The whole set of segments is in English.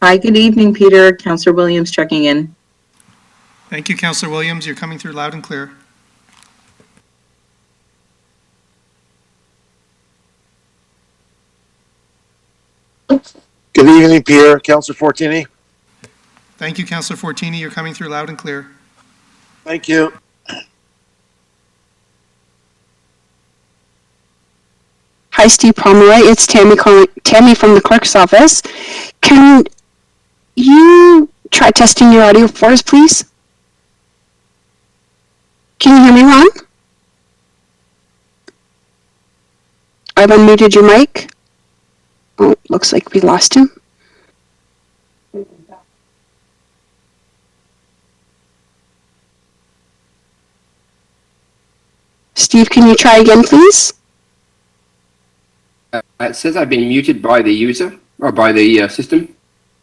Hi, good evening, Peter. Councillor Williams checking in. Thank you, Councillor Williams. You're coming through loud and clear. Good evening, Peter. Councillor Fortini. Thank you, Councillor Fortini. You're coming through loud and clear. Thank you. Hi, Steve Pomeroy. It's Tammy from the clerk's office. Can you try testing your audio for us, please? Can you hear me, Ron? I've unmuted your mic. Oh, looks like we lost him. Steve, can you try again, please? It says I've been muted by the user or by the system.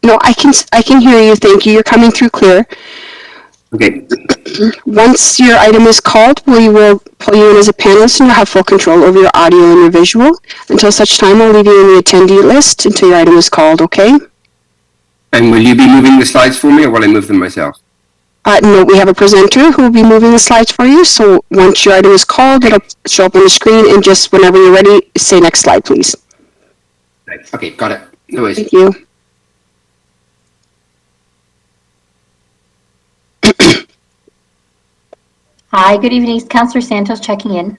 No, I can hear you. Thank you. You're coming through clear. Okay. Once your item is called, we will pull you in as a panelist and you'll have full control over your audio and your visual. Until such time, I'll leave you in the attendee list until your item is called, okay? And will you be moving the slides for me or will I move them myself? No, we have a presenter who will be moving the slides for you. So once your item is called, it'll show up on the screen, and just whenever you're ready, say next slide, please. Okay, got it. No worries. Thank you. Hi, good evening. Councillor Santos checking in.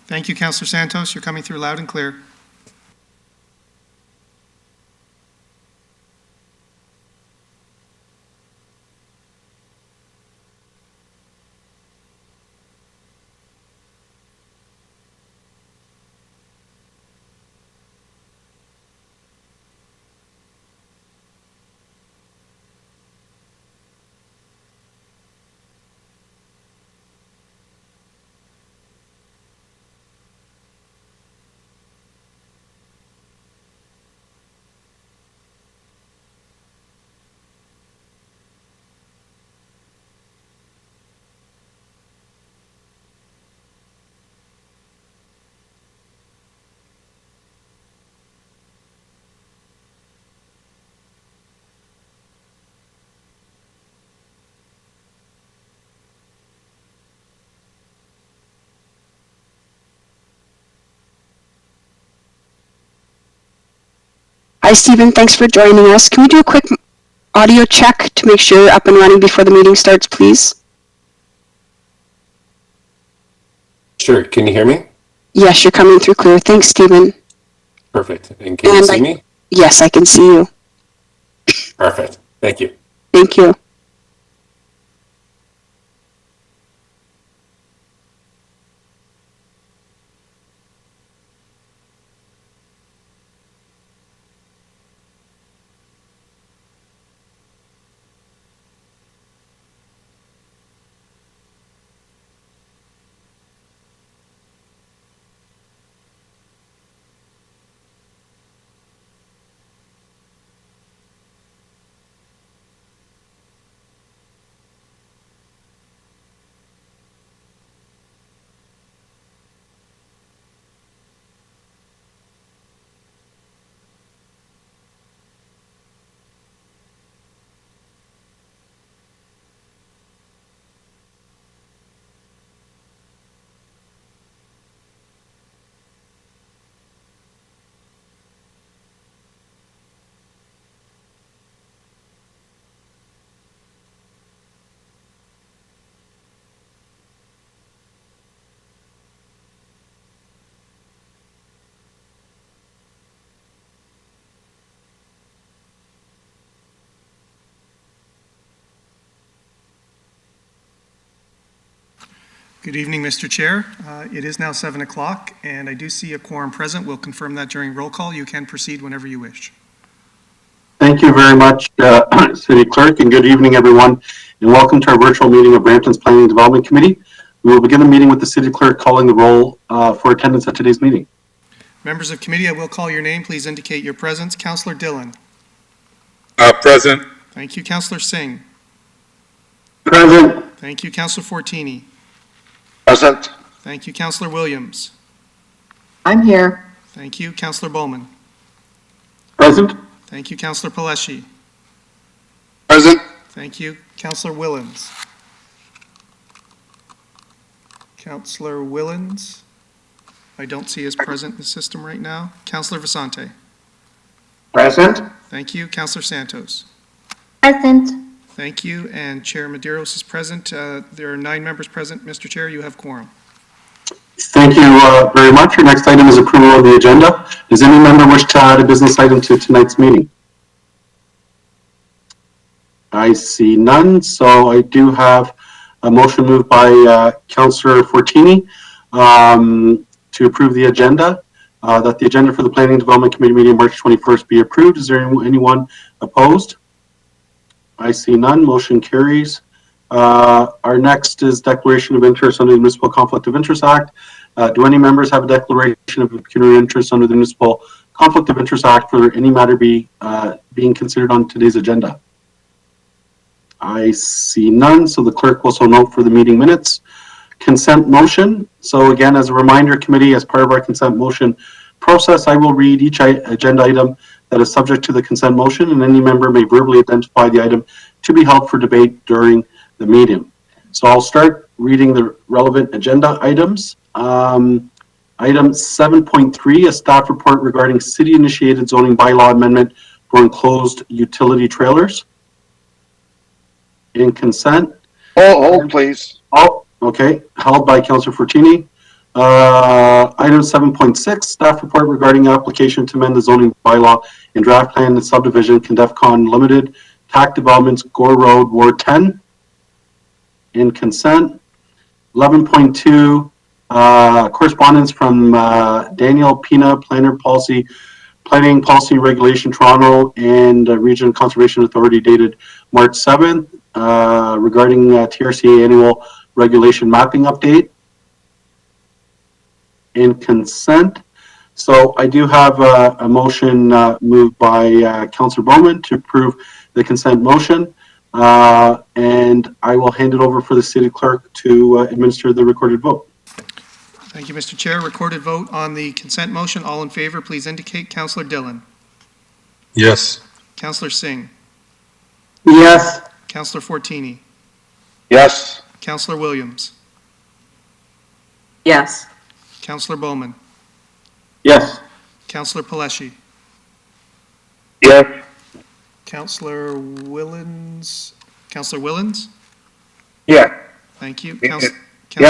Thank you, Councillor Santos. You're coming through loud and clear. Hi, Stephen. Thanks for joining us. Can we do a quick audio check to make sure you're up and running before the meeting starts, please? Sure. Can you hear me? Yes, you're coming through clear. Thanks, Stephen. Perfect. And can you see me? Yes, I can see you. Perfect. Thank you. Thank you. Good evening, Mr. Chair. It is now 7 o'clock, and I do see a quorum present. We'll confirm that during roll call. You can proceed whenever you wish. Thank you very much, City Clerk, and good evening, everyone, and welcome to our virtual meeting of Brampton's Planning and Development Committee. We will begin the meeting with the City Clerk calling the roll for attendance at today's meeting. Members of committee, I will call your name. Please indicate your presence. Councillor Dillon. Present. Thank you. Councillor Singh. Present. Thank you. Councillor Fortini. Present. Thank you. Councillor Williams. I'm here. Thank you. Councillor Bowman. Present. Thank you, Councillor Paleshi. Present. Thank you, Councillor Willens. Councillor Willens, I don't see as present in the system right now. Councillor Vasante. Present. Thank you, Councillor Santos. Present. Thank you, and Chair Medeiros is present. There are 9 members present. Mr. Chair, you have quorum. Thank you very much. Your next item is approval of the agenda. Does any member wish to add a business item to tonight's meeting? I see none, so I do have a motion moved by Councillor Fortini to approve the agenda, that the agenda for the Planning and Development Committee meeting March 21st be approved. Is there anyone opposed? I see none. Motion carries. Our next is declaration of interest under the Municipal Conflict of Interest Act. Do any members have a declaration of pecuniary interest under the Municipal Conflict of Interest Act for any matter being considered on today's agenda? I see none, so the clerk will so note for the meeting minutes. Consent motion. So again, as a reminder, committee, as part of our consent motion process, I will read each agenda item that is subject to the consent motion, and any member may verbally identify the item to be held for debate during the meeting. So I'll start reading the relevant agenda items. Item 7.3, a staff report regarding city-initiated zoning bylaw amendment for enclosed utility trailers. In consent. Hold, please. Oh, okay. Held by Councillor Fortini. Item 7.6, staff report regarding application to amend the zoning bylaw in draft plan and subdivision Condefcon Limited, TAC Developments, Gore Road, Ward 10. In consent. 11.2, correspondence from Daniel Pina, Planning Policy Regulation Toronto and Region Conservation Authority dated March 7th regarding TRCA annual regulation mapping update. In consent. So I do have a motion moved by Councillor Bowman to approve the consent motion, and I will hand it over for the city clerk to administer the recorded vote. Thank you, Mr. Chair. Recorded vote on the consent motion. All in favor, please indicate. Councillor Dillon. Yes. Councillor Singh. Yes. Councillor Fortini. Yes. Councillor Williams. Yes. Councillor Bowman. Yes. Councillor Paleshi. Yes. Councillor Willens. Councillor Willens? Yeah. Thank you. Yeah,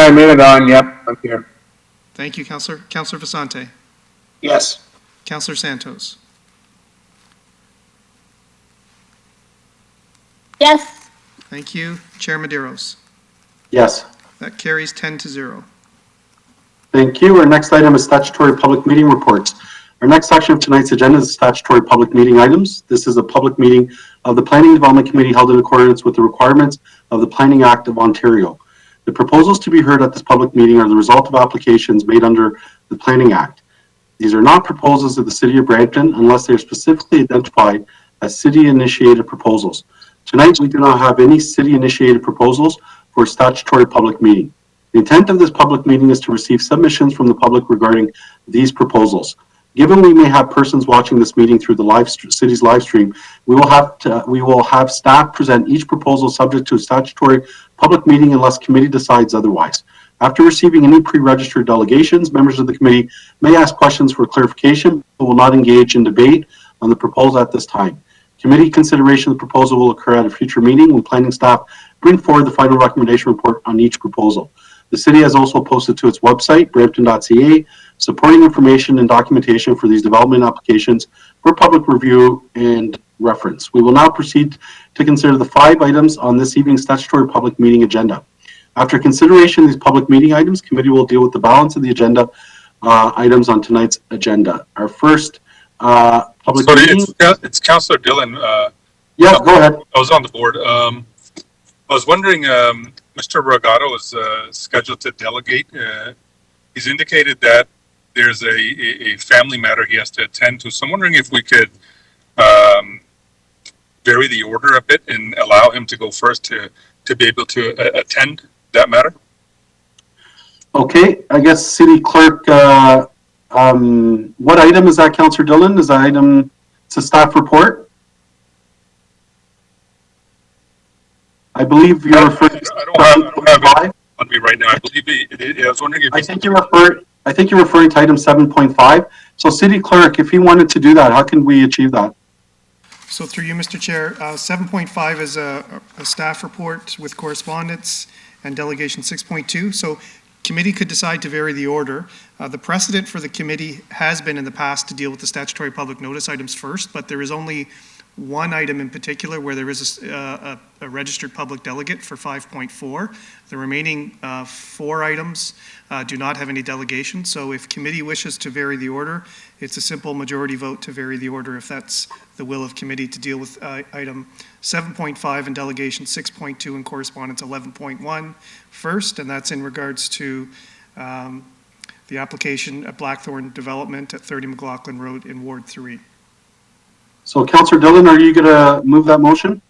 I made it on. Yep, I'm here. Thank you, Councillor. Councillor Vasante. Yes. Councillor Santos. Yes. Thank you. Chair Medeiros. Yes. That carries 10-0. Thank you. Our next item is statutory public meeting reports. Our next section of tonight's agenda is statutory public meeting items. This is a public meeting of the Planning and Development Committee held in accordance with the requirements of the Planning Act of Ontario. The proposals to be heard at this public meeting are the result of applications made under the Planning Act. These are not proposals of the City of Brampton unless they are specifically identified as city-initiated proposals. Tonight, we do not have any city-initiated proposals for a statutory public meeting. The intent of this public meeting is to receive submissions from the public regarding these proposals. Given we may have persons watching this meeting through the city's live stream, we will have staff present each proposal subject to a statutory public meeting unless committee decides otherwise. After receiving any pre-registered delegations, members of the committee may ask questions for clarification, but will not engage in debate on the proposal at this time. Committee consideration of the proposal will occur at a future meeting when planning staff bring forward the final recommendation report on each proposal. The city has also posted to its website, brampton.ca, supporting information and documentation for these development applications for public review and reference. We will now proceed to consider the 5 items on this evening's statutory public meeting agenda. After consideration of these public meeting items, committee will deal with the balance of the agenda items on tonight's agenda. Our first public meeting. It's Councillor Dillon. Yeah, go ahead. I was on the board. I was wondering, Mr. Ragato is scheduled to delegate. He's indicated that there's a family matter he has to attend to. So I'm wondering if we could vary the order a bit and allow him to go first to be able to attend that matter. Okay, I guess City Clerk, what item is that, Councillor Dillon? Is that item It's a staff report. I believe you're referring to I don't have it on me right now. I believe I was wondering if I think you're referring to item 7.5. So City Clerk, if you wanted to do that, how can we achieve that? So through you, Mr. Chair, 7.5 is a staff report with correspondence and Delegation 6.2. So committee could decide to vary the order. The precedent for the committee has been in the past to deal with the statutory public notice items first, but there is only one item in particular where there is a registered public delegate for 5.4. The remaining 4 items do not have any delegation. So if committee wishes to vary the order, it's a simple majority vote to vary the order if that's the will of committee to deal with item 7.5 and delegation 6.2 and correspondence 11.1 first, and that's in regards to the application at Blackthorn Development at 30 Mclaughlin Road in Ward 3. So Councillor Dillon, are you going to move that motion?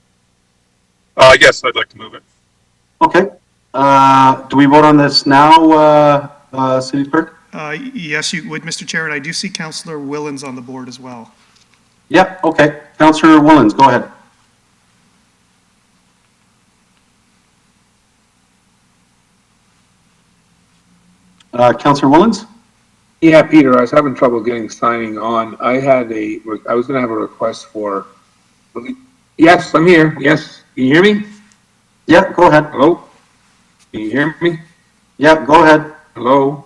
yes, I'd like to move it. Okay. Do we vote on this now, City Clerk? Yes, you would, Mr. Chair, and I do see Councillor Willens on the board as well. Yep, okay. Councillor Willens, go ahead. Councillor Willens? Yeah, Peter, I was having trouble signing on. I was gonna have a request for, yes, I'm here, yes. Can you hear me? Yeah, go ahead. Hello? Can you hear me? Yeah, go ahead. Hello?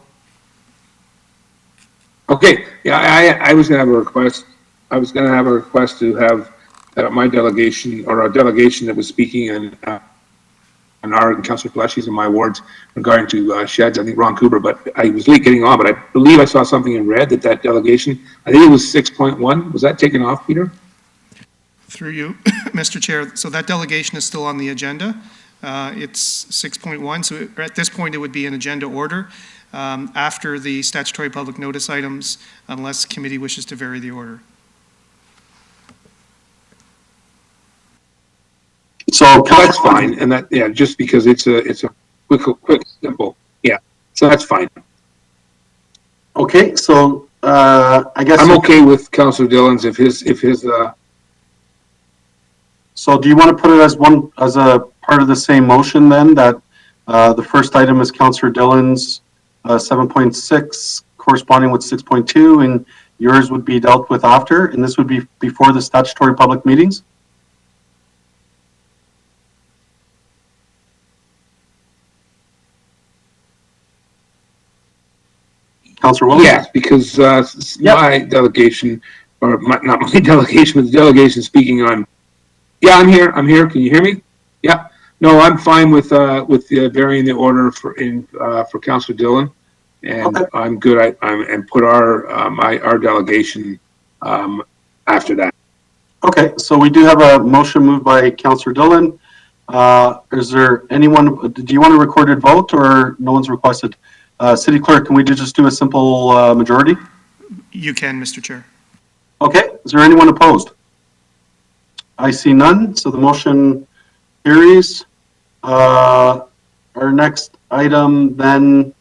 Okay, yeah, I was gonna have a request. I was gonna have a request to have my delegation, or a delegation that was speaking and our Councillor Peleshi's in my wards regarding to sheds. I think Ron Cooper, but I was late getting on, but I believe I saw something in red that delegation, I think it was 6.1. Was that taken off, Peter? Through you, Mr. Chair, so that delegation is still on the agenda. It's 6.1, so at this point it would be in agenda order after the statutory public notice items, unless committee wishes to vary the order. So That's fine, and that, yeah, just because it's a quick, simple, yeah, so that's fine. Okay, so I guess I'm okay with Councillor Dillon's if his So do you want to put it as a part of the same motion then, that the first item is Councillor Dillon's 7.6 corresponding with 6.2, and yours would be dealt with after, and this would be before the statutory public meetings? Councillor Williams? yes, because my delegation, or not my delegation, but the delegation speaking on. Yeah, I'm here. Can you hear me? Yeah. No, I'm fine with varying the order for Councillor Dillon, and Okay. I'm good. And put our delegation after that. Okay, so we do have a motion moved by Councillor Dillon. Is there anyone, do you want a recorded vote, or no one's requested? City Clerk, can we just do a simple majority? You can, Mr. Chair. Okay, is there anyone opposed? I see none, so the motion carries. Our next item then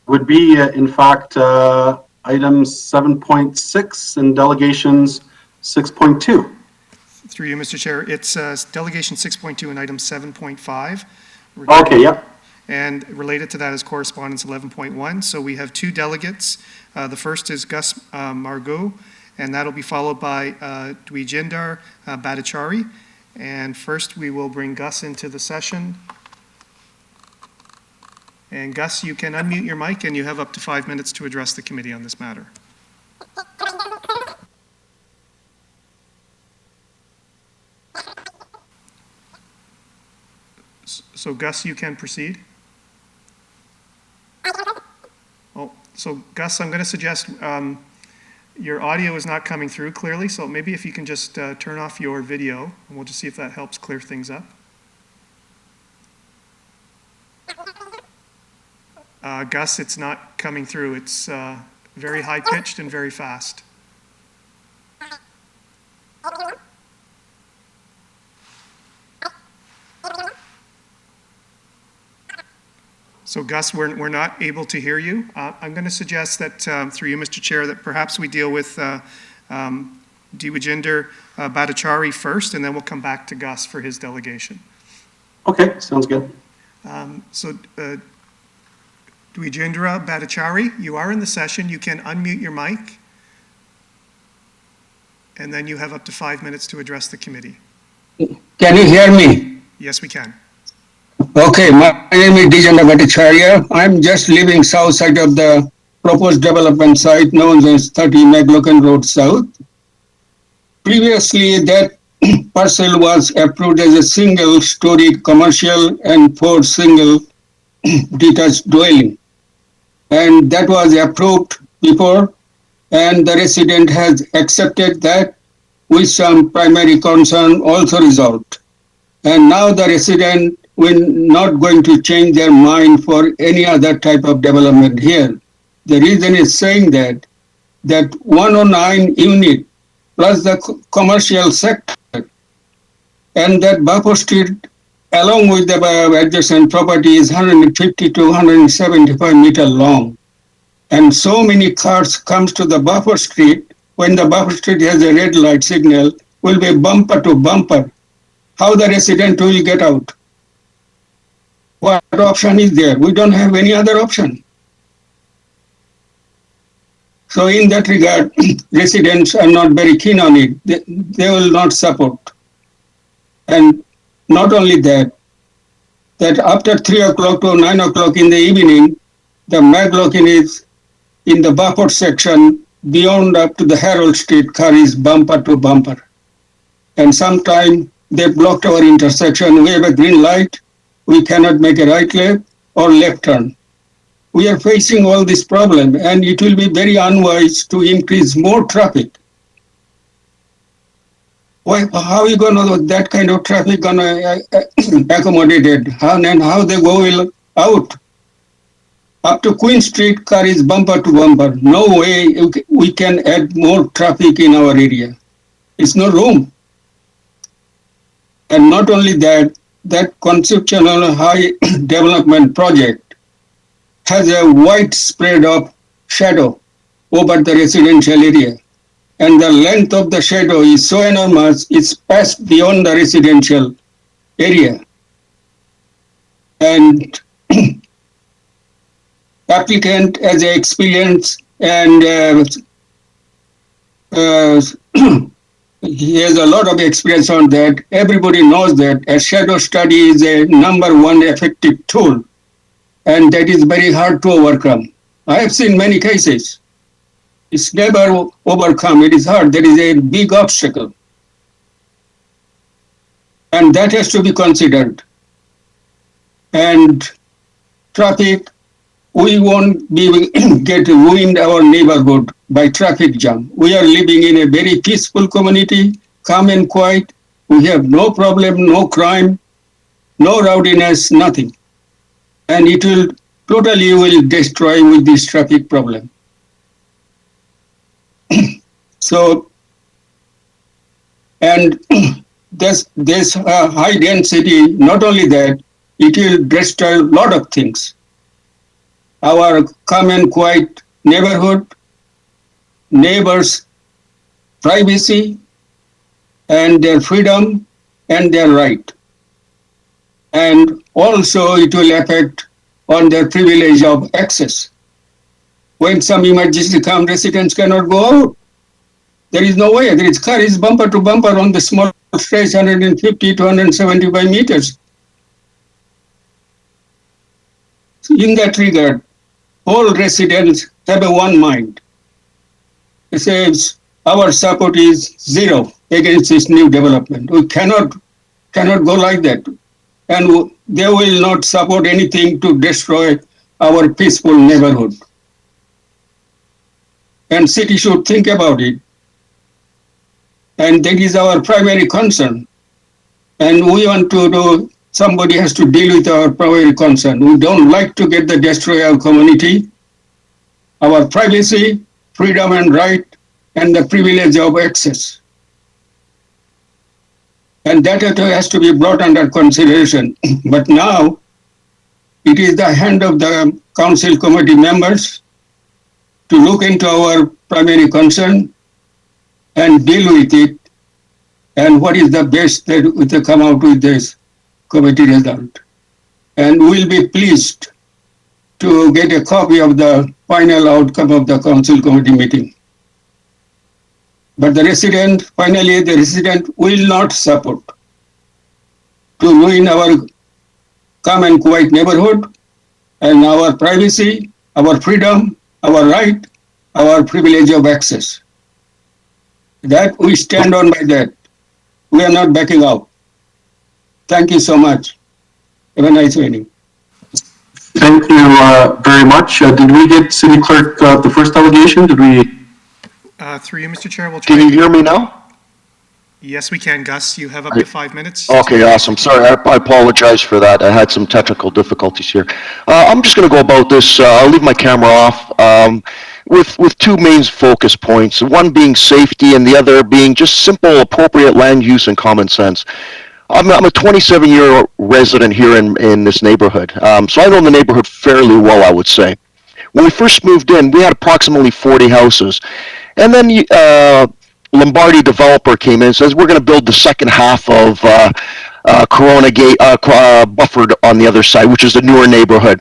would be, in fact, item 7.6 and delegations 6.2. Through you, Mr. Chair, it's delegation 6.2 and item 7.5. Okay, yep. And related to that is correspondence 11.1. So we have 2 delegates. The first is Gus Margot, and that'll be followed by Dwijindar Bhattacharya. And first we will bring Gus into the session. And Gus, you can unmute your mic, and you have up to 5 minutes to address the committee on this matter. So Gus, you can proceed. Oh, so Gus, I'm going to suggest your audio is not coming through clearly, so maybe if you can just turn off your video, and we'll just see if that helps clear things up. Gus, it's not coming through. It's very high-pitched and very fast. So Gus, we're not able to hear you. I'm going to suggest that, through you, Mr. Chair, that perhaps we deal with Dewajinder Bhattacharya first, and then we'll come back to Gus for his delegation. Okay, sounds good. Dwijendra Bhattacharya, you are in the session. You can unmute your mic. And then you have up to 5 minutes to address the committee. Can you hear me? Yes, we can. Okay, my name is Dwijendra Bhattacharya. I'm just living south side of the proposed development site known as 30 Mclaughlin Road South. Previously, that parcel was approved as a single-story commercial and 4 single detached dwelling. And that was approved before, and the resident has accepted that with some primary concern also resolved. And now the resident will not going to change their mind for any other type of development here. The reason is saying that 109 unit plus the commercial sector and that buffer street along with the adjacent property is 150 to 175 meter long. And so many cars comes to the buffer street. When the buffer street has a red light signal, will be bumper to bumper. How the resident will get out? What option is there? We don't have any other option. So in that regard, residents are not very keen on it. They will not support. And not only that after 3 o'clock to 9 o'clock in the evening, the Mclaughlin is in the buffer section beyond up to the Harold Street car is bumper to bumper. And sometime they blocked our intersection. We have a green light. We cannot make a right left or left turn. We are facing all this problem, and it will be very unwise to increase more traffic. How are you going to, that kind of traffic going to accommodate it? How they go out? Up to Queen Street, car is bumper to bumper. No way we can add more traffic in our area. It's no room. And not only that conceptual high development project has a wide spread of shadow over the residential area. And the length of the shadow is so enormous, it's passed beyond the residential area. And applicant has experience and he has a lot of experience on that. Everybody knows that a shadow study is a #1 effective tool, and that is very hard to overcome. I have seen many cases. It's never overcome. It is hard. There is a big obstacle. And that has to be considered. And traffic, we won't get ruined our neighborhood by traffic jam. We are living in a very peaceful community, calm and quiet. We have no problem, no crime, no rowdiness, nothing. And it will totally destroy with this traffic problem. So, and this high density, not only that, it will destroy a lot of things. Our calm and quiet neighborhood, neighbors' privacy, and their freedom and their right. And also it will affect on their privilege of access. When some emergency comes, residents cannot go out. There is no way. There is car is bumper to bumper on the small stretch, 150 to 175 meters. In that regard, all residents have a one mind. It says our support is zero against this new development. We cannot go like that. And they will not support anything to destroy our peaceful neighborhood. And city should think about it. And that is our primary concern. And we want to do, somebody has to deal with our primary concern. We don't like to get the destroy our community, our privacy, freedom and right, and the privilege of access. And that has to be brought under consideration. But now, it is the hand of the council committee members to look into our primary concern and deal with it, and what is the best that we can come out with this committee result. And we'll be pleased to get a copy of the final outcome of the council committee meeting. But finally the resident will not support to ruin our calm and quiet neighborhood and our privacy, our freedom, our right, our privilege of access. That we stand on by that. We are not backing out. Thank you so much. Have a nice evening. Thank you very much. Did we get City Clerk the first delegation? Did we? Through you, Mr. Chair, we'll try. Can you hear me now? Yes, we can, Gus. You have up to 5 minutes. Okay, awesome. Sorry, I apologize for that. I had some technical difficulties here. I'm just going to go about this. I'll leave my camera off with two main focus points, one being safety and the other being just simple, appropriate land use and common sense. I'm a 27-year resident here in this neighborhood, so I know the neighborhood fairly well, I would say. When we first moved in, we had approximately 40 houses. And then Lombardi developer came in and says, we're going to build the second half of Corona Gate, Buffered on the other side, which is the newer neighborhood.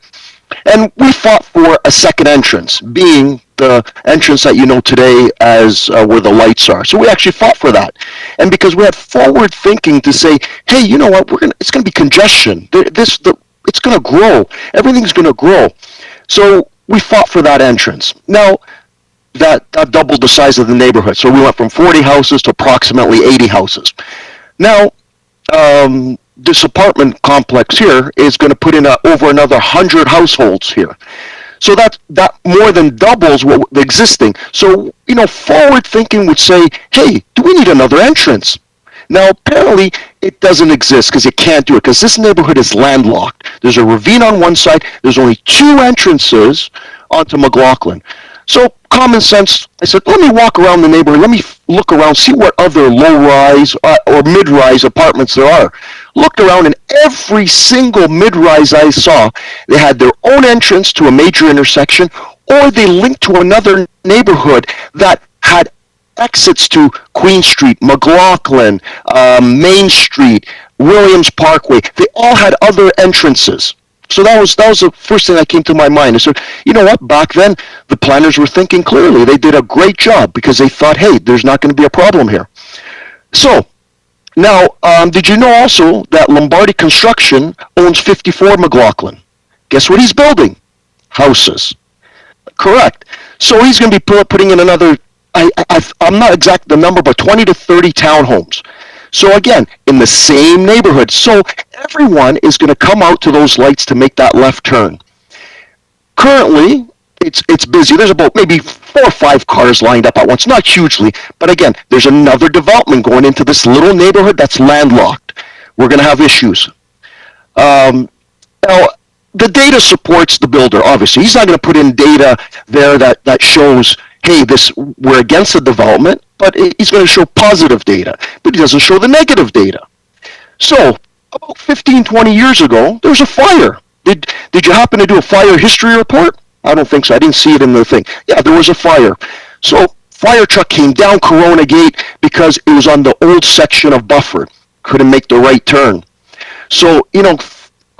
And we fought for a second entrance, being the entrance that you know today as where the lights are. So we actually fought for that. And because we had forward thinking to say, hey, you know what, it's going to be congestion. It's going to grow. Everything's going to grow. So we fought for that entrance. Now, that doubled the size of the neighborhood. So we went from 40 houses to approximately 80 houses. Now, this apartment complex here is going to put in over another 100 households here. So that more than doubles what the existing. So, you know, forward thinking would say, hey, do we need another entrance? Now, apparently, it doesn't exist because it can't do it because this neighborhood is landlocked. There's a ravine on one side. There's only 2 entrances onto Mclaughlin. So, common sense, I said, let me walk around the neighborhood. Let me look around, see what other low-rise or mid-rise apartments there are. Looked around, and every single mid-rise I saw, they had their own entrance to a major intersection, or they linked to another neighborhood that had exits to Queen Street, Mclaughlin, Main Street, Williams Parkway. They all had other entrances. So that was the first thing that came to my mind. I said, you know what, back then, the planners were thinking clearly. They did a great job because they thought, hey, there's not going to be a problem here. So, now, did you know also that Lombardi Construction owns 54 Mclaughlin? Guess what he's building? Houses. Correct. So he's going to be putting in another, I'm not exact the number, but 20 to 30 townhomes. So again, in the same neighborhood. So everyone is going to come out to those lights to make that left turn. Currently, it's busy. There's about maybe 4 or 5 cars lined up at once. Not hugely, but again, there's another development going into this little neighborhood that's landlocked. We're going to have issues. Now, the data supports the builder, obviously. He's not going to put in data there that shows, hey, we're against the development, but he's going to show positive data, but he doesn't show the negative data. So, about 15, 20 years ago, there was a fire. Did you happen to do a fire history report? I don't think so. I didn't see it in the thing. Yeah, there was a fire. So, fire truck came down Corona Gate because it was on the old section of Buffer. Couldn't make the right turn. So, you know,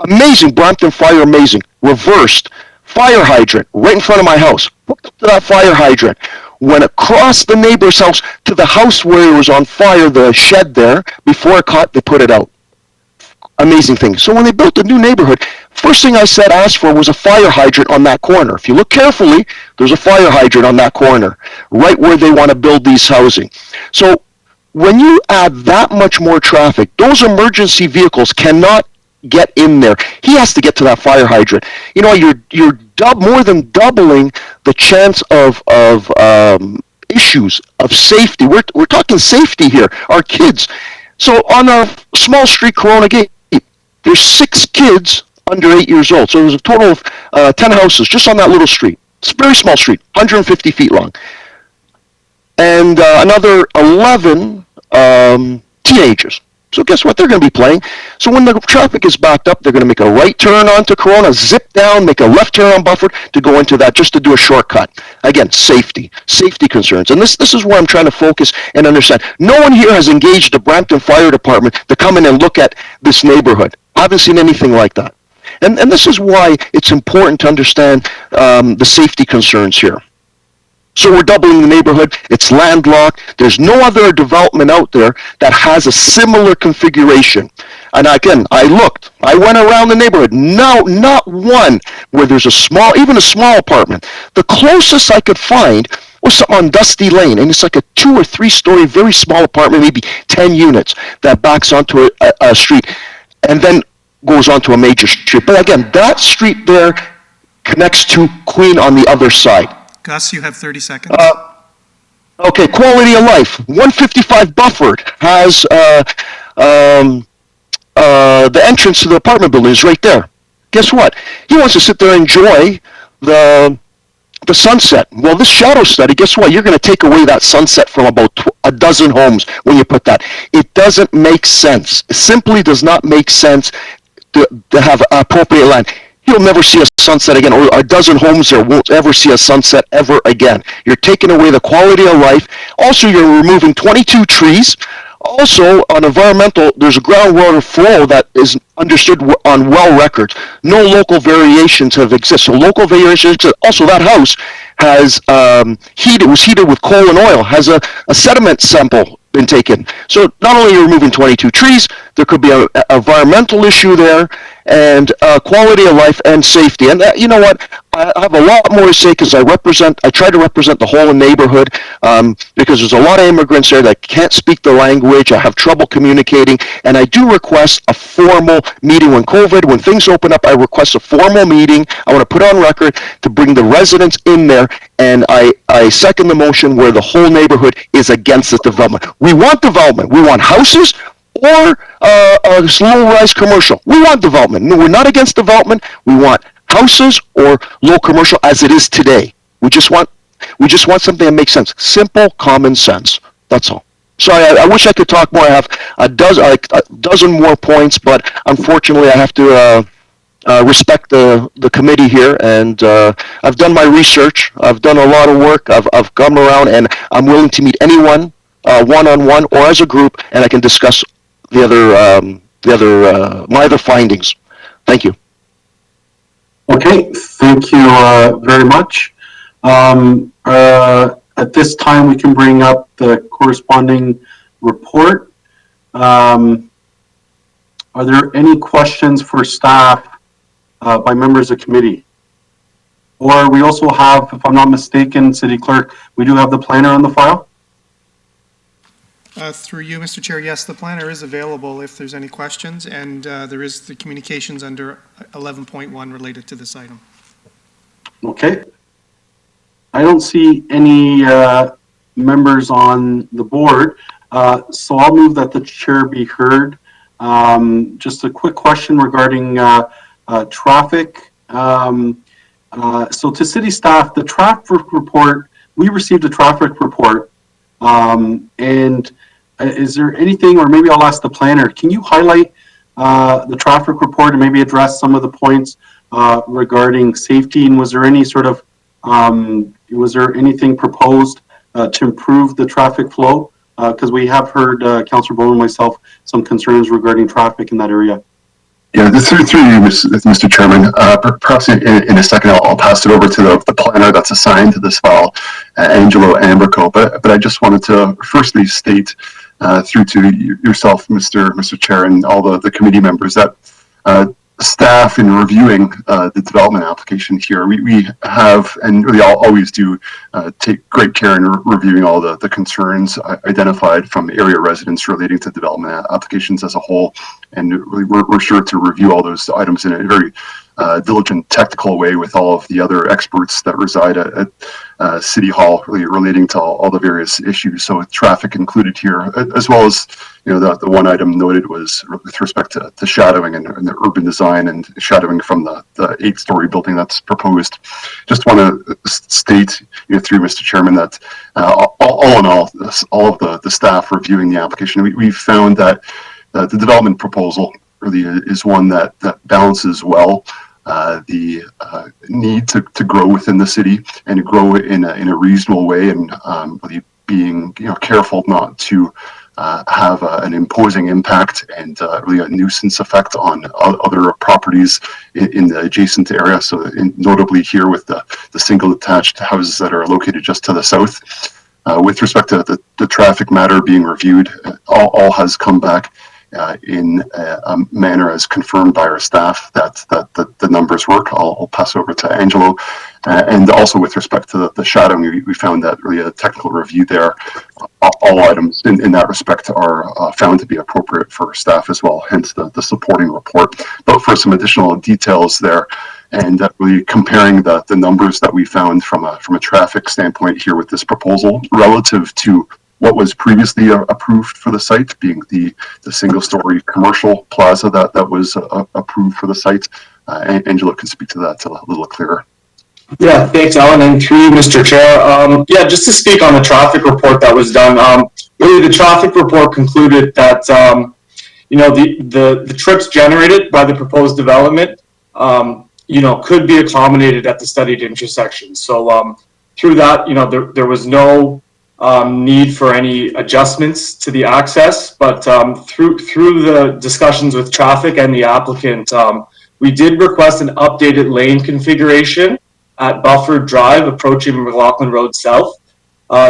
amazing, Brampton fire, amazing. Reversed. Fire hydrant right in front of my house. Hooked up to that fire hydrant. Went across the neighbor's house to the house where it was on fire, the shed there. Before it caught, they put it out. Amazing thing. So when they built the new neighborhood, first thing I asked for was a fire hydrant on that corner. If you look carefully, there's a fire hydrant on that corner, right where they want to build these housing. So when you add that much more traffic, those emergency vehicles cannot get in there. He has to get to that fire hydrant. You know, you're more than doubling the chance of issues of safety. We're talking safety here. Our kids. So on a small street, Corona Gate, there's 6 kids under 8 years old. So there's a total of 10 houses just on that little street. It's a very small street, 150 feet long. And another 11 teenagers. So guess what? They're going to be playing. So when the traffic is backed up, they're going to make a right turn onto Corona, zip down, make a left turn on Buffer to go into that just to do a shortcut. Again, safety concerns. And this is where I'm trying to focus and understand. No one here has engaged the Brampton Fire Department to come in and look at this neighborhood. I haven't seen anything like that. And this is why it's important to understand the safety concerns here. So we're doubling the neighborhood. It's landlocked. There's no other development out there that has a similar configuration. And again, I went around the neighborhood. No, not one where there's even a small apartment. The closest I could find was something on Dusty Lane, and it's like a 2 or 3 story, very small apartment, maybe 10 units that backs onto a street, and then goes onto a major street. But again, that street there connects to Queen on the other side. Gus, you have 30 seconds. Okay, quality of life. 155 Bufford has the entrance to the apartment building is right there. Guess what? He wants to sit there and enjoy the sunset. Well, this shadow study, guess what? You're going to take away that sunset from about a dozen homes when you put that. It doesn't make sense. It simply does not make sense to have appropriate land. You'll never see a sunset again, or a dozen homes there won't ever see a sunset ever again. You're taking away the quality of life. Also, you're removing 22 trees. Also, on environmental, there's a groundwater flow that is understood on well records. No local variations have existed. So local variations exist. Also, that house has was heated with coal and oil, has a sediment sample been taken. So not only are you removing 22 trees, there could be an environmental issue there, and quality of life and safety. And you know what? I have a lot more to say because I try to represent the whole neighborhood because there's a lot of immigrants there that can't speak the language. I have trouble communicating, and I do request a formal meeting when things open up. I request a formal meeting. I want to put on record to bring the residents in there, and I second the motion where the whole neighborhood is against this development. We want development. We want houses or low-rise commercial. We want development. No, we're not against development. We want houses or low commercial as it is today. We just want something that makes sense. Simple, common sense. That's all. Sorry, I wish I could talk more. I have a dozen more points, but unfortunately I have to respect the committee here, and I've done my research. I've done a lot of work. I've come around, and I'm willing to meet anyone one-on-one or as a group, and I can discuss my other findings. Thank you. Okay, thank you very much. At this time, we can bring up the corresponding report. Are there any questions for staff by members of committee? Or we also have, if I'm not mistaken, City Clerk, we do have the planner on the file? Through you, Mr. Chair, yes, the planner is available if there's any questions, and there is the communications under 11.1 related to this item. Okay. I don't see any members on the board, so I'll move that the chair be heard. Just a quick question regarding traffic. So to city staff, the traffic report, we received a traffic report, and is there anything, or maybe I'll ask the planner, can you highlight the traffic report and maybe address some of the points regarding safety, and was there any sort of was there anything proposed to improve the traffic flow? Because we have heard, Councillor Bowman and myself, some concerns regarding traffic in that area. Yeah, through you, Mr. Chairman. Perhaps in a second, I'll pass it over to the planner that's assigned to this file, Angelo Ambrico. But I just wanted to firstly state through to yourself, Mr. Chair, and all the committee members that staff in reviewing the development application here, we have, and really always do, take great care in reviewing all the concerns identified from area residents relating to development applications as a whole. And really we're sure to review all those items in a very diligent technical way with all of the other experts that reside at City Hall, really relating to all the various issues. So with traffic included here, as well as, you know, the one item noted was with respect to shadowing and the urban design and shadowing from the 8-story building that's proposed. Just want to state, you know, through Mr. Chairman, that all in all of the staff reviewing the application, we found that the development proposal really is one that balances well the need to grow within the city and to grow in a reasonable way, and really being careful not to have an imposing impact and really a nuisance effect on other properties in the adjacent area. So notably here with the single detached houses that are located just to the south. With respect to the traffic matter being reviewed, all has come back in a manner as confirmed by our staff that the numbers work. I'll pass over to Angelo. And also with respect to the shadowing, we found that really a technical review there. All items in that respect are found to be appropriate for staff as well, hence the supporting report. But for some additional details there, and really comparing the numbers that we found from a traffic standpoint here with this proposal relative to what was previously approved for the site, being the single-story commercial plaza that was approved for the site. Angelo can speak to that a little clearer. Yeah, thanks, Alan, and through you, Mr. Chair. Yeah, just to speak on the traffic report that was done, really the traffic report concluded that, the trips generated by the proposed development, could be accommodated at the studied intersection. So through that, there was no need for any adjustments to the access, but through the discussions with traffic and the applicant, we did request an updated lane configuration at Buffer Drive approaching Mclaughlin Road South.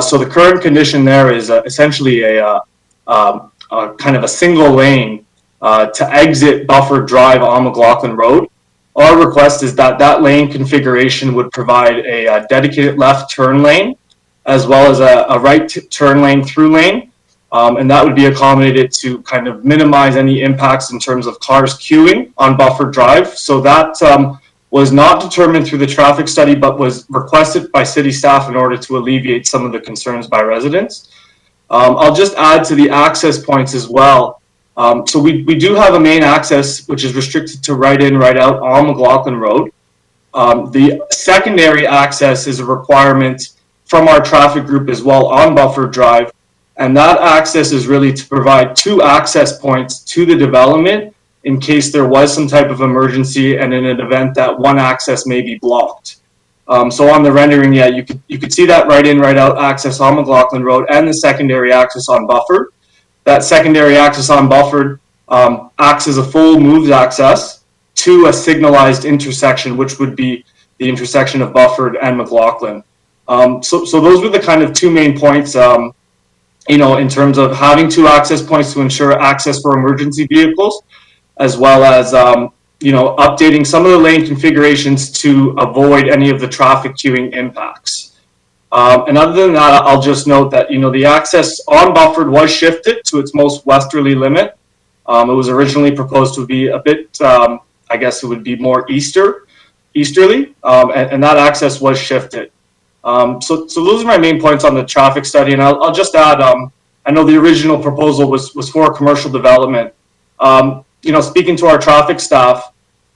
So the current condition there is essentially a kind of a single lane to exit Buffer Drive on Mclaughlin Road. Our request is that lane configuration would provide a dedicated left turn lane as well as a right turn lane through lane. And that would be accommodated to kind of minimize any impacts in terms of cars queuing on Buffer Drive. So that was not determined through the traffic study, but was requested by city staff in order to alleviate some of the concerns by residents. I'll just add to the access points as well. So we do have a main access, which is restricted to right in, right out on Mclaughlin Road. The secondary access is a requirement from our traffic group as well on Buffer Drive. And that access is really to provide two access points to the development in case there was some type of emergency and in an event that one access may be blocked. So on the rendering, yeah, you could see that right in, right out access on Mclaughlin Road and the secondary access on Buffer. That secondary access on Buffer acts as a full moves access to a signalized intersection, which would be the intersection of Buffer and Mclaughlin. So those were the kind of two main points, in terms of having two access points to ensure access for emergency vehicles, as well as, updating some of the lane configurations to avoid any of the traffic queuing impacts. And other than that, I'll just note that, the access on Buffer was shifted to its most westerly limit. It was originally proposed to be a bit, I guess it would be more easterly, and that access was shifted. So those are my main points on the traffic study, and I'll just add, I know the original proposal was for commercial development. Speaking to our traffic staff,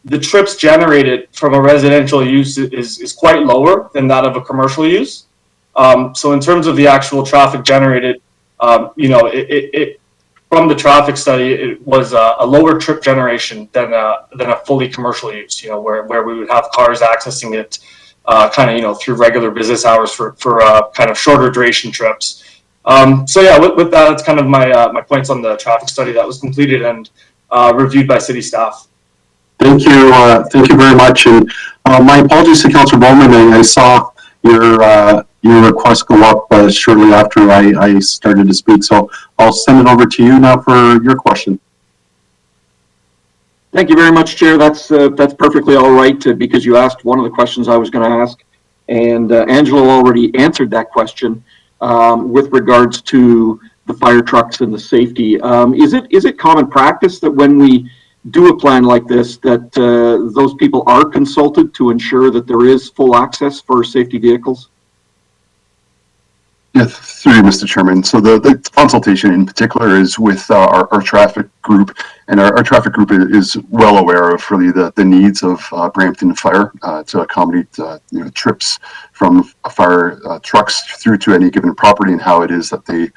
the trips generated from a residential use is quite lower than that of a commercial use. So in terms of the actual traffic generated, it from the traffic study, it was a lower trip generation than a fully commercial use, where we would have cars accessing it through regular business hours for kind of shorter duration trips. So yeah, with that, it's kind of my points on the traffic study that was completed and reviewed by city staff. Thank you very much. And my apologies to Councillor Bowman. I saw your request go up shortly after I started to speak. So I'll send it over to you now for your question. Thank you very much, Chair. That's perfectly all right because you asked one of the questions I was going to ask, and Angelo already answered that question with regards to the fire trucks and the safety. Is it common practice that when we do a plan like this, that those people are consulted to ensure that there is full access for safety vehicles? Yeah, through you, Mr. Chairman. So the consultation in particular is with our traffic group, and our traffic group is well aware of really the needs of Brampton Fire to accommodate trips from fire trucks through to any given property and how it is that they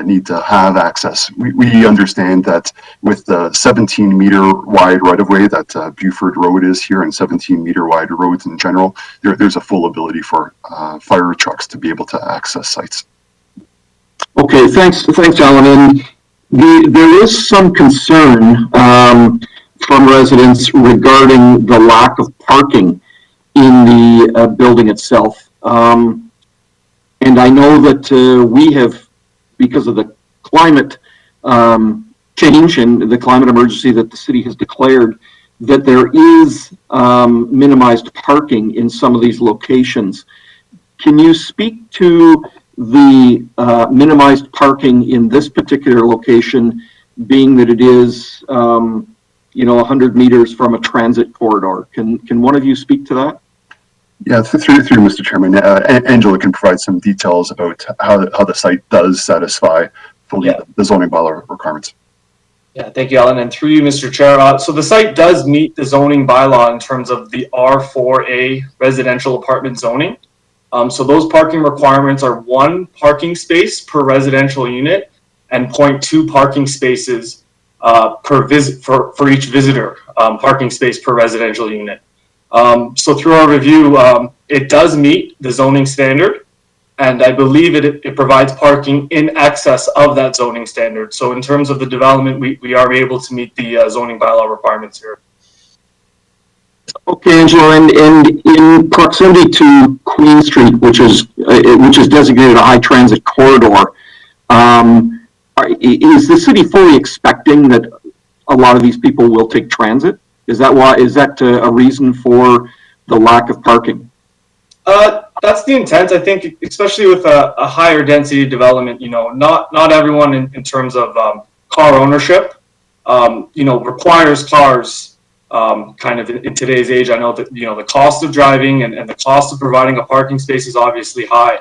need to have access. We understand that with the 17-meter wide right-of-way that Buford Road is here and 17-meter wide roads in general, there's a full ability for fire trucks to be able to access sites. Okay, thanks, Alan. And there is some concern from residents regarding the lack of parking in the building itself. And I know that we have, because of the climate change and the climate emergency that the city has declared, that there is minimized parking in some of these locations. Can you speak to the minimized parking in this particular location, being that it is 100 meters from a transit corridor? Can one of you speak to that? Yeah, through Mr. Chairman, Angela can provide some details about how the site does satisfy fully the zoning bylaw requirements. Yeah, thank you, Alan. And through you, Mr. Chair, so the site does meet the zoning bylaw in terms of the R4A residential apartment zoning. So those parking requirements are 1 parking space per residential unit and 0.2 parking spaces per visit for each visitor, parking space per residential unit. So through our review, it does meet the zoning standard, and I believe it provides parking in excess of that zoning standard. So in terms of the development, we are able to meet the zoning bylaw requirements here. Okay, Angela, and in proximity to Queen Street, which is designated a high transit corridor, is the city fully expecting that a lot of these people will take transit? Is that a reason for the lack of parking? That's the intent. I think, especially with a higher density development, not everyone in terms of car ownership, requires cars. Kind of in today's age, I know that the cost of driving and the cost of providing a parking space is obviously high.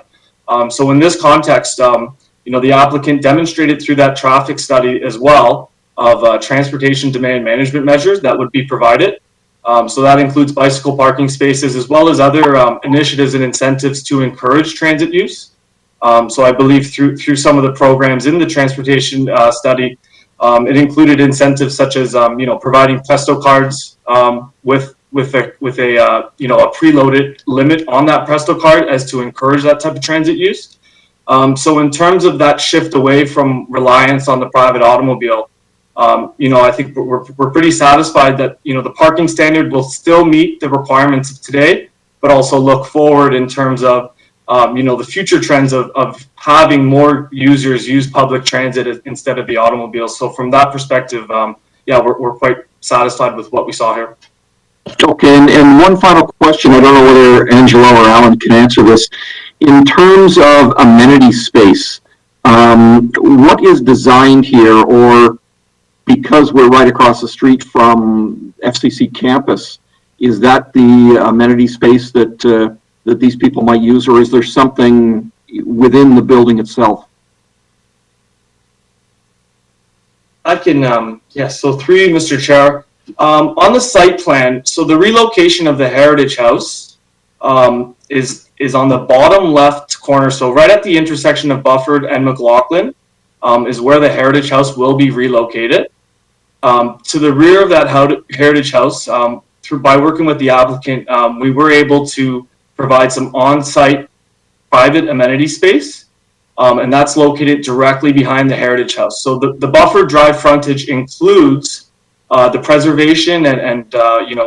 So in this context, the applicant demonstrated through that traffic study as well of transportation demand management measures that would be provided. So that includes bicycle parking spaces as well as other initiatives and incentives to encourage transit use. So I believe through some of the programs in the transportation study, it included incentives such as providing Presto cards with a preloaded limit on that Presto card as to encourage that type of transit use. So in terms of that shift away from reliance on the private automobile, I think we're pretty satisfied that the parking standard will still meet the requirements of today, but also look forward in terms of the future trends of having more users use public transit instead of the automobile. So from that perspective, we're quite satisfied with what we saw here. Okay, and one final question. I don't know whether Angela or Alan can answer this. In terms of amenity space, what is designed here, or because we're right across the street from FCC campus, is that the amenity space that these people might use, or is there something within the building itself? I can, so through you, Mr. Chair, on the site plan, so the relocation of the Heritage House is on the bottom left corner, so right at the intersection of Bufford and Mclaughlin is where the Heritage House will be relocated. To the rear of that Heritage House, by working with the applicant, we were able to provide some on-site private amenity space, and that's located directly behind the Heritage House. So the buffer drive frontage includes the preservation and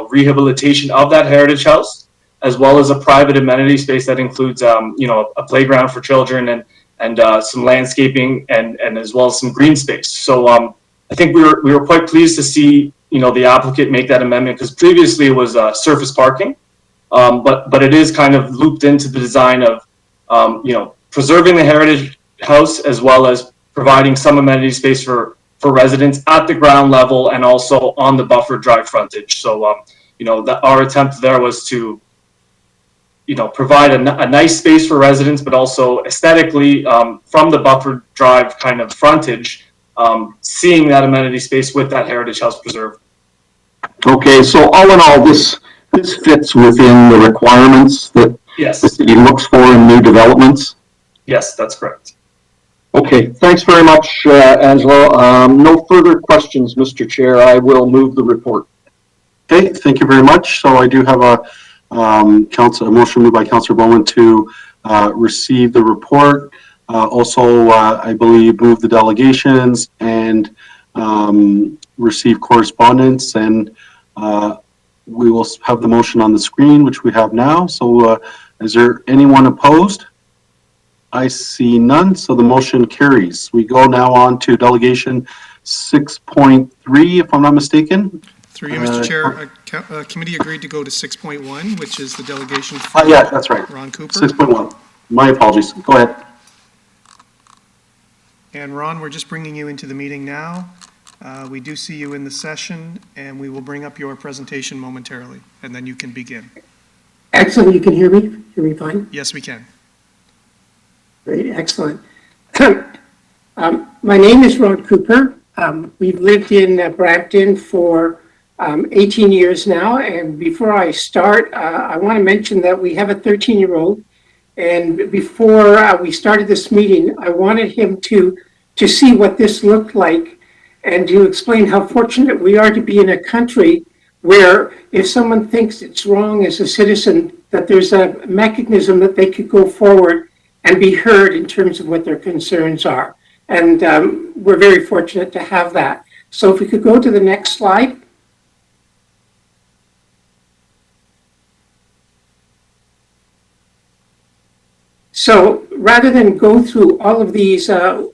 rehabilitation of that Heritage House, as well as a private amenity space that includes a playground for children and some landscaping and as well as some green space. So I think we were quite pleased to see the applicant make that amendment, because previously it was surface parking. But it is kind of looped into the design of, preserving the Heritage House as well as providing some amenity space for residents at the ground level and also on the buffer drive frontage. So, our attempt there was to, provide a nice space for residents, but also aesthetically, from the buffer drive kind of frontage, seeing that amenity space with that heritage house preserved. Okay, so all in all, this fits within the requirements that Yes. the city looks for in new developments? Yes, that's correct. Okay, thanks very much, Angelo. No further questions, Mr. Chair. I will move the report. Okay, thank you very much. So I do have a motion moved by Councillor Bowman to receive the report. Also, I believe move the delegations and receive correspondence, and we will have the motion on the screen, which we have now. So is there anyone opposed? I see none, so the motion carries. We go now on to delegation 6.3, if I'm not mistaken. Through you, Mr. Chair, committee agreed to go to 6.1, which is the delegation for Yeah, that's right. Ron Cooper. 6.1. My apologies. Go ahead. And Ron, we're just bringing you into the meeting now. We do see you in the session, and we will bring up your presentation momentarily, and then you can begin. Excellent. You can hear me? Hear me fine? Yes, we can. Great. Excellent. My name is Ron Cooper. We've lived in Brampton for 18 years now. And before I start, I want to mention that we have a 13-year-old. And before we started this meeting, I wanted him to see what this looked like and to explain how fortunate we are to be in a country where if someone thinks it's wrong as a citizen, that there's a mechanism that they could go forward and be heard in terms of what their concerns are. And we're very fortunate to have that. So if we could go to the next slide. So rather than go through all of these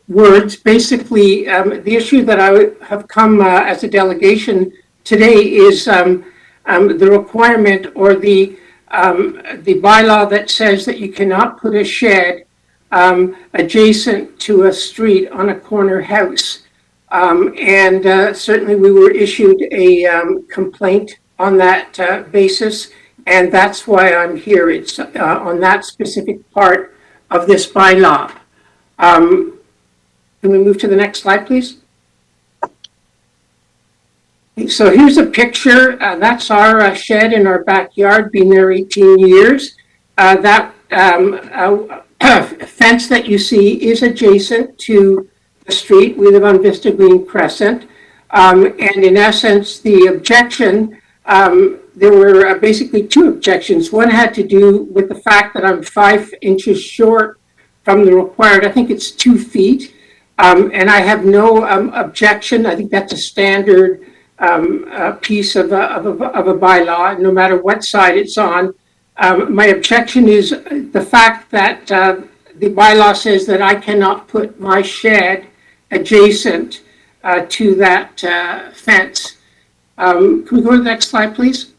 words, basically the issue that I have come as a delegation today is the requirement or the bylaw that says that you cannot put a shed adjacent to a street on a corner house. And certainly we were issued a complaint on that basis, and that's why I'm here. It's on that specific part of this bylaw. Can we move to the next slide, please? So here's a picture. That's our shed in our backyard, been there 18 years. That fence that you see is adjacent to the street. We live on Vista Green Crescent. And in essence, the objection, there were basically two objections. One had to do with the fact that I'm 5 inches short from the required, I think it's 2 feet. And I have no objection. I think that's a standard piece of a bylaw, no matter what side it's on. My objection is the fact that the bylaw says that I cannot put my shed adjacent to that fence. Can we go to the next slide, please?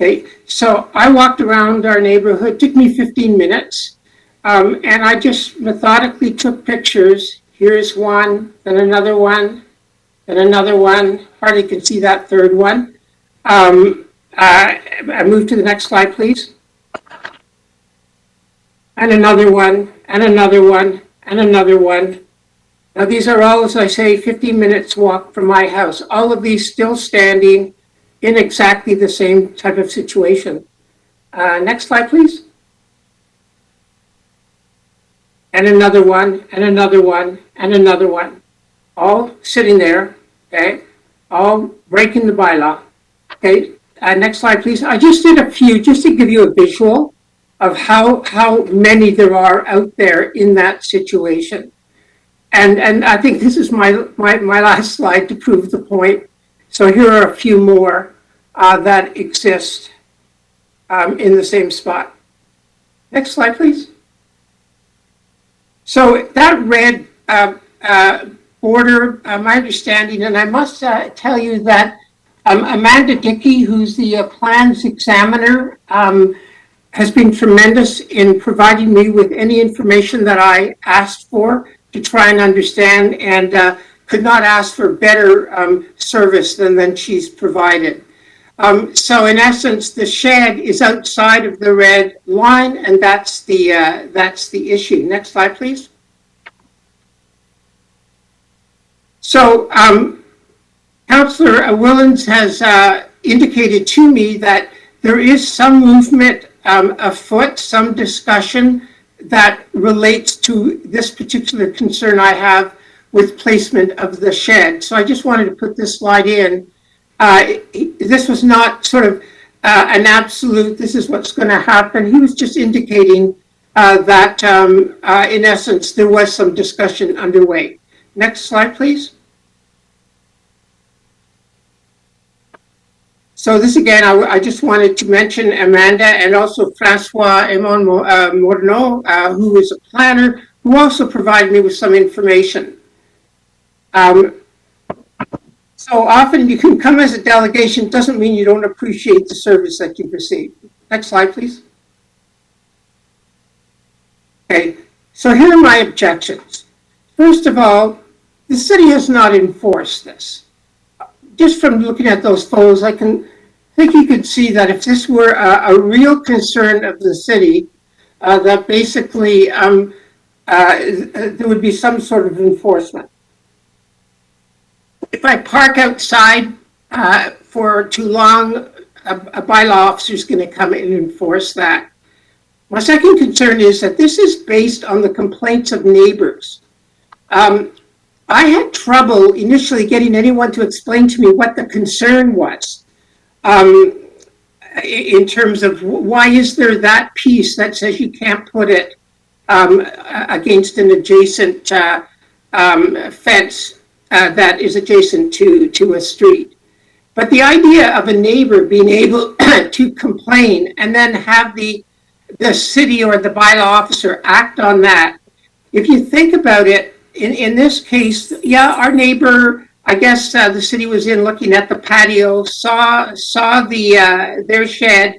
Okay, so I walked around our neighborhood. It took me 15 minutes, and I just methodically took pictures. Here's one, then another one, then another one. Hardly can see that third one. I move to the next slide, please. And another one, and another one, and another one. Now these are all, as I say, 15 minutes walk from my house. All of these still standing in exactly the same type of situation. Next slide, please. And another one, and another one, and another one. All sitting there, okay? All breaking the bylaw. Okay, next slide, please. I just did a few, just to give you a visual of how many there are out there in that situation. And I think this is my last slide to prove the point. So here are a few more that exist in the same spot. Next slide, please. So that red border, my understanding, and I must tell you that Amanda Dickey, who's the plans examiner, has been tremendous in providing me with any information that I asked for to try and understand, and could not ask for better service than she's provided. So in essence, the shed is outside of the red line, and that's the issue. Next slide, please. So Councillor Willens has indicated to me that there is some movement afoot, some discussion that relates to this particular concern I have with placement of the shed. So I just wanted to put this slide in. This was not sort of an absolute, this is what's going to happen. He was just indicating that in essence, there was some discussion underway. Next slide, please. So this again, I just wanted to mention Amanda and also Francois Emon Morneau, who is a planner, who also provided me with some information. So often you can come as a delegation, doesn't mean you don't appreciate the service that you've received. Next slide, please. Okay, so here are my objections. First of all, the city has not enforced this. Just from looking at those photos, I think you could see that if this were a real concern of the city, that basically there would be some sort of enforcement. If I park outside for too long, a bylaw officer is going to come in and enforce that. My second concern is that this is based on the complaints of neighbors. I had trouble initially getting anyone to explain to me what the concern was in terms of why is there that piece that says you can't put it against an adjacent fence that is adjacent to a street. But the idea of a neighbor being able to complain and then have the city or the bylaw officer act on that, if you think about it, in this case, yeah, our neighbor, I guess the city was in looking at the patio, saw their shed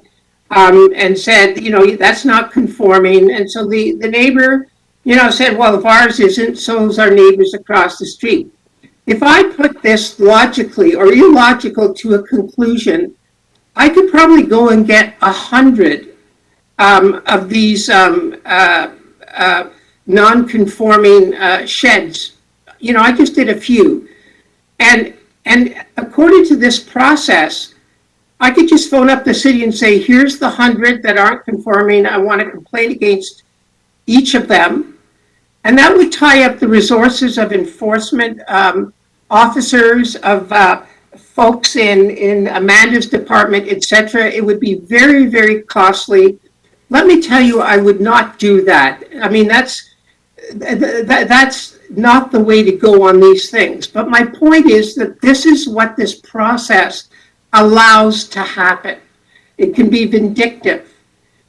and said, you know, that's not conforming. And so the neighbor, you know, said, well, if ours isn't, so is our neighbors across the street. If I put this logically or illogical to a conclusion, I could probably go and get 100 of these non-conforming sheds. You know, I just did a few. And according to this process, I could just phone up the city and say, here's the 100 that aren't conforming. I want to complain against each of them. And that would tie up the resources of enforcement officers, of folks in Amanda's department, etc. It would be very, very costly. Let me tell you, I would not do that. I mean, that's not the way to go on these things. But my point is that this is what this process allows to happen. It can be vindictive,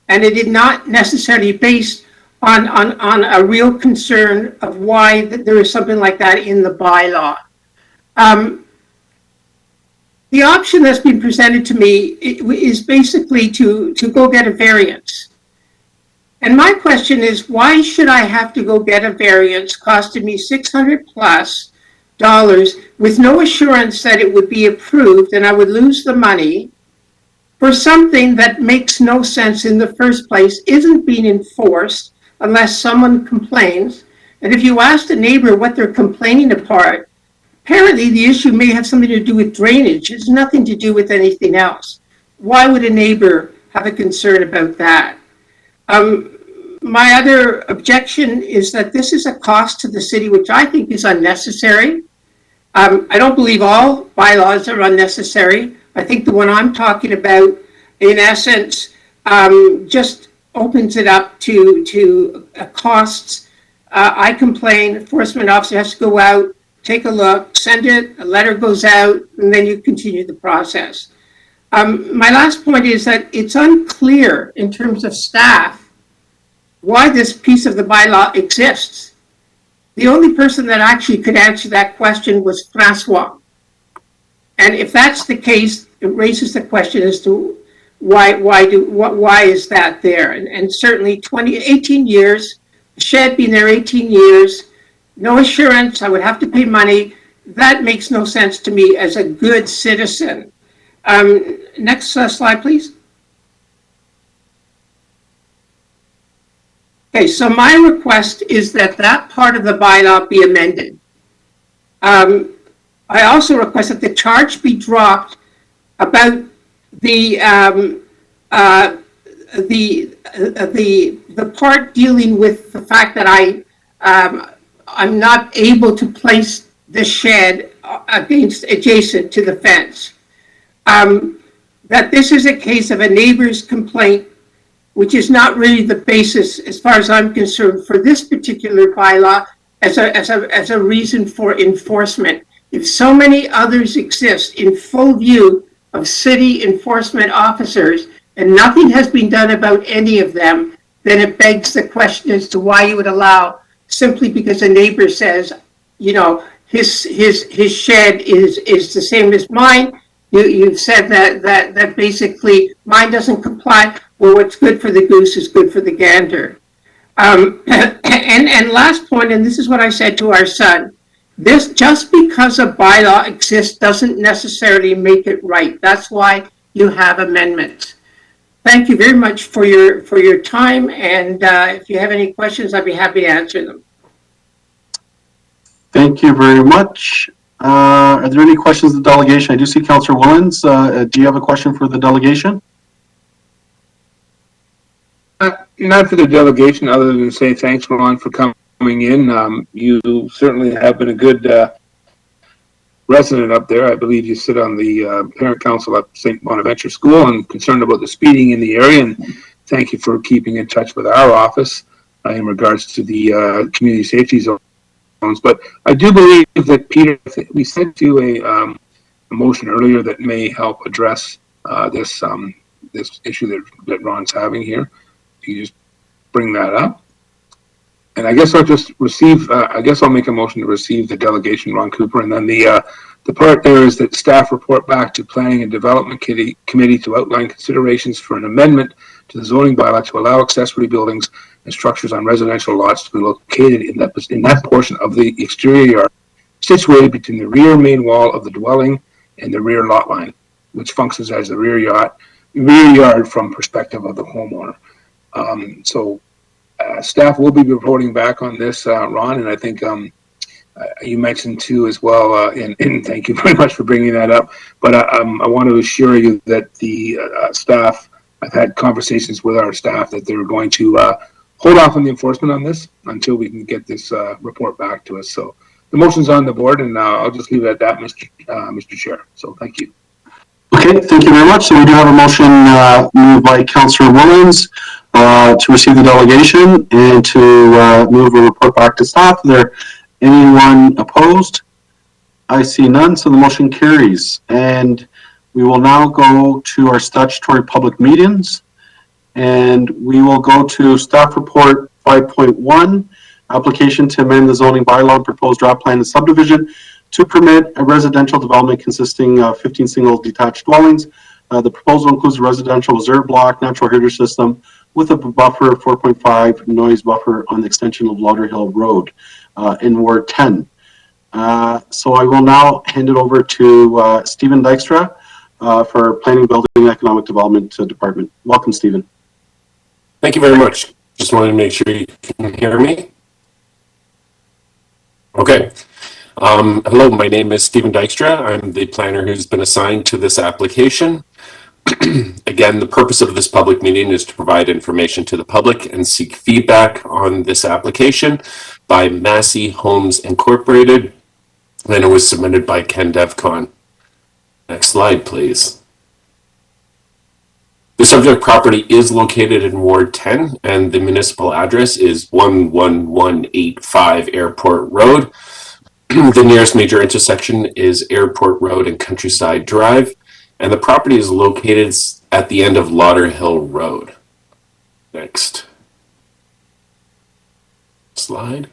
and it is not necessarily based on a real concern of why there is something like that in the bylaw. The option that's been presented to me is basically to go get a variance. And my question is, why should I have to go get a variance costing me $600+ with no assurance that it would be approved and I would lose the money for something that makes no sense in the first place, isn't being enforced unless someone complains? And if you ask the neighbor what they're complaining about, apparently the issue may have something to do with drainage. It's nothing to do with anything else. Why would a neighbor have a concern about that? My other objection is that this is a cost to the city, which I think is unnecessary. I don't believe all bylaws are unnecessary. I think the one I'm talking about, in essence, just opens it up to costs. I complain, enforcement officer has to go out, take a look, send it, a letter goes out, and then you continue the process. My last point is that it's unclear in terms of staff why this piece of the bylaw exists. The only person that actually could answer that question was Francois. And if that's the case, it raises the question as to why is that there? And certainly 18 years, the shed being there 18 years, no assurance, I would have to pay money. That makes no sense to me as a good citizen. Next slide, please. Okay, so my request is that that part of the bylaw be amended. I also request that the charge be dropped about the part dealing with the fact that I'm not able to place the shed adjacent to the fence. That this is a case of a neighbor's complaint, which is not really the basis, as far as I'm concerned, for this particular bylaw as a reason for enforcement. If so many others exist in full view of city enforcement officers and nothing has been done about any of them, then it begs the question as to why you would allow, simply because a neighbor says, you know, his shed is the same as mine. You've said that basically mine doesn't comply. Well, what's good for the goose is good for the gander. And last point, and this is what I said to our son, this, just because a bylaw exists doesn't necessarily make it right. That's why you have amendments. Thank you very much for your time, and if you have any questions, I'd be happy to answer them. Thank you very much. Are there any questions of the delegation? I do see Councillor Willens. Do you have a question for the delegation? Not for the delegation, other than say thanks, Ron, for coming in. You certainly have been a good resident up there. I believe you sit on the parent council at St. Bonaventure School and concerned about the speeding in the area. And thank you for keeping in touch with our office in regards to the community safety zones. But I do believe that, Peter, we sent you a motion earlier that may help address this issue that Ron's having here. If you just bring that up. And I guess I'll just receive, I guess I'll make a motion to receive the delegation, Ron Cooper, and then the part there is that staff report back to Planning and Development Committee to outline considerations for an amendment to the zoning bylaw to allow accessory buildings and structures on residential lots to be located in that portion of the exterior yard situated between the rear main wall of the dwelling and the rear lot line, which functions as the rear yard from perspective of the homeowner. Staff will be reporting back on this, Ron, and I think you mentioned too as well, and thank you very much for bringing that up, but I want to assure you that the staff, I've had conversations with our staff that they're going to hold off on the enforcement on this until we can get this report back to us. So the motion's on the board, and I'll just leave it at that, Mr. Chair. So thank you. Okay, thank you very much. So we do have a motion moved by Councillor Willens to receive the delegation and to move a report back to staff. Is there anyone opposed? I see none, so the motion carries. And we will now go to our statutory public meetings. And we will go to staff report 5.1, application to amend the zoning bylaw and proposed draft plan and subdivision to permit a residential development consisting of 15 single detached dwellings. The proposal includes a residential reserve block, natural heritage system with a buffer of 4.5 noise buffer on the extension of Lauderhill Road in Ward 10. So I will now hand it over to Stephen Dykstra for Planning, Building, and Economic Development Department. Welcome, Stephen. Thank you very much. Just wanted to make sure you can hear me. Okay. Hello, my name is Stephen Dykstra. I'm the planner who's been assigned to this application. Again, the purpose of this public meeting is to provide information to the public and seek feedback on this application by Massey Homes Incorporated, and it was submitted by Ken Devcon. Next slide, please. The subject property is located in Ward 10, and the municipal address is 11185 Airport Road. The nearest major intersection is Airport Road and Countryside Drive, and the property is located at the end of Lauderhill Road. Next slide.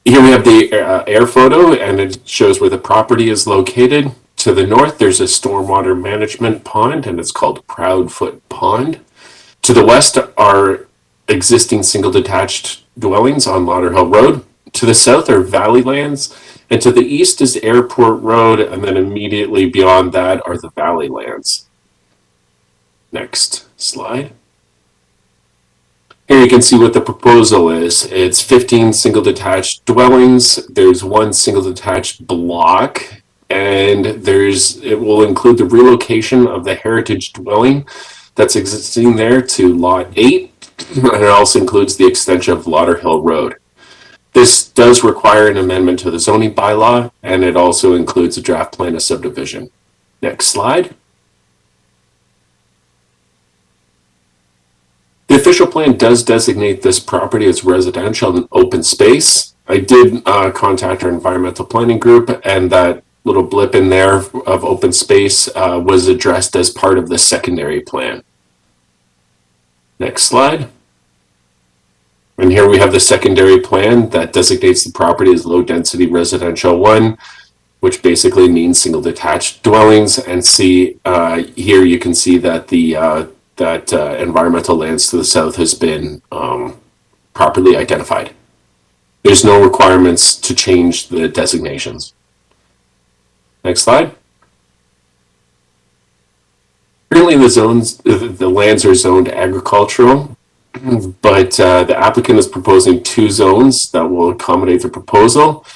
Here we have the air photo, and it shows where the property is located. To the north, there's a stormwater management pond, and it's called Proudfoot Pond. To the west are existing single detached dwellings on Lauderhill Road. To the south are valley lands, and to the east is Airport Road, and then immediately beyond that are the valley lands. Next slide. Here you can see what the proposal is. It's 15 single detached dwellings. There's one single detached block, and it will include the relocation of the heritage dwelling that's existing there to Lot 8, and it also includes the extension of Lauderhill Road. This does require an amendment to the zoning bylaw, and it also includes a draft plan of subdivision. Next slide. The official plan does designate this property as residential and open space. I did contact our environmental planning group, and that little blip in there of open space was addressed as part of the secondary plan. Next slide. And here we have the secondary plan that designates the property as low density residential 1, which basically means single detached dwellings. And see here you can see that the environmental lands to the south has been properly identified. There's no requirements to change the designations. Next slide. Currently the lands are zoned agricultural, but the applicant is proposing 2 zones that will accommodate the proposal.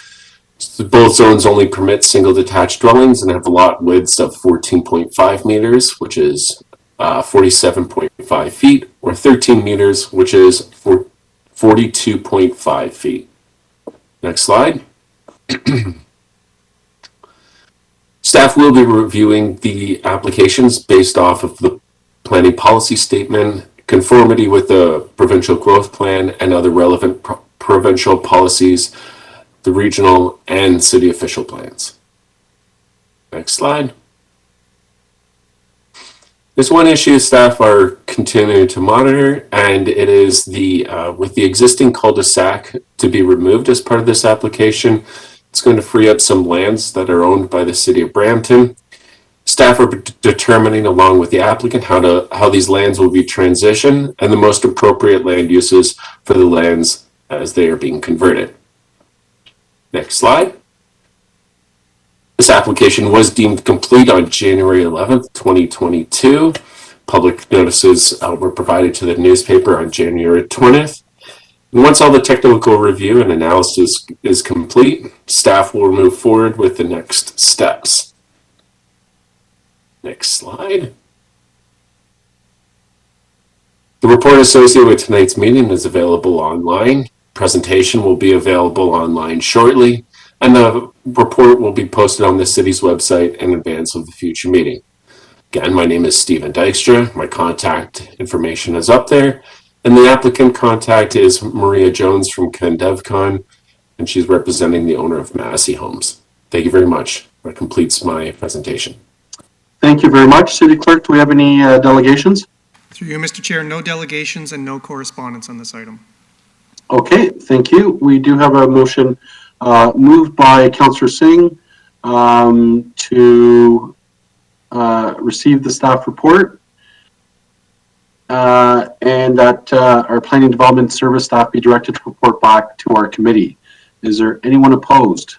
So both zones only permit single detached dwellings and have lot widths of 14.5 meters, which is 47.5 feet, or 13 meters, which is 42.5 feet. Next slide. Staff will be reviewing the applications based off of the planning policy statement, conformity with the provincial growth plan, and other relevant provincial policies, the regional and city official plans. Next slide. There's one issue staff are continuing to monitor, and it is with the existing cul-de-sac to be removed as part of this application. It's going to free up some lands that are owned by the city of Brampton. Staff are determining, along with the applicant, how these lands will be transitioned and the most appropriate land uses for the lands as they are being converted. Next slide. This application was deemed complete on January 11th, 2022. Public notices were provided to the newspaper on January 20th. And once all the technical review and analysis is complete, staff will move forward with the next steps. Next slide. The report associated with tonight's meeting is available online. Presentation will be available online shortly, and the report will be posted on the city's website in advance of the future meeting. Again, my name is Stephen Dykstra. My contact information is up there, and the applicant contact is Maria Jones from CanDevCon, and she's representing the owner of Massey Homes. Thank you very much. That completes my presentation. Thank you very much. City Clerk, do we have any delegations? Through you, Mr. Chair, no delegations and no correspondence on this item. Okay, thank you. We do have a motion moved by Councillor Singh to receive the staff report and that our Planning Development Service staff be directed to report back to our committee. Is there anyone opposed?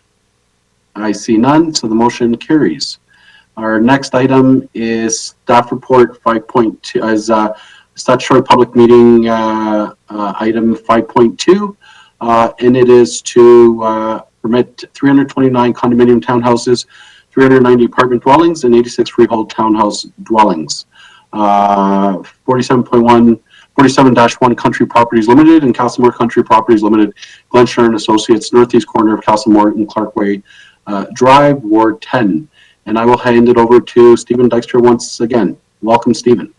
I see none, so the motion carries. Our next item is staff report 5.2 as statutory public meeting item 5.2, and it is to permit 329 condominium townhouses, 390 apartment dwellings, and 86 freehold townhouse dwellings. 47-1 Country Properties Limited and Castlemore Country Properties Limited, Glenshire and Associates, northeast corner of Castlemore and Clerkway Drive, Ward 10. And I will hand it over to Stephen Dykstra once again. Welcome, Stephen.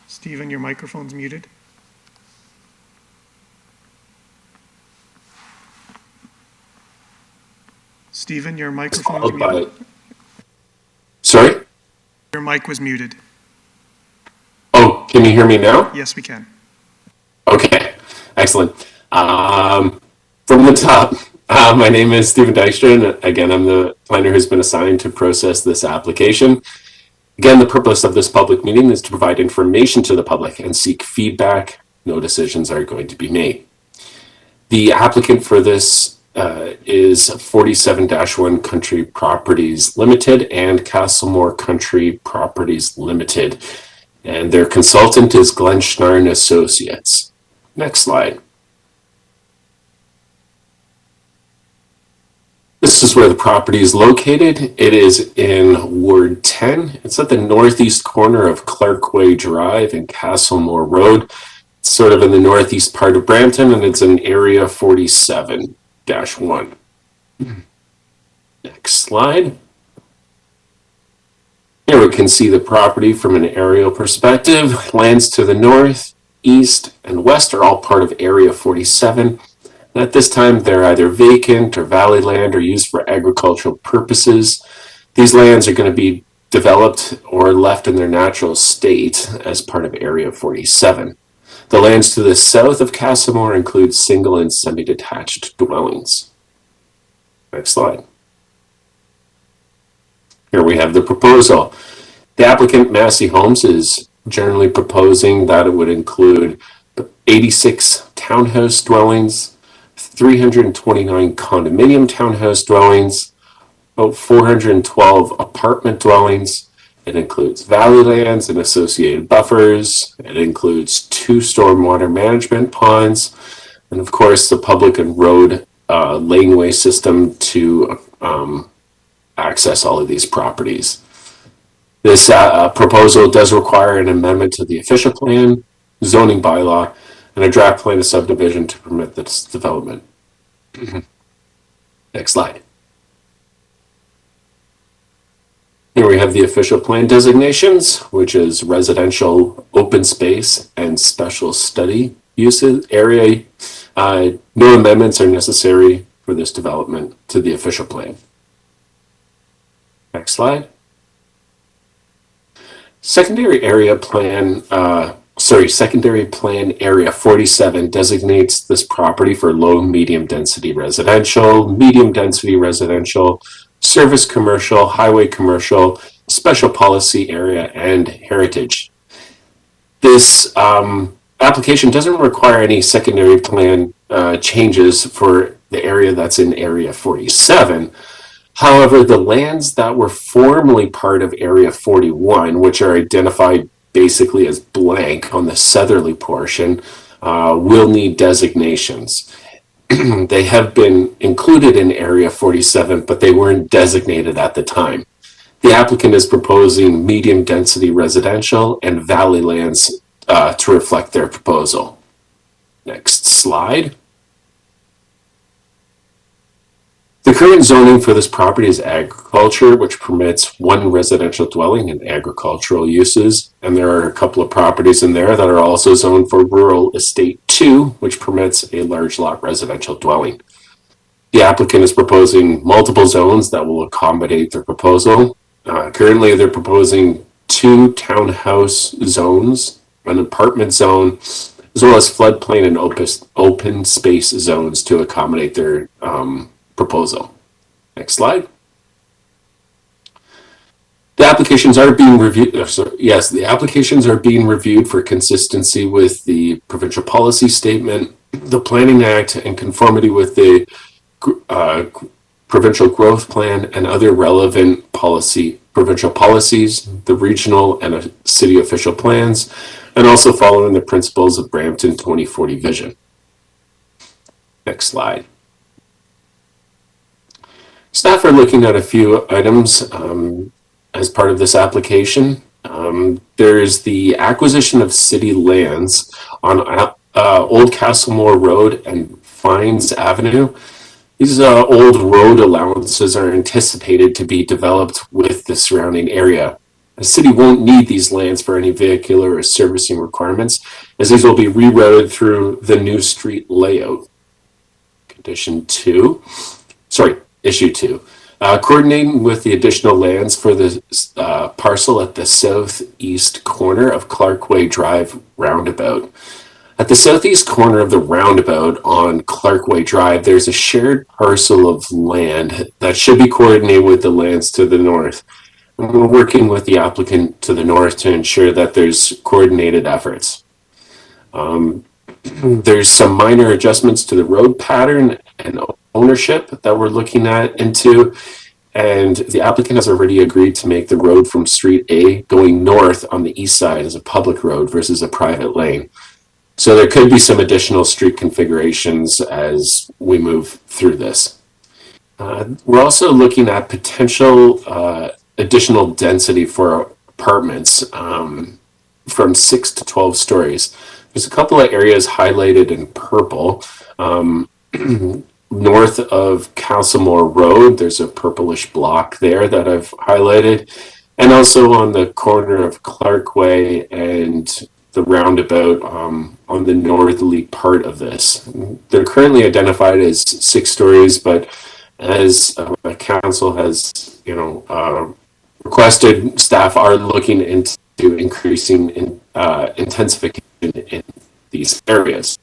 Stephen, your microphone's muted. Stephen, your microphone's muted. Sorry? Your mic was muted. Oh, can you hear me now? Yes, we can. Okay, excellent. From the top, my name is Stephen Dykstra, and again, I'm the planner who's been assigned to process this application. Again, the purpose of this public meeting is to provide information to the public and seek feedback. No decisions are going to be made. The applicant for this is 47-1 Country Properties Limited and Castlemore Country Properties Limited. And their consultant is Glenn Schnarr and Associates. Next slide. This is where the property is located. It is in Ward 10. It's at the northeast corner of Clerkway Drive and Castlemore Road. It's sort of in the northeast part of Brampton, and it's in Area 47-1. Next slide. Here we can see the property from an aerial perspective. Lands to the north, east, and west are all part of Area 47. And at this time, they're either vacant or valley land or used for agricultural purposes. These lands are going to be developed or left in their natural state as part of Area 47. The lands to the south of Castlemore include single and semi-detached dwellings. Next slide. Here we have the proposal. The applicant, Massey Homes, is generally proposing that it would include 86 townhouse dwellings, 329 condominium townhouse dwellings, about 412 apartment dwellings. It includes valley lands and associated buffers. It includes 2 stormwater management ponds, and of course the public and road laneway system to access all of these properties. This proposal does require an amendment to the official plan, zoning bylaw, and a draft plan of subdivision to permit this development. Next slide. Here we have the official plan designations, which is residential, open space, and special study uses area. No amendments are necessary for this development to the official plan. Next slide. Secondary plan area 47 designates this property for low, medium density residential, medium density residential, service commercial, highway commercial, special policy area, and heritage. This application doesn't require any secondary plan changes for the area that's in area 47. However, the lands that were formerly part of Area 41, which are identified basically as blank on the southerly portion, will need designations. They have been included in Area 47, but they weren't designated at the time. The applicant is proposing medium density residential and valley lands to reflect their proposal. Next slide. The current zoning for this property is agriculture, which permits 1 residential dwelling and agricultural uses. And there are a couple of properties in there that are also zoned for rural estate 2, which permits a large lot residential dwelling. The applicant is proposing multiple zones that will accommodate their proposal. Currently, they're proposing 2 townhouse zones, an apartment zone, as well as floodplain and open space zones to accommodate their proposal. Next slide. The applications are being reviewed. The applications are being reviewed for consistency with the provincial policy statement, the Planning Act, and conformity with the provincial growth plan and other relevant provincial policies, the regional and city official plans, and also following the principles of Brampton 2040 vision. Next slide. Staff are looking at a few items as part of this application. There's the acquisition of city lands on Old Castlemore Road and Fines Avenue. These old road allowances are anticipated to be developed with the surrounding area. The city won't need these lands for any vehicular or servicing requirements, as these will be rerouted through the new street layout. Issue 2. Coordinating with the additional lands for the parcel at the southeast corner of Clerkway Drive roundabout. At the southeast corner of the roundabout on Clerkway Drive, there's a shared parcel of land that should be coordinated with the lands to the north. And we're working with the applicant to the north to ensure that there's coordinated efforts. There's some minor adjustments to the road pattern and ownership that we're looking at into. And the applicant has already agreed to make the road from Street A going north on the east side as a public road versus a private lane. So there could be some additional street configurations as we move through this. We're also looking at potential additional density for apartments from 6 to 12 stories. There's a couple of areas highlighted in purple. North of Califor Road, there's a purplish block there that I've highlighted. And also on the corner of Clerkway and the roundabout on the northerly part of this. They're currently identified as 6 stories, but as council has, requested, staff are looking into increasing intensification in these areas.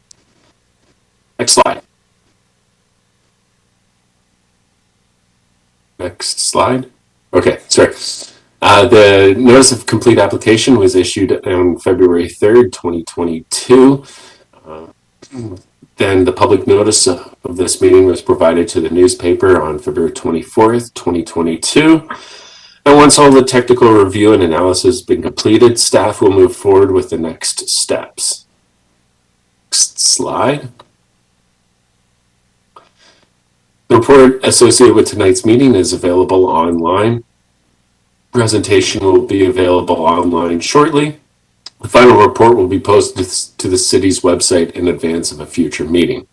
Next slide. Next slide. Okay, sorry. The notice of complete application was issued on February 3rd, 2022. Then the public notice of this meeting was provided to the newspaper on February 24th, 2022. And once all the technical review and analysis has been completed, staff will move forward with the next steps. Next slide. The report associated with tonight's meeting is available online. Presentation will be available online shortly. The final report will be posted to the city's website in advance of a future meeting.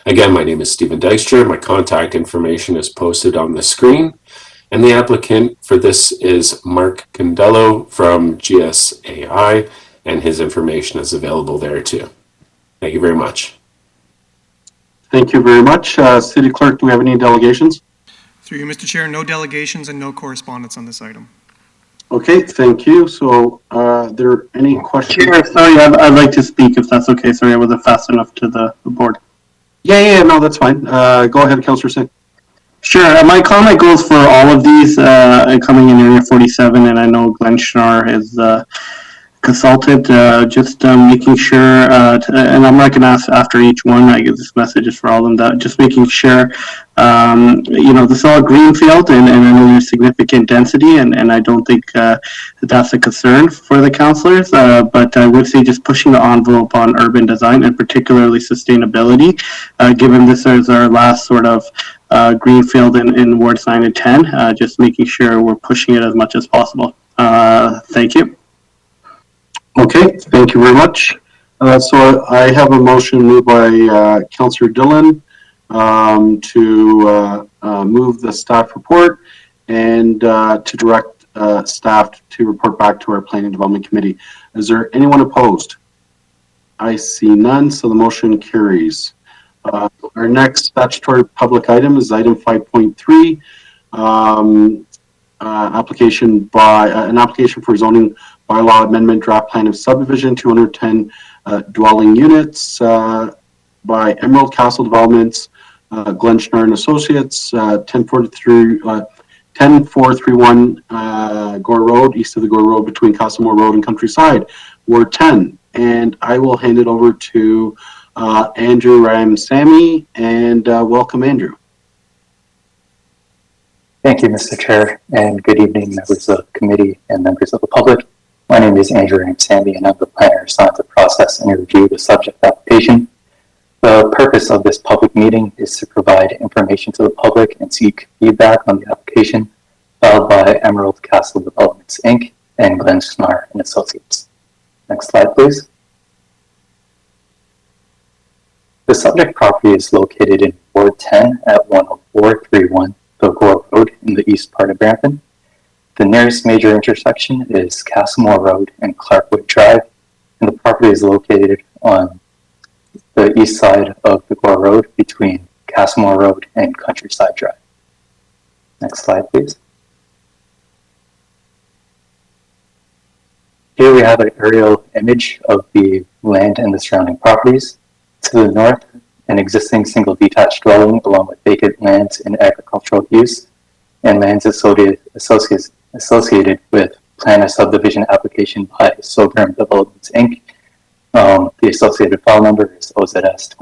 Again, my name is Stephen Dykstra. My contact information is posted on the screen. And the applicant for this is Mark Condello from GSAI, and his information is available there too. Thank you very much. Thank you very much. City Clerk, do we have any delegations? Through you, Mr. Chair, no delegations and no correspondence on this item. Okay, thank you. So, are there any questions? Chair, sorry, I'd like to speak if that's okay. Sorry, I wasn't fast enough to the board. Yeah, no, that's fine. Go ahead, Councillor Singh. Sure. My comment goes for all of these coming in Area 47, and I know Glenn Schnarr is consulted, just making sure, and I'm not going to ask after each one, I get this message is for all of them, that just making sure, this is all greenfield, and I know there's significant density, and I don't think that's a concern for the councillors, but I would say just pushing the envelope on urban design, and particularly sustainability, given this is our last sort of greenfield in wards 9 and 10, just making sure we're pushing it as much as possible. Thank you. Okay, thank you very much. So I have a motion moved by Councillor Dillon to move the staff report and to direct staff to report back to our Planning Development Committee. Is there anyone opposed? I see none, so the motion carries. Our next statutory public item is item 5.3, application for zoning bylaw amendment draft plan of subdivision 210 dwelling units by Emerald Castle Developments, Glenn Schnarr and Associates, 10431 Gore Road, east of the Gore Road between Castlemore Road and Countryside, Ward 10. And I will hand it over to Andrew Ramsamy, and welcome, Andrew. Thank you, Mr. Chair, and good evening, members of the committee and members of the public. My name is Andrew Ramsamy, and I'm the planner assigned to process and review the subject application. The purpose of this public meeting is to provide information to the public and seek feedback on the application filed by Emerald Castle Developments, Inc. and Glenn Schnarr and Associates. Next slide, please. The subject property is located in Ward 10 at 10431 the Gore Road in the east part of Brampton. The nearest major intersection is Castlemore Road and Clerkway Drive, and the property is located on the east side of the Gore Road between Castlemore Road and Countryside Drive. Next slide, please. Here we have an aerial image of the land and the surrounding properties. To the north, an existing single detached dwelling along with vacant lands in agricultural use and lands associated with plan of subdivision application by Sobram Developments, Inc. The associated file number is OZS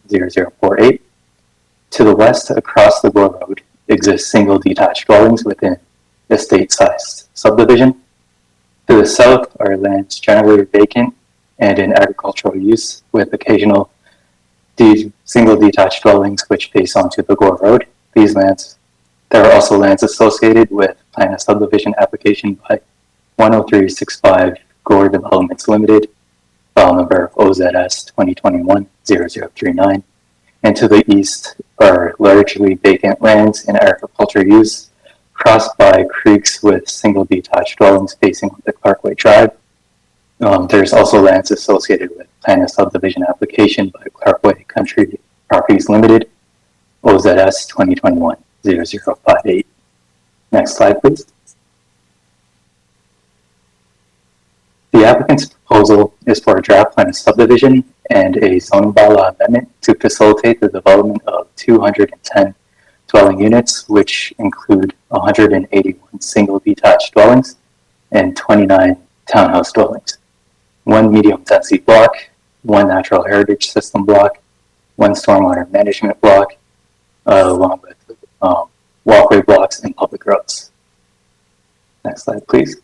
2021-0048. To the west, across the Gore Road, exist single detached dwellings within estate-sized subdivision. To the south are lands generally vacant and in agricultural use, with occasional single detached dwellings which face onto the Gore Road. There are also lands associated with plan of subdivision application by 10365 Gore Developments Limited, file number OZS 2021-0039. And to the east are largely vacant lands in agriculture use, crossed by creeks with single detached dwellings facing the Clerkway Drive. There's also lands associated with plan of subdivision application by Clerkway Country Properties Limited, OZS 2021-0058. Next slide, please. The applicant's proposal is for a draft plan of subdivision and a zoning bylaw amendment to facilitate the development of 210 dwelling units, which include 181 single detached dwellings and 29 townhouse dwellings, one medium density block, one natural heritage system block, one stormwater management block, along with walkway blocks and public roads. Next slide, please.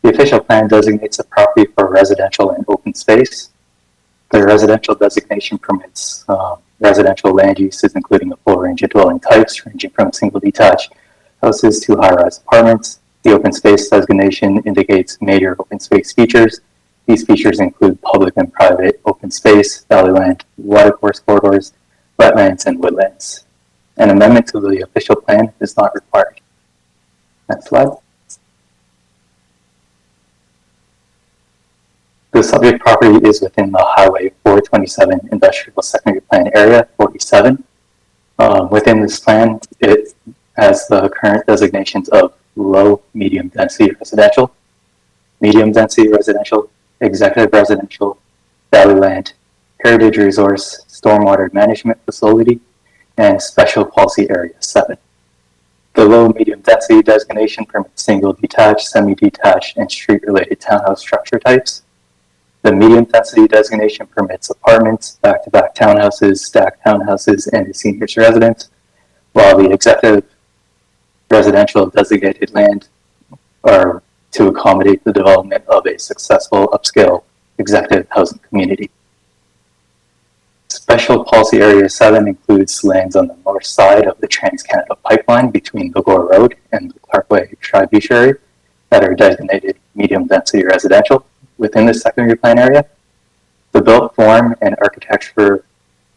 The official plan designates the property for residential and open space. The residential designation permits residential land uses, including a full range of dwelling types, ranging from single detached houses to high-rise apartments. The open space designation indicates major open space features. These features include public and private open space, valley land, watercourse corridors, wetlands, and woodlands. An amendment to the official plan is not required. Next slide. The subject property is within the Highway 427 Industrial Secondary Plan Area 47. Within this plan, it has the current designations of low, medium density residential, medium density residential, executive residential, valley land, heritage resource, stormwater management facility, and special policy area 7. The low medium density designation permits single detached, semi-detached, and street-related townhouse structure types. The medium density designation permits apartments, back-to-back townhouses, stacked townhouses, and a seniors residence, while the executive residential designated land are to accommodate the development of a successful upscale executive housing community. Special Policy Area 7 includes lands on the north side of the Trans-Canada Pipeline between the Gore Road and the Clerkway Tributary that are designated medium density residential within the secondary plan area. The built form and architecture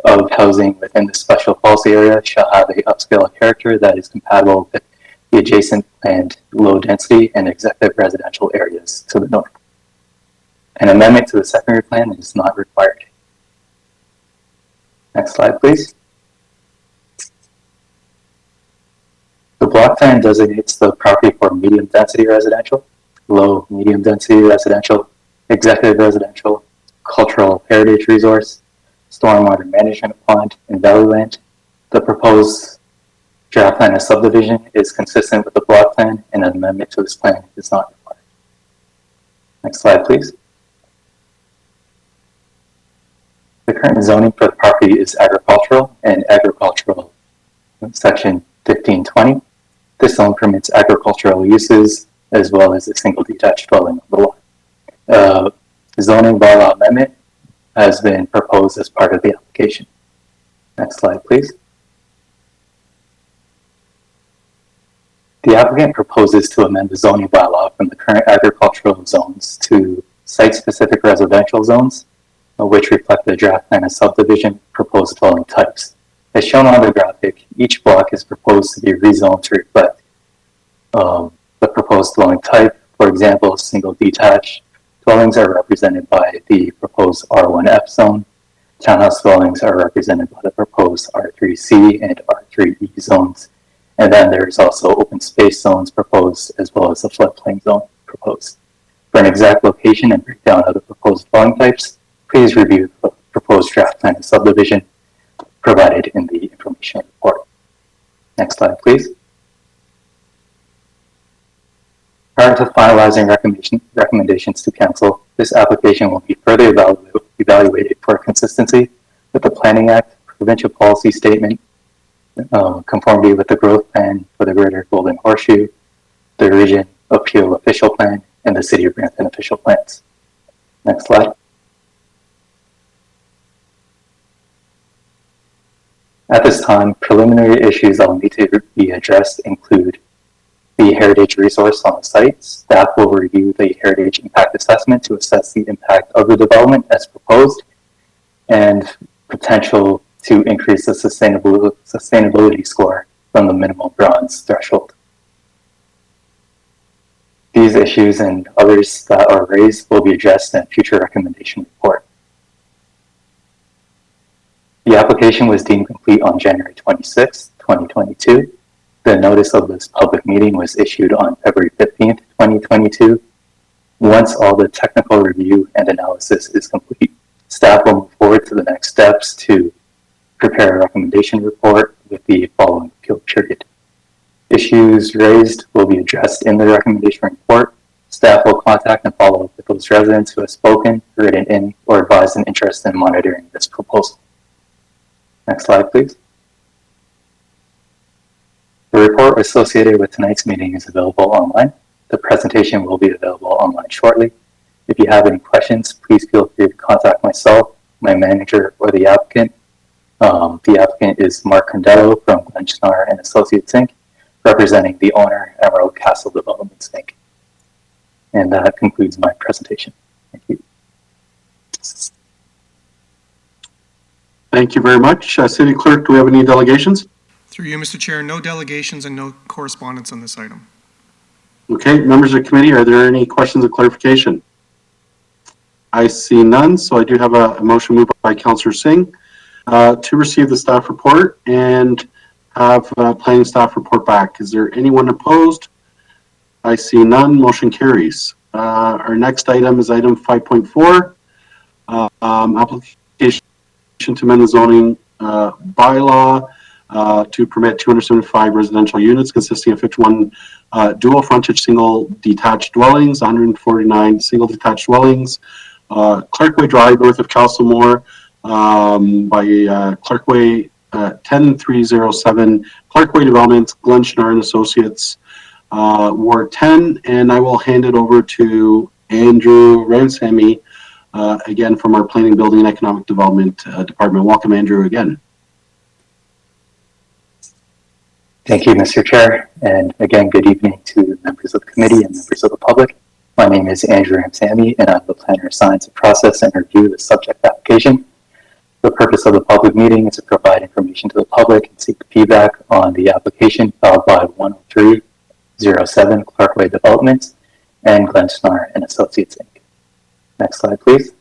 of housing within the special policy area shall have a upscale character that is compatible with the adjacent planned low density and executive residential areas to the north. An amendment to the secondary plan is not required. Next slide, please. The block plan designates the property for medium density residential, low medium density residential, executive residential, cultural heritage resource, stormwater management pond, and valley land. The proposed draft plan of subdivision is consistent with the block plan, and an amendment to this plan is not required. Next slide, please. The current zoning for the property is agricultural and agricultural section 1520. This zone permits agricultural uses as well as a single detached dwelling on the lot. Zoning bylaw amendment has been proposed as part of the application. Next slide, please. The applicant proposes to amend the zoning bylaw from the current agricultural zones to site-specific residential zones, which reflect the draft plan of subdivision proposed dwelling types. As shown on the graphic, each block is proposed to be rezoned to reflect the proposed dwelling type. For example, single detached dwellings are represented by the proposed R1F zone. Townhouse dwellings are represented by the proposed R3C and R3E zones. And then there's also open space zones proposed as well as the floodplain zone proposed. For an exact location and breakdown of the proposed dwelling types, please review the proposed draft plan of subdivision provided in the information report. Next slide, please. Prior to finalizing recommendations to council, this application will be further evaluated for consistency with the Planning Act, provincial policy statement, conformity with the growth plan for the Greater Golden Horseshoe, the Region Appeal Official Plan, and the City of Brampton official plans. Next slide. At this time, preliminary issues that will need to be addressed include the heritage resource on the site. Staff will review the heritage impact assessment to assess the impact of the development as proposed and potential to increase the sustainability score from the minimal bronze threshold. These issues and others that are raised will be addressed in a future recommendation report. The application was deemed complete on January 26, 2022. The notice of this public meeting was issued on February 15th, 2022. Once all the technical review and analysis is complete, staff will move forward to the next steps to prepare a recommendation report with the following appeal period. Issues raised will be addressed in the recommendation report. Staff will contact and follow up with those residents who have spoken, written in, or advised an interest in monitoring this proposal. Next slide, please. The report associated with tonight's meeting is available online. The presentation will be available online shortly. If you have any questions, please feel free to contact myself, my manager, or the applicant. The applicant is Mark Condello from Glenschnar and Associates Inc., representing the owner, Emerald Castle Developments Inc. And that concludes my presentation. Thank you. Thank you very much. City Clerk, do we have any delegations? Through you, Mr. Chair, no delegations and no correspondence on this item. Okay, members of the committee, are there any questions of clarification? I see none, so I do have a motion moved by Councillor Singh to receive the staff report and have planning staff report back. Is there anyone opposed? I see none, motion carries. Our next item is item 5.4, application to amend the zoning bylaw to permit 275 residential units consisting of 51 dual frontage single detached dwellings, 149 single detached dwellings, Clerkway Drive north of Califor by Clerkway 10307, Clerkway Development, Glenschnar and Associates, Ward 10, and I will hand it over to Andrew Ramsamy again from our Planning, Building and Economic Development Department. Welcome, Andrew, again. Thank you, Mr. Chair, and again, good evening to members of the committee and members of the public. My name is Andrew Ramsamy, and I'm the planner assigned to process and review the subject application. The purpose of the public meeting is to provide information to the public and seek feedback on the application filed by 10307 Clerkway Developments and Glenschnar and Associates Inc. Next slide, please.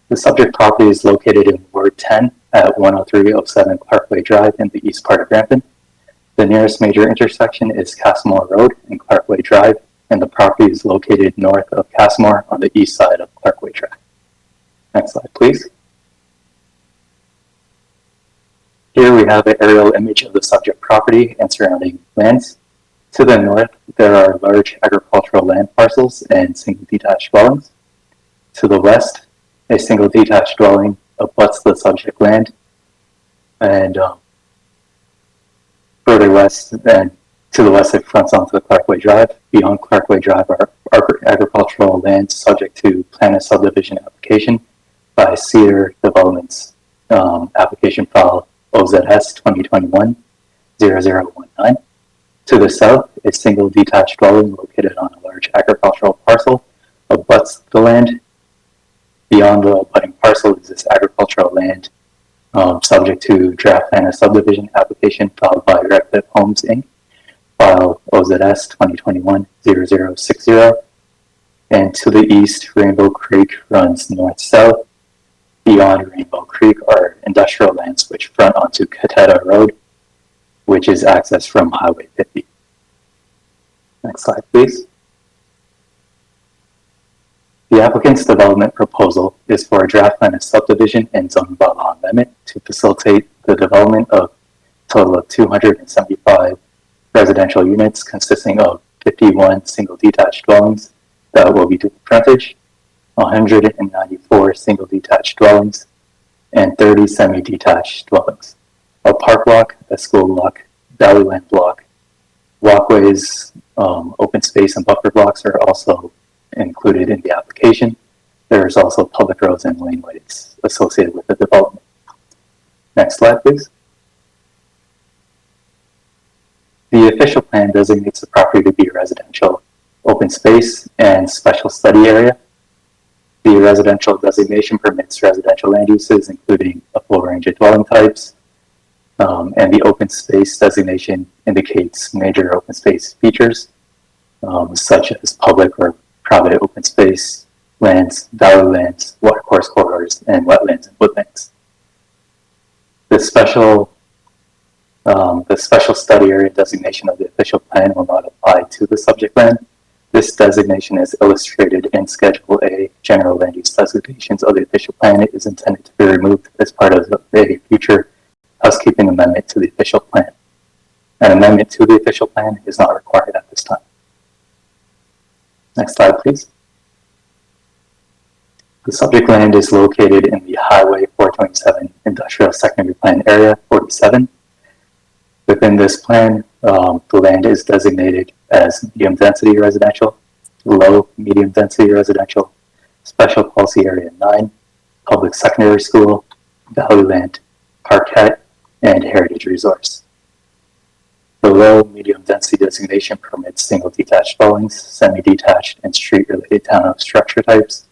The subject property is located in Ward 10 at 10307 Clerkway Drive in the east part of Brampton. The nearest major intersection is Castlemore Road and Clerkway Drive, and the property is located north of Castlemore on the east side of Clerkway Drive. Next slide, please. Here we have an aerial image of the subject property and surrounding lands. To the north, there are large agricultural land parcels and single detached dwellings. To the west, a single detached dwelling abuts the subject land, and further west, and to the west, it fronts onto the Clerkway Drive. Beyond Clerkway Drive are agricultural lands subject to plan of subdivision application by Cedar Developments application file OZS 2021-0019. To the south, a single detached dwelling located on a large agricultural parcel abuts the land. Beyond the abutting parcel is this agricultural land subject to draft plan of subdivision application filed by Redcliffe Homes Inc. file OZS 2021-0060. And to the east, Rainbow Creek runs north-south. Beyond Rainbow Creek are industrial lands which front onto Catetta Road, which is accessed from Highway 50. Next slide, please. The applicant's development proposal is for a draft plan of subdivision and zoning bylaw amendment to facilitate the development of a total of 275 residential units consisting of 51 single detached dwellings that will be dual frontage, 195 64 single detached dwellings and 30 semi-detached dwellings. A park block, a school block, valleyland block, walkways, open space and buffer blocks are also included in the application. There is also public roads and laneways associated with the development. Next slide, please. The official plan designates the property to be residential, open space, and special study area. The residential designation permits residential land uses, including a full range of dwelling types, and the open space designation indicates major open space features, such as public or private open space, lands, valley lands, watercourse corridors, and wetlands and woodlands. The special study area designation of the official plan will not apply to the subject land. This designation is illustrated in Schedule A, General Land Use Designations of the official plan. It is intended to be removed as part of a future housekeeping amendment to the official plan. An amendment to the official plan is not required at this time. Next slide, please. The subject land is located in the Highway 427 Industrial Secondary Plan Area 47. Within this plan, the land is designated as medium density residential, low medium density residential, special policy area 9, public secondary school, valley land, parquet, and heritage resource. The low medium density designation permits single detached dwellings, semi-detached, and street-related townhouse structure types.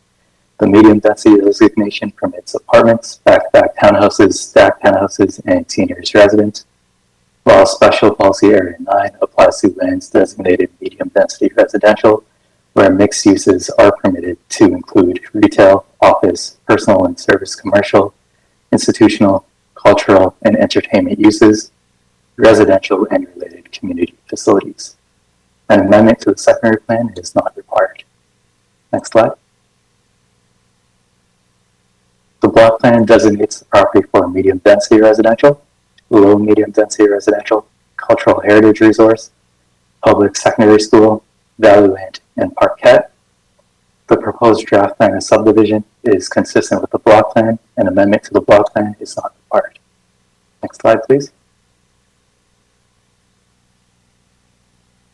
The medium density designation permits apartments, back-to-back townhouses, stacked townhouses, and seniors residence, while special policy area 9 applies to lands designated medium density residential, where mixed uses are permitted to include retail, office, personal and service commercial, institutional, cultural, and entertainment uses, residential and related community facilities. An amendment to the secondary plan is not required. Next slide. The block plan designates the property for medium density residential, low medium density residential, cultural heritage resource, public secondary school, valley land, and parquet. The proposed draft plan of subdivision is consistent with the block plan. An amendment to the block plan is not required. Next slide, please.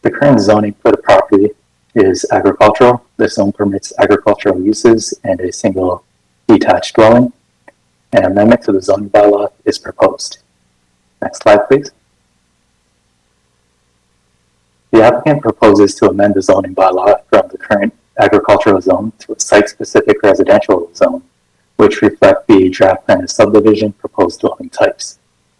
The current zoning for the property is agricultural. The zone permits agricultural uses and a single detached dwelling. An amendment to the zoning bylaw is proposed. Next slide, please. The applicant proposes to amend the zoning bylaw from the current agricultural zone to a site-specific residential zone, which reflect the draft plan of subdivision proposed dwelling types.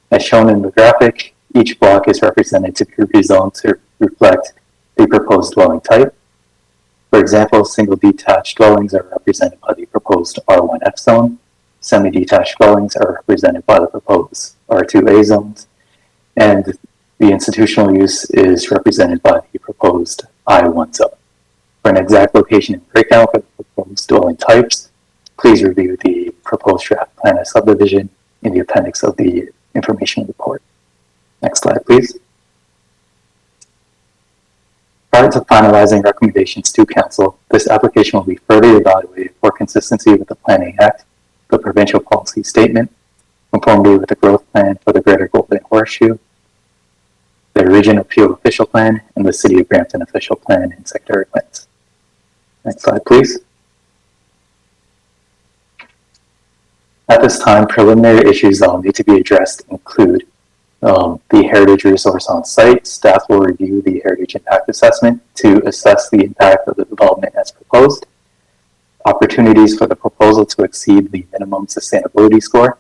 As shown in the graphic, each block is represented to be rezoned to reflect the proposed dwelling type. For example, single detached dwellings are represented by the proposed R1F zone. Semi-detached dwellings are represented by the proposed R2A zones, and the institutional use is represented by the proposed I1 zone. For an exact location and breakdown for the proposed dwelling types, please review the proposed draft plan of subdivision in the appendix of the information report. Next slide, please. Prior to finalizing recommendations to Council, this application will be further evaluated for consistency with the Planning Act, the provincial policy statement, conformity with the growth plan for the Greater Golden Horseshoe, the Region Appeal Official Plan, and the City of Brampton Official Plan and Secretary Plans. Next slide, please. At this time, preliminary issues that will need to be addressed include the heritage resource on site. Staff will review the heritage impact assessment to assess the impact of the development as proposed, opportunities for the proposal to exceed the minimum sustainability score,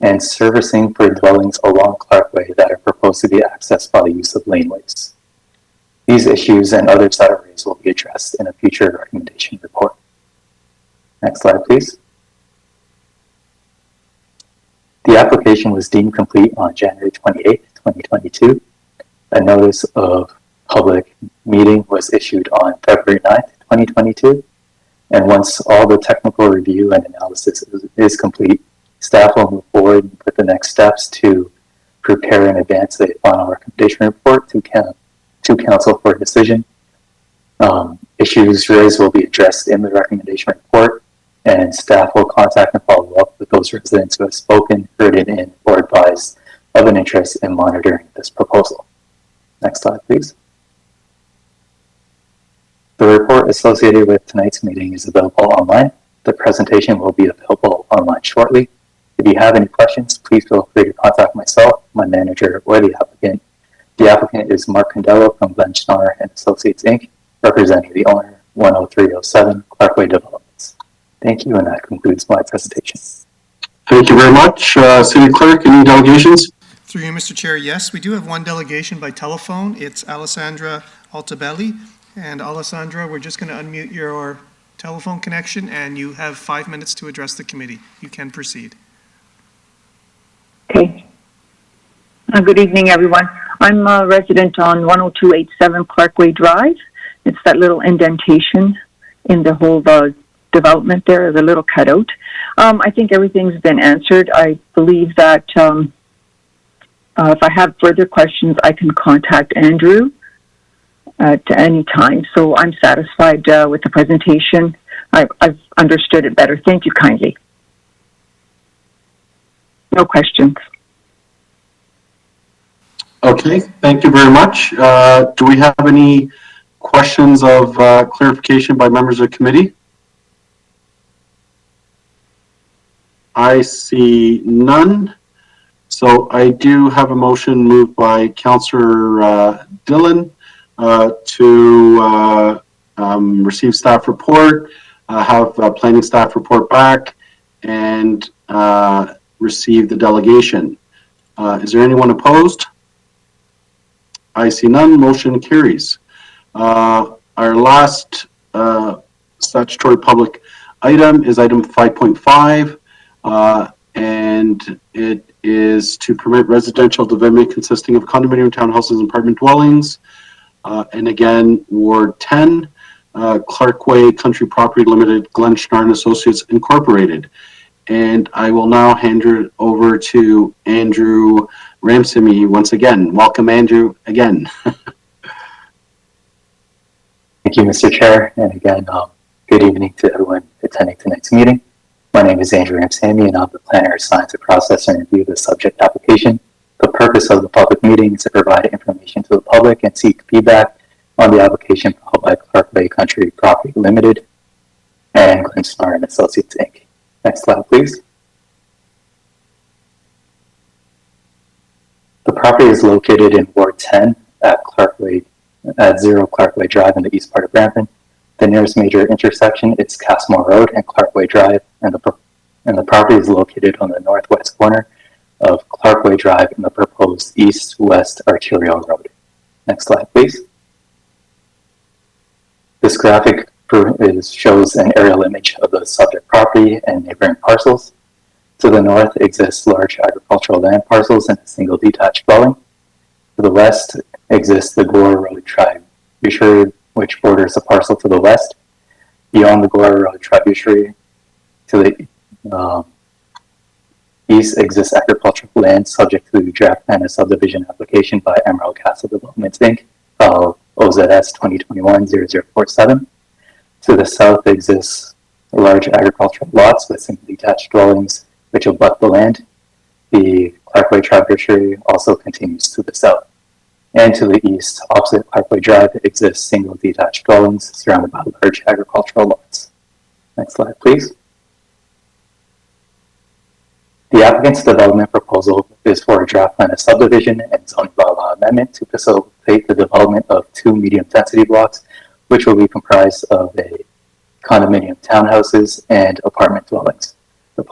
and servicing for dwellings along Clerkway that are proposed to be accessed by the use of laneways. These issues and others that are raised will be addressed in a future recommendation report. Next slide, please. The application was deemed complete on January 28, 2022. A notice of public meeting was issued on February 9th, 2022. And once all the technical review and analysis is complete, staff will move forward with the next steps to prepare and advance a final recommendation report to Council for a decision. Issues raised will be addressed in the recommendation report, and staff will contact and follow up with those residents who have spoken, heard it in, or advised of an interest in monitoring this proposal. Next slide, please. The report associated with tonight's meeting is available online. The presentation will be available online shortly. If you have any questions, please feel free to contact myself, my manager, or the applicant. The applicant is Mark Condello from Glenschnar and Associates, Inc., representing the owner, 10307 Clerkway Developments. Thank you, and that concludes my presentation. Thank you very much. City Clerk, any delegations? Through you, Mr. Chair, yes, we do have one delegation by telephone. It's Alessandra Altabelli. And Alessandra, we're just going to unmute your telephone connection, and you have 5 minutes to address the committee. You can proceed. Okay. Good evening, everyone. I'm a resident on 10287 Clerkway Drive. It's that little indentation in the whole development there, the little cutout. I think everything's been answered. I believe that if I have further questions, I can contact Andrew at any time. So I'm satisfied with the presentation. I've understood it better. Thank you kindly. No questions. Okay, thank you very much. Do we have any questions of clarification by members of the committee? I see none. So I do have a motion moved by Councillor Dillon to receive staff report, have planning staff report back, and receive the delegation. Is there anyone opposed? I see none. Motion carries. Our last statutory public item is item 5.5, and it is to permit residential development consisting of condominium, townhouses, and apartment dwellings. And again, Ward 10, Clerkway Country Property Limited, Glenschnar and Associates Incorporated. And I will now hand it over to Andrew Ramsamy once again. Welcome, Andrew, again. Thank you, Mr. Chair. And again, good evening to everyone attending tonight's meeting. My name is Andrew Ramsamy, and I'm the planner assigned to process and review the subject application. The purpose of the public meeting is to provide information to the public and seek feedback on the application filed by Clerkway Country Property Limited and Glenschnar and Associates, Inc. Next slide, please. The property is located in Ward 10 at 0 Clerkway Drive in the east part of Brampton. The nearest major intersection is Castmore Road and Clerkway Drive, and the property is located on the northwest corner of Clerkway Drive in the proposed east-west arterial road. Next slide, please. This graphic shows an aerial image of the subject property and neighboring parcels. To the north exists large agricultural land parcels and a single detached dwelling. To the west exists the Gore Road tributary, which borders the parcel to the west. Beyond the Gore Road tributary, to the east exists agricultural land subject to the draft plan of subdivision application by Emerald Castle Developments, Inc., OZS 2021-0047. To the south exists large agricultural lots with single detached dwellings which abut the land. The Clerkway tributary also continues to the south. And to the east, opposite Clerkway Drive, exists single detached dwellings surrounded by large agricultural lots. Next slide, please. The applicant's development proposal is for a draft plan of subdivision and zoning bylaw amendment to facilitate the development of 2 medium-density blocks, which will be comprised of a condominium townhouses and apartment dwellings. The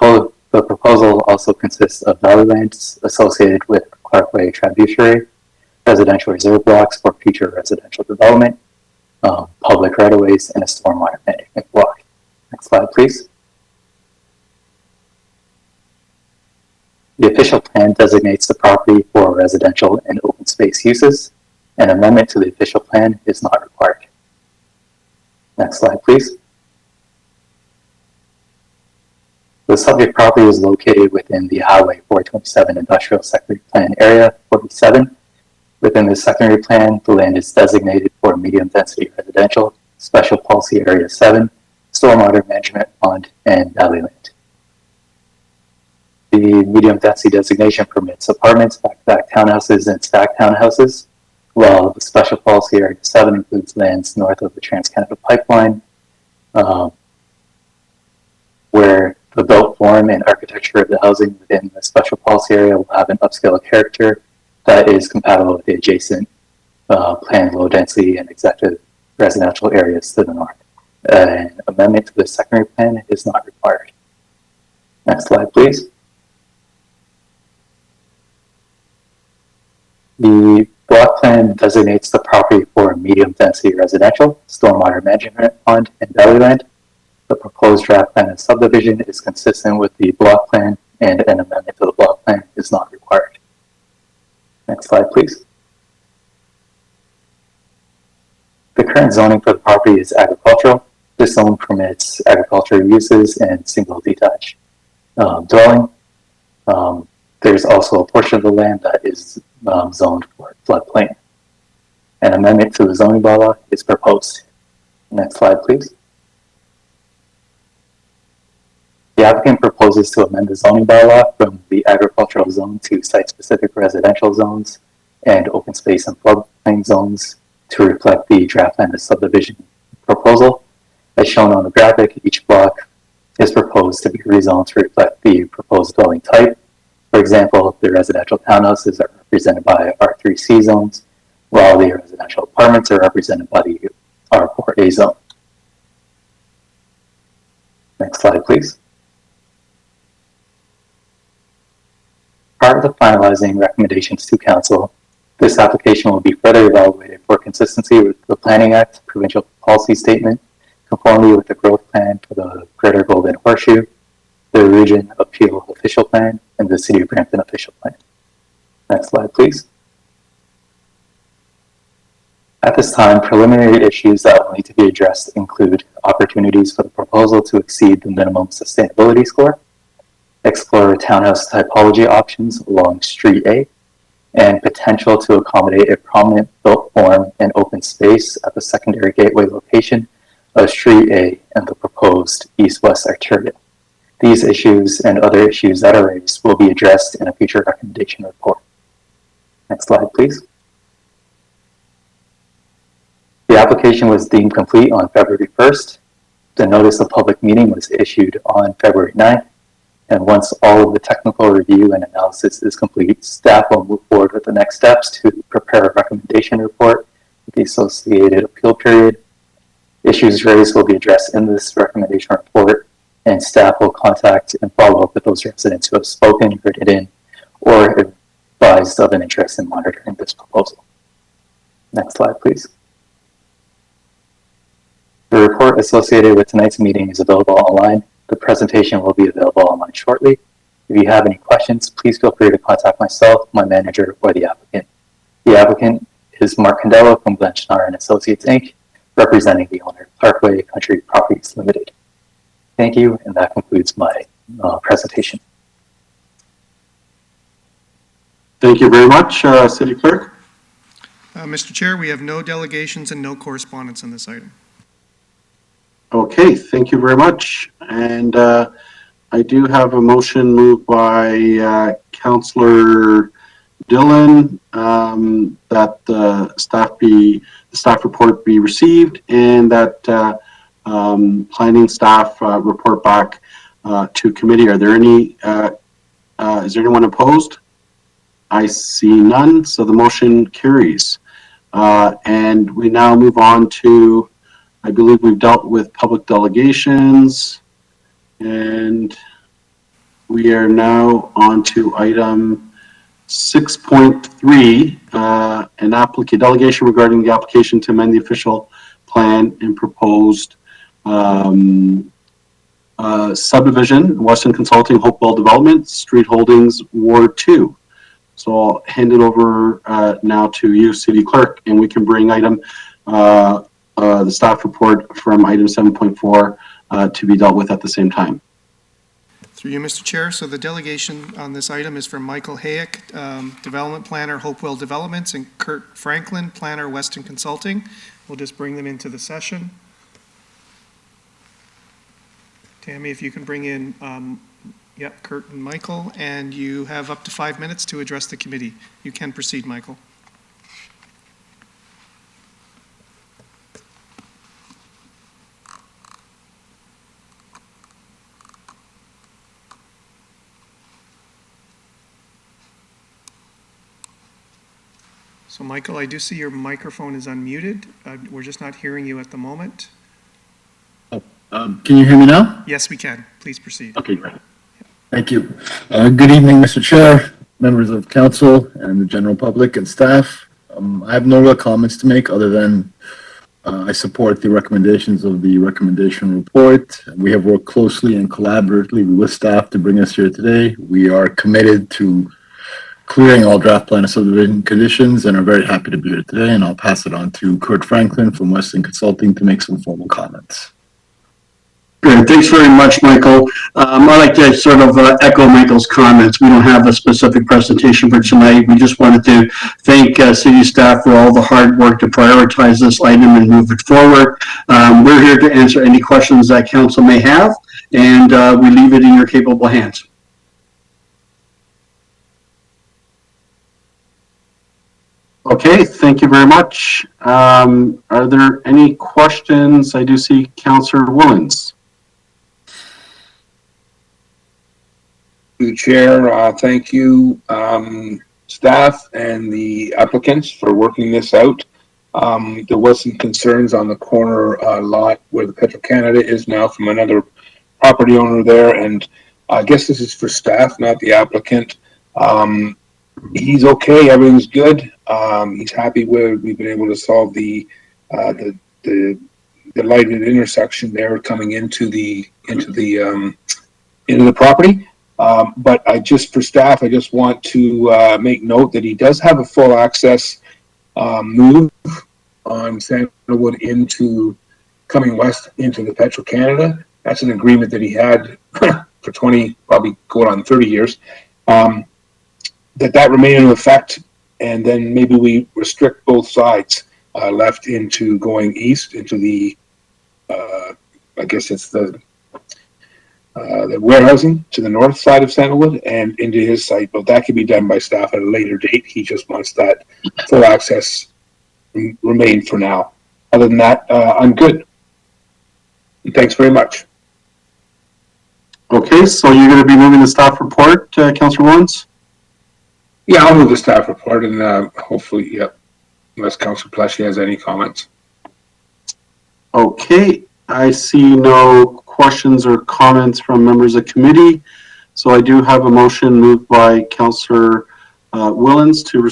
proposal also consists of valley lands associated with Clerkway tributary, residential reserve blocks for future residential development, public right-of-ways, and a stormwater management block. Next slide, please. The official plan designates the property for residential and open space uses. An amendment to the official plan is not required. Next slide, please. The subject property is located within the Highway 427 Industrial Secondary Plan Area 47. Within the secondary plan, the land is designated for medium-density residential, Special Policy Area 7, stormwater management pond, and valley land. The medium density designation permits apartments, back-to-back townhouses, and stacked townhouses, while the special policy area 7 includes lands north of the Trans-Canada Pipeline, where the built form and architecture of the housing within the special policy area will have an upscale character that is compatible with the adjacent planned low density and executive residential areas to the north. An amendment to the secondary plan is not required. Next slide, please. The block plan designates the property for medium density residential, stormwater management pond, and valley land. The proposed draft plan and subdivision is consistent with the block plan, and an amendment to the block plan is not required. Next slide, please. The current zoning for the property is agricultural. This zone permits agricultural uses and single detached dwelling. There's also a portion of the land that is zoned for floodplain. An amendment to the zoning bylaw is proposed. Next slide, please. The applicant proposes to amend the zoning bylaw from the agricultural zone to site-specific residential zones and open space and floodplain zones to reflect the draft plan of subdivision proposal. As shown on the graphic, each block is proposed to be rezoned to reflect the proposed dwelling type. For example, the residential townhouses are represented by R3C zones, while the residential apartments are represented by the R4A zone. Next slide, please. Part of the finalizing recommendations to Council, this application will be further evaluated for consistency with the Planning Act, Provincial Policy Statement, conformity with the Growth Plan for the Greater Golden Horseshoe, the Region Appeal Official Plan, and the City of Brampton Official Plan. Next slide, please. At this time, preliminary issues that will need to be addressed include opportunities for the proposal to exceed the minimum sustainability score, explore townhouse typology options along Street A, and potential to accommodate a prominent built form and open space at the secondary gateway location of Street A and the proposed east-west arterial. These issues and other issues that are raised will be addressed in a future recommendation report. Next slide, please. The application was deemed complete on February 1st. The notice of public meeting was issued on February 9th. And once all of the technical review and analysis is complete, staff will move forward with the next steps to prepare a recommendation report with the associated appeal period. Issues raised will be addressed in this recommendation report, and staff will contact and follow up with those residents who have spoken, written in, or advised of an interest in monitoring this proposal. Next slide, please. The report associated with tonight's meeting is available online. The presentation will be available online shortly. If you have any questions, please feel free to contact myself, my manager, or the applicant. The applicant is Mark Condello from Glenschnar & Associates, Inc., representing the owner, Clerkway Country Properties Limited. Thank you, and that concludes my presentation. Thank you very much, City Clerk. Mr. Chair, we have no delegations and no correspondence on this item. Okay, thank you very much. And I do have a motion moved by Councillor Dillon that the staff report be received and that planning staff report back to committee. Are there any? Is there anyone opposed? I see none, so the motion carries. And we now move on to, I believe we've dealt with public delegations, and we are now on to item 6.3, an delegation regarding the application to amend the official plan and proposed subdivision, Western Consulting, Hopewell Development, Street Holdings, Ward 2. So I'll hand it over now to you, City Clerk, and we can bring item the staff report from item 7.4 to be dealt with at the same time. Through you, Mr. Chair. So the delegation on this item is from Michael Hayek, Development Planner, Hopewell Developments, and Kurt Franklin, Planner, Western Consulting. We'll just bring them into the session. Tammy, if you can bring in, Kurt and Michael, and you have up to 5 minutes to address the committee. You can proceed, Michael. So Michael, I do see your microphone is unmuted. We're just not hearing you at the moment. Can you hear me now? Yes, we can. Please proceed. Okay, great. Thank you. Good evening, Mr. Chair, members of council, and the general public and staff. I have no real comments to make other than I support the recommendations of the recommendation report. We have worked closely and collaboratively with staff to bring us here today. We are committed to clearing all draft plan and subdivision conditions and are very happy to be here today. And I'll pass it on to Kurt Franklin from Weston Consulting to make some formal comments. Great, thanks very much, Michael. I'd like to sort of echo Michael's comments. We don't have a specific presentation for tonight. We just wanted to thank city staff for all the hard work to prioritize this item and move it forward. We're here to answer any questions that council may have, and we leave it in your capable hands. Okay, thank you very much. Are there any questions? I do see Councillor Woolens. Chair, thank you, staff and the applicants for working this out. There was some concerns on the corner lot where the Petro-Canada is now from another property owner there, and I guess this is for staff, not the applicant. He's okay, everything's good. He's happy with we've been able to solve the lighted intersection there coming into the property. But for staff, I just want to make note that he does have a full access move on Sandalwood coming west into the Petro-Canada. That's an agreement that he had for 20, probably going on 30 years. That remain in effect, and then maybe we restrict both sides left into going east into the, I guess it's the warehousing to the north side of Sandalwood and into his site, but that can be done by staff at a later date. He just wants that full access remain for now. Other than that, I'm good. And thanks very much. Okay, so you're going to be moving the staff report, Councillor Woolens? Yeah, I'll move the staff report and hopefully, yep, unless Councillor Pleshy has any comments. Okay, I see no questions or comments from members of committee. So I do have a motion moved by Councillor Woolens to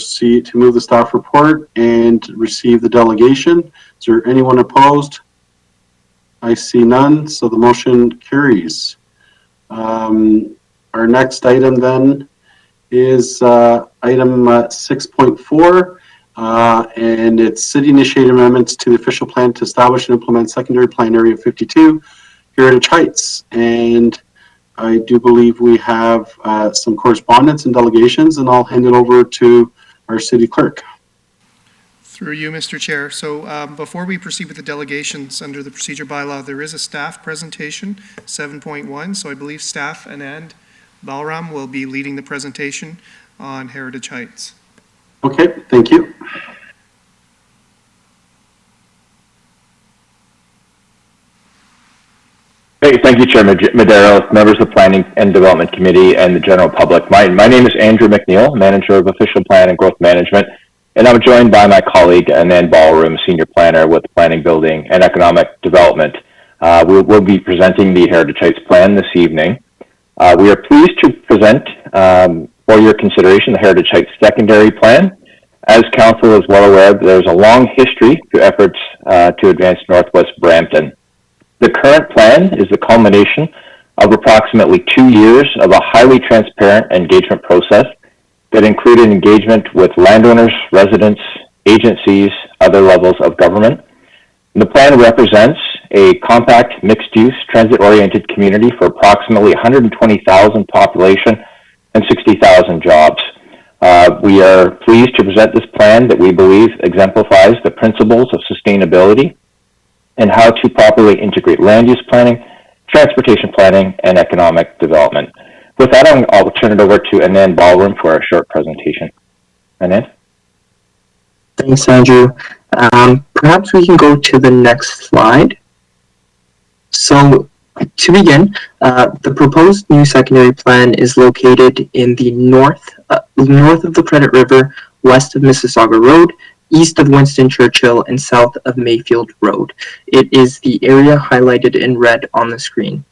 move the staff report and receive the delegation. Is there anyone opposed? I see none, so the motion carries. Our next item then is item 6.4, and it's city-initiated amendments to the official plan to establish and implement secondary plan area 52, Heritage Heights. And I do believe we have some correspondence and delegations, and I'll hand it over to our city clerk. Through you, Mr. Chair. So before we proceed with the delegations under the procedure bylaw, there is a staff presentation, 7.1. So I believe staff and Balram will be leading the presentation on Heritage Heights. Okay, thank you. Hey, thank you, Chair Madero, members of the Planning and Development Committee, and the general public. My name is Andrew McNeil, Manager of Official Plan and Growth Management, and I'm joined by my colleague, Anand Ballroom, Senior Planner with Planning, Building, and Economic Development. We'll be presenting the Heritage Heights Plan this evening. We are pleased to present for your consideration the Heritage Heights Secondary Plan. As Council is well aware, there's a long history to efforts to advance Northwest Brampton. The current plan is the culmination of approximately 2 years of a highly transparent engagement process that included engagement with landowners, residents, agencies, other levels of government. And the plan represents a compact, mixed-use, transit-oriented community for approximately 120,000 population and 60,000 jobs. We are pleased to present this plan that we believe exemplifies the principles of sustainability and how to properly integrate land use planning transportation planning, and economic development. With that, I'll turn it over to Anand Ballroom for a short presentation. Anand? Thanks, Andrew. Perhaps we can go to the next slide. So, to begin, the proposed new secondary plan is located in the north of the Credit River, west of Mississauga Road, east of Winston Churchill, and south of Mayfield Road. It is the area highlighted in red on the screen.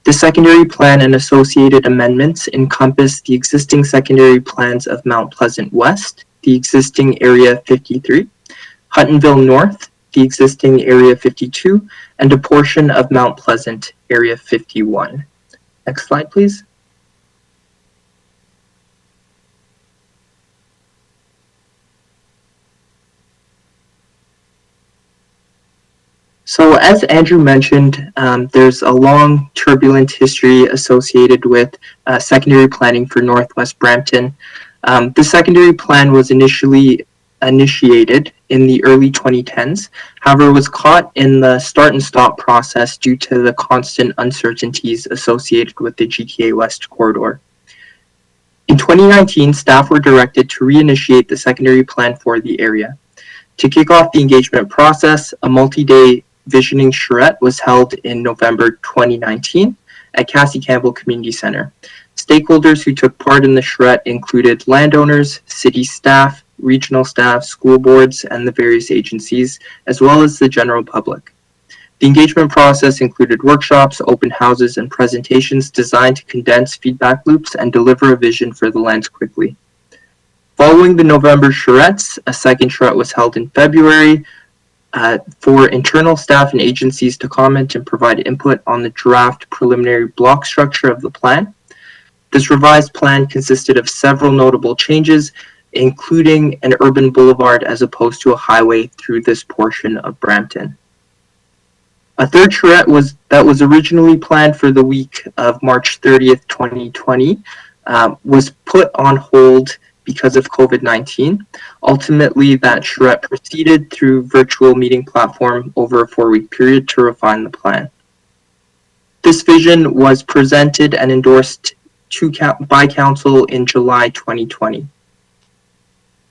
The secondary plan and associated amendments encompass the existing secondary plans of Mount Pleasant West, the existing Area 53, Huttonville North, the existing Area 52, and a portion of Mount Pleasant, Area 51. Next slide, please. So as Andrew mentioned, there's a long turbulent history associated with secondary planning for Northwest Brampton. The secondary plan was initially initiated in the early 2010s, however was caught in the start and stop process due to the constant uncertainties associated with the GTA West corridor. In 2019, staff were directed to reinitiate the secondary plan for the area. To kick off the engagement process, a multi-day visioning charrette was held in November 2019 at Cassie Campbell Community Center. Stakeholders who took part in the charrette included landowners, city staff, regional staff, school boards, and the various agencies, as well as the general public. The engagement process included workshops, open houses, and presentations designed to condense feedback loops and deliver a vision for the lands quickly. Following the November charrettes, a second charrette was held in February for internal staff and agencies to comment and provide input on the draft preliminary block structure of the plan. This revised plan consisted of several notable changes, including an urban boulevard as opposed to a highway through this portion of Brampton. A third charrette that was originally planned for the week of March 30th, 2020, was put on hold because of COVID-19. Ultimately, that charrette proceeded through virtual meeting platform over a 4-week period to refine the plan. This vision was presented and endorsed by Council in July 2020.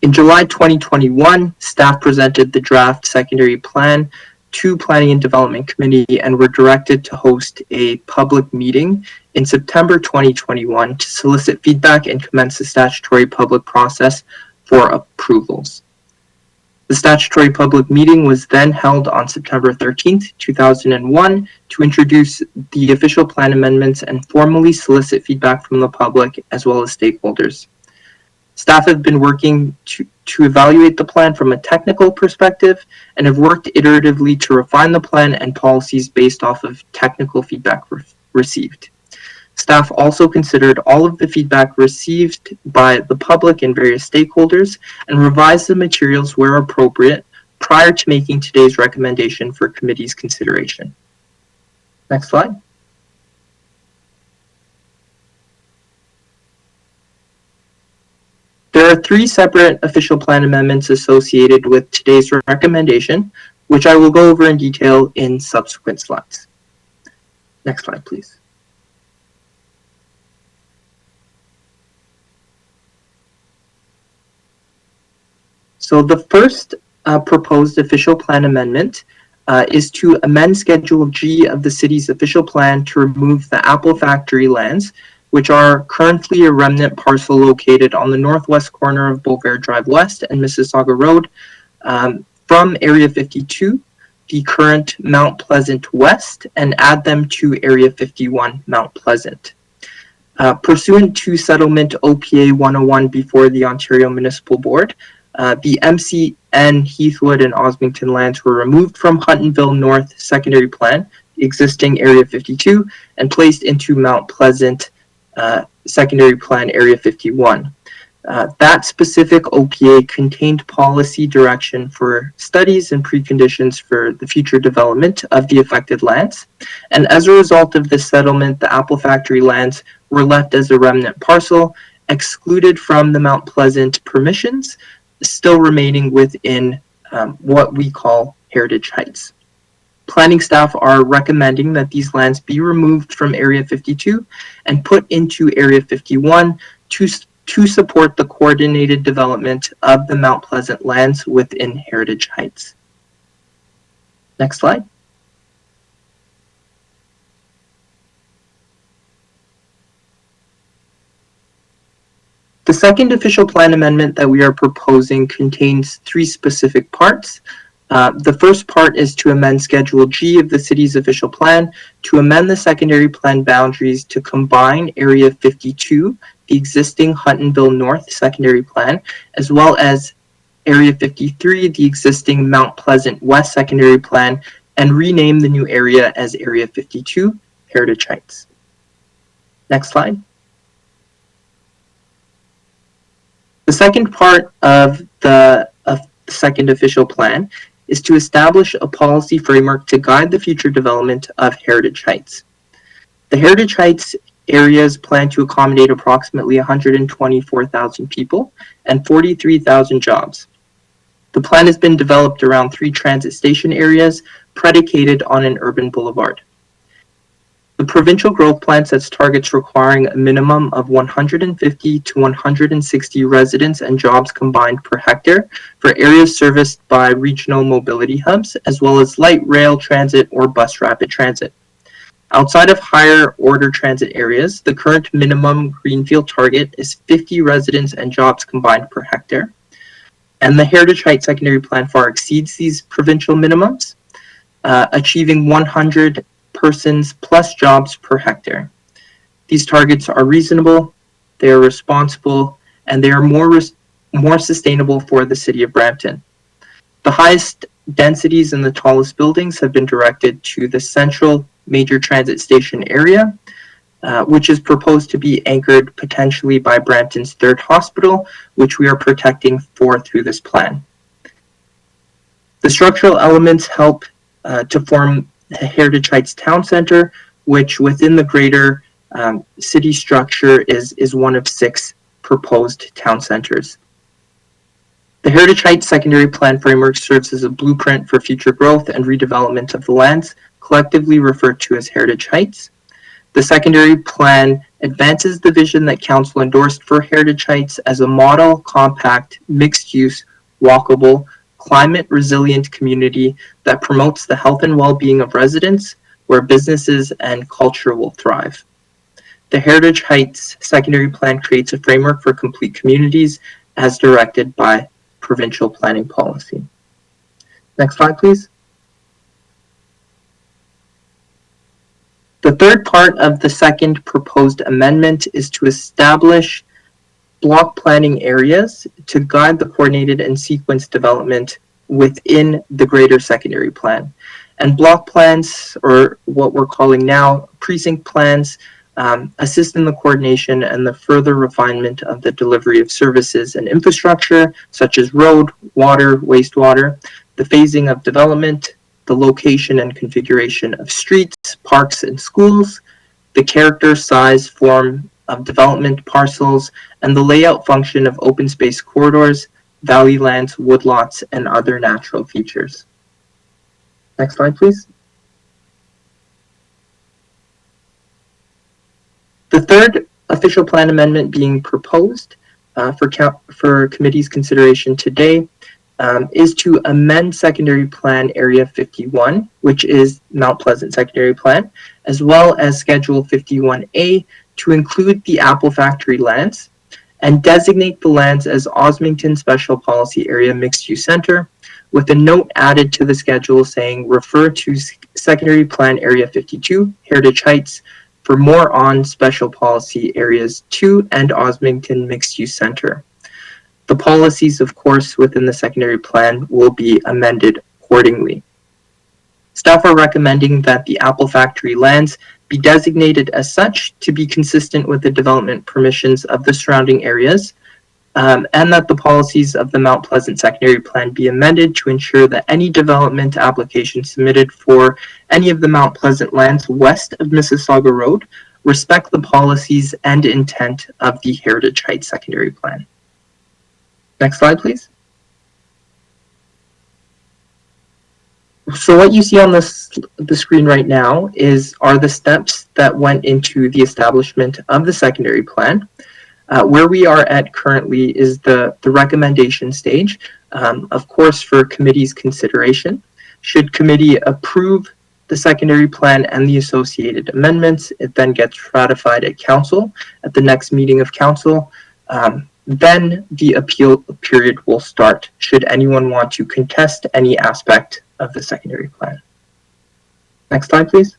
In July 2021, staff presented the draft secondary plan to Planning and Development Committee and were directed to host a public meeting in September 2021 to solicit feedback and commence the statutory public process for approvals. The statutory public meeting was then held on September 13th, 2001 to introduce the official plan amendments and formally solicit feedback from the public as well as stakeholders. Staff have been working to evaluate the plan from a technical perspective and have worked iteratively to refine the plan and policies based off of technical feedback received. Staff also considered all of the feedback received by the public and various stakeholders and revised the materials where appropriate prior to making today's recommendation for committee's consideration. Next slide. There are 3 separate official plan amendments associated with today's recommendation, which I will go over in detail in subsequent slides. Next slide, please. So the first proposed official plan amendment is to amend Schedule G of the city's official plan to remove the Apple Factory lands, which are currently a remnant parcel located on the northwest corner of Boulevard Drive West and Mississauga Road, from Area 52, the current Mount Pleasant West, and add them to Area 51, Mount Pleasant. Pursuant to Settlement OPA 101 before the Ontario Municipal Board, the MCN, Heathwood, and Osmington lands were removed from Huttonville North Secondary Plan, existing Area 52, and placed into Mount Pleasant Secondary Plan Area 51. That specific OPA contained policy direction for studies and preconditions for the future development of the affected lands. And as a result of this settlement, the Apple Factory lands were left as a remnant parcel, excluded from the Mount Pleasant permissions, still remaining within what we call Heritage Heights. Planning staff are recommending that these lands be removed from Area 52 and put into Area 51 to support the coordinated development of the Mount Pleasant lands within Heritage Heights. Next slide. The second official plan amendment that we are proposing contains three specific parts. The first part is to amend Schedule G of the city's official plan to amend the secondary plan boundaries to combine Area 52, the existing Huttonville North secondary plan, as well as Area 53, the existing Mount Pleasant West secondary plan, and rename the new area as Area 52, Heritage Heights. Next slide. The second part of the second official plan is to establish a policy framework to guide the future development of Heritage Heights. The Heritage Heights areas plan to accommodate approximately 124,000 people and 43,000 jobs. The plan has been developed around 3 transit station areas predicated on an urban boulevard. The provincial growth plan sets targets requiring a minimum of 150 to 160 residents and jobs combined per hectare for areas serviced by regional mobility hubs, as well as light rail transit or bus rapid transit. Outside of higher order transit areas, the current minimum greenfield target is 50 residents and jobs combined per hectare. And the Heritage Heights secondary plan far exceeds these provincial minimums, achieving 100 persons plus jobs per hectare. These targets are reasonable, they are responsible, and they are more sustainable for the city of Brampton. The highest densities and the tallest buildings have been directed to the central major transit station area, which is proposed to be anchored potentially by Brampton's 3rd hospital, which we are protecting through this plan. The structural elements help to form the Heritage Heights Town Center, which within the greater city structure is one of 6 proposed town centers. The Heritage Heights secondary plan framework serves as a blueprint for future growth and redevelopment of the lands, collectively referred to as Heritage Heights. The secondary plan advances the vision that Council endorsed for Heritage Heights as a model, compact, mixed-use, walkable, climate-resilient community that promotes the health and well-being of residents, where businesses and culture will thrive. The Heritage Heights secondary plan creates a framework for complete communities as directed by provincial planning policy. Next slide, please. The third part of the second proposed amendment is to establish block planning areas to guide the coordinated and sequenced development within the greater secondary plan. And block plans, or what we're calling now precinct plans, assist in the coordination and the further refinement of the delivery of services and infrastructure, such as road, water, wastewater, the phasing of development, the location and configuration of streets, parks, and schools, the character, size, form of development parcels, and the layout function of open space corridors, valley lands, woodlots, and other natural features. Next slide, please. The third official plan amendment being proposed for committee's consideration today is to amend secondary plan area 51, which is Mount Pleasant secondary plan, as well as schedule 51A to include the Apple Factory lands and designate the lands as Osmington Special Policy Area Mixed Use Center, with a note added to the schedule saying refer to secondary plan area 52, Heritage Heights, for more on Special Policy Areas 2 and Osmington Mixed Use Center. The policies, of course, within the secondary plan will be amended accordingly. Staff are recommending that the Apple Factory lands be designated as such to be consistent with the development permissions of the surrounding areas, and that the policies of the Mount Pleasant secondary plan be amended to ensure that any development application submitted for any of the Mount Pleasant lands west of Mississauga Road respect the policies and intent of the Heritage Heights secondary plan. Next slide, please. So what you see on the screen right now are the steps that went into the establishment of the secondary plan. Where we are at currently is the recommendation stage, of course, for committee's consideration. Should committee approve the secondary plan and the associated amendments, it then gets ratified at council at the next meeting of council. Then the appeal period will start should anyone want to contest any aspect of the secondary plan. Next slide, please.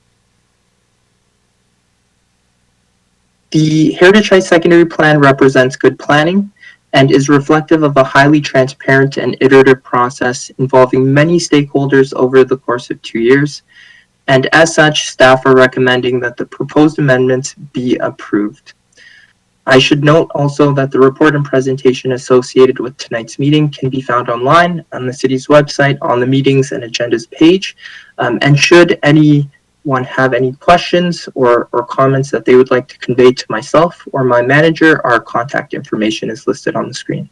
The Heritage Heights Secondary Plan represents good planning and is reflective of a highly transparent and iterative process involving many stakeholders over the course of 2 years. And as such, staff are recommending that the proposed amendments be approved. I should note also that the report and presentation associated with tonight's meeting can be found online on the city's website on the meetings and agendas page. And should anyone have any questions or comments that they would like to convey to myself or my manager, our contact information is listed on the screen.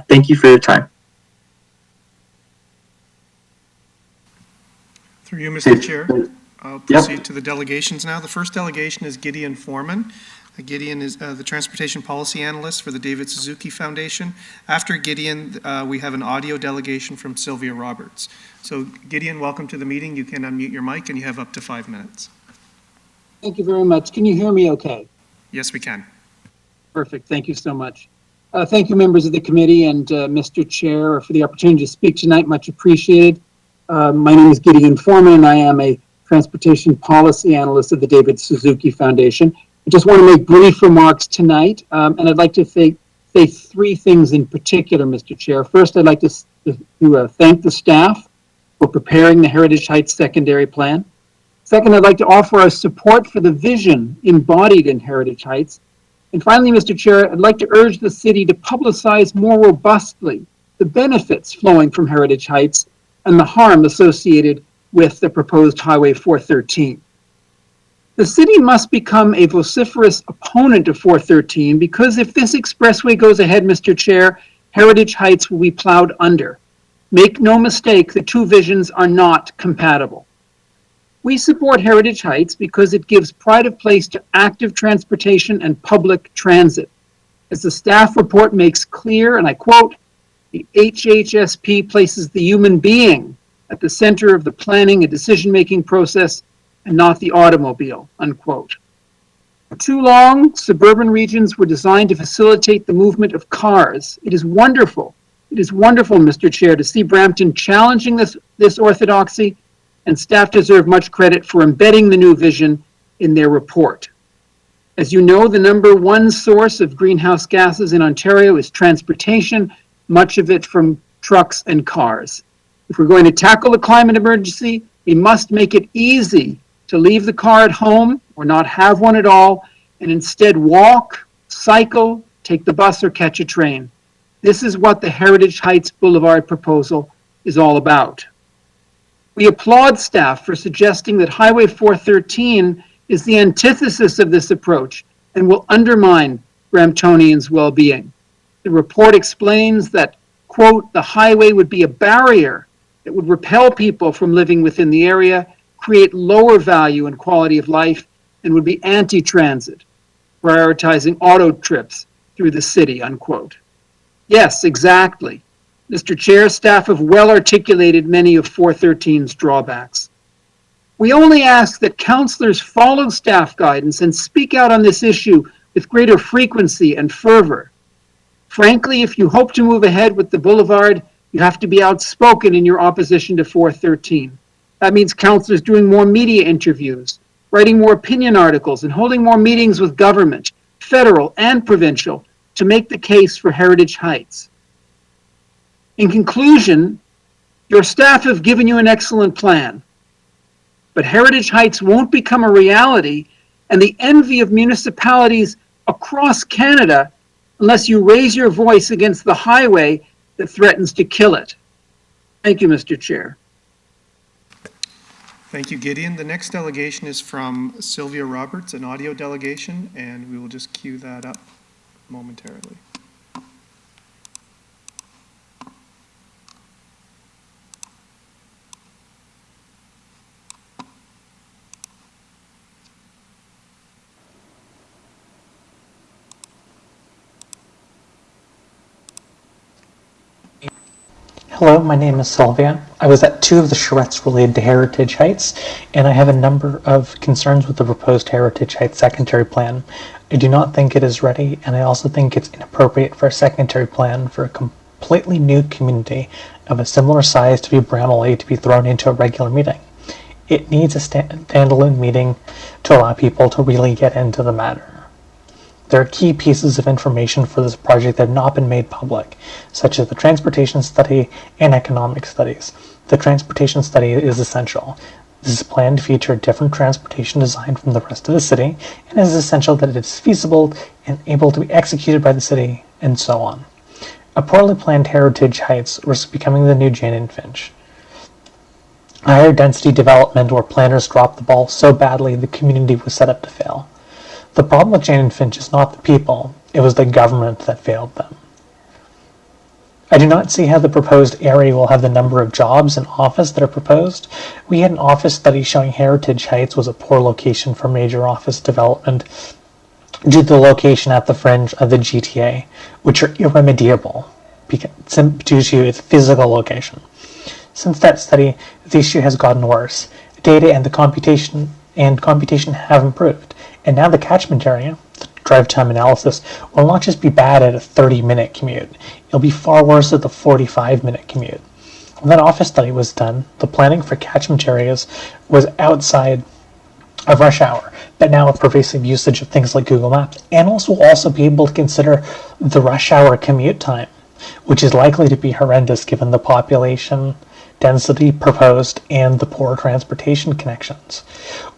Thank you for your time. Through you, Mr. Chair. I'll proceed to the delegations now. The first delegation is Gideon Foreman. Gideon is the Transportation Policy Analyst for the David Suzuki Foundation. After Gideon, we have an audio delegation from Sylvia Roberts. So Gideon, welcome to the meeting. You can unmute your mic and you have up to 5 minutes. Thank you very much. Can you hear me okay? Yes, we can. Perfect. Thank you so much. Thank you, members of the committee and Mr. Chair, for the opportunity to speak tonight. Much appreciated. My name is Gideon Foreman, and I am a Transportation Policy Analyst of the David Suzuki Foundation. I just want to make brief remarks tonight, and I'd like to say 3 things in particular, Mr. Chair. First, I'd like to thank the staff for preparing the Heritage Heights Secondary Plan. Second, I'd like to offer our support for the vision embodied in Heritage Heights. And finally, Mr. Chair, I'd like to urge the city to publicize more robustly the benefits flowing from Heritage Heights and the harm associated with the proposed Highway 413. The city must become a vociferous opponent of 413 because if this expressway goes ahead, Mr. Chair, Heritage Heights will be plowed under. Make no mistake, the 2 visions are not compatible. We support Heritage Heights because it gives pride of place to active transportation and public transit. As the staff report makes clear, and I quote, the HHSP places the human being at the center of the planning and decision-making process and not the automobile, unquote. For too long, suburban regions were designed to facilitate the movement of cars. It is wonderful, Mr. Chair, to see Brampton challenging this orthodoxy, and staff deserve much credit for embedding the new vision in their report. As you know, the #1 source of greenhouse gases in Ontario is transportation, much of it from trucks and cars. If we're going to tackle the climate emergency, we must make it easy to leave the car at home or not have one at all, and instead walk, cycle, take the bus, or catch a train. This is what the Heritage Heights Boulevard proposal is all about. We applaud staff for suggesting that Highway 413 is the antithesis of this approach and will undermine Bramptonians' well-being. The report explains that, quote, the highway would be a barrier that would repel people from living within the area, create lower value and quality of life, and would be anti-transit, prioritizing auto trips through the city, unquote. Yes, exactly. Mr. Chair, staff have well articulated many of 413's drawbacks. We only ask that councillors follow staff guidance and speak out on this issue with greater frequency and fervor. Frankly, if you hope to move ahead with the Boulevard, you have to be outspoken in your opposition to 413. That means councillors doing more media interviews, writing more opinion articles, and holding more meetings with government, federal and provincial, to make the case for Heritage Heights. In conclusion, your staff have given you an excellent plan, but Heritage Heights won't become a reality and the envy of municipalities across Canada unless you raise your voice against the highway that threatens to kill it. Thank you, Mr. Chair. Thank you, Gideon. The next delegation is from Sylvia Roberts, an audio delegation, and we will just queue that up momentarily. Hello, my name is Sylvia. I was at 2 of the charrettes related to Heritage Heights, and I have a number of concerns with the proposed Heritage Heights secondary plan. I do not think it is ready, and I also think it's inappropriate for a secondary plan for a completely new community of a similar size to be Bramalea to be thrown into a regular meeting. It needs a standalone meeting to allow people to really get into the matter. There are key pieces of information for this project that have not been made public, such as the transportation study and economic studies. The transportation study is essential. This is planned to feature a different transportation design from the rest of the city, and it is essential that it is feasible and able to be executed by the city, and so on. A poorly planned Heritage Heights risks becoming the new Jane and Finch. A higher density development where planners dropped the ball so badly the community was set up to fail. The problem with Jane and Finch is not the people, it was the government that failed them. I do not see how the proposed area will have the number of jobs and office that are proposed. We had an office study showing Heritage Heights was a poor location for major office development due to the location at the fringe of the GTA, which are irremediable due to its physical location. Since that study, the issue has gotten worse. Data and computation have improved. And now the catchment area, the drive time analysis, will not just be bad at a 30-minute commute. It'll be far worse at the 45-minute commute. When that office study was done, the planning for catchment areas was outside of rush hour, but now with pervasive usage of things like Google Maps. Analysts will also be able to consider the rush hour commute time, which is likely to be horrendous given the population density proposed and the poor transportation connections.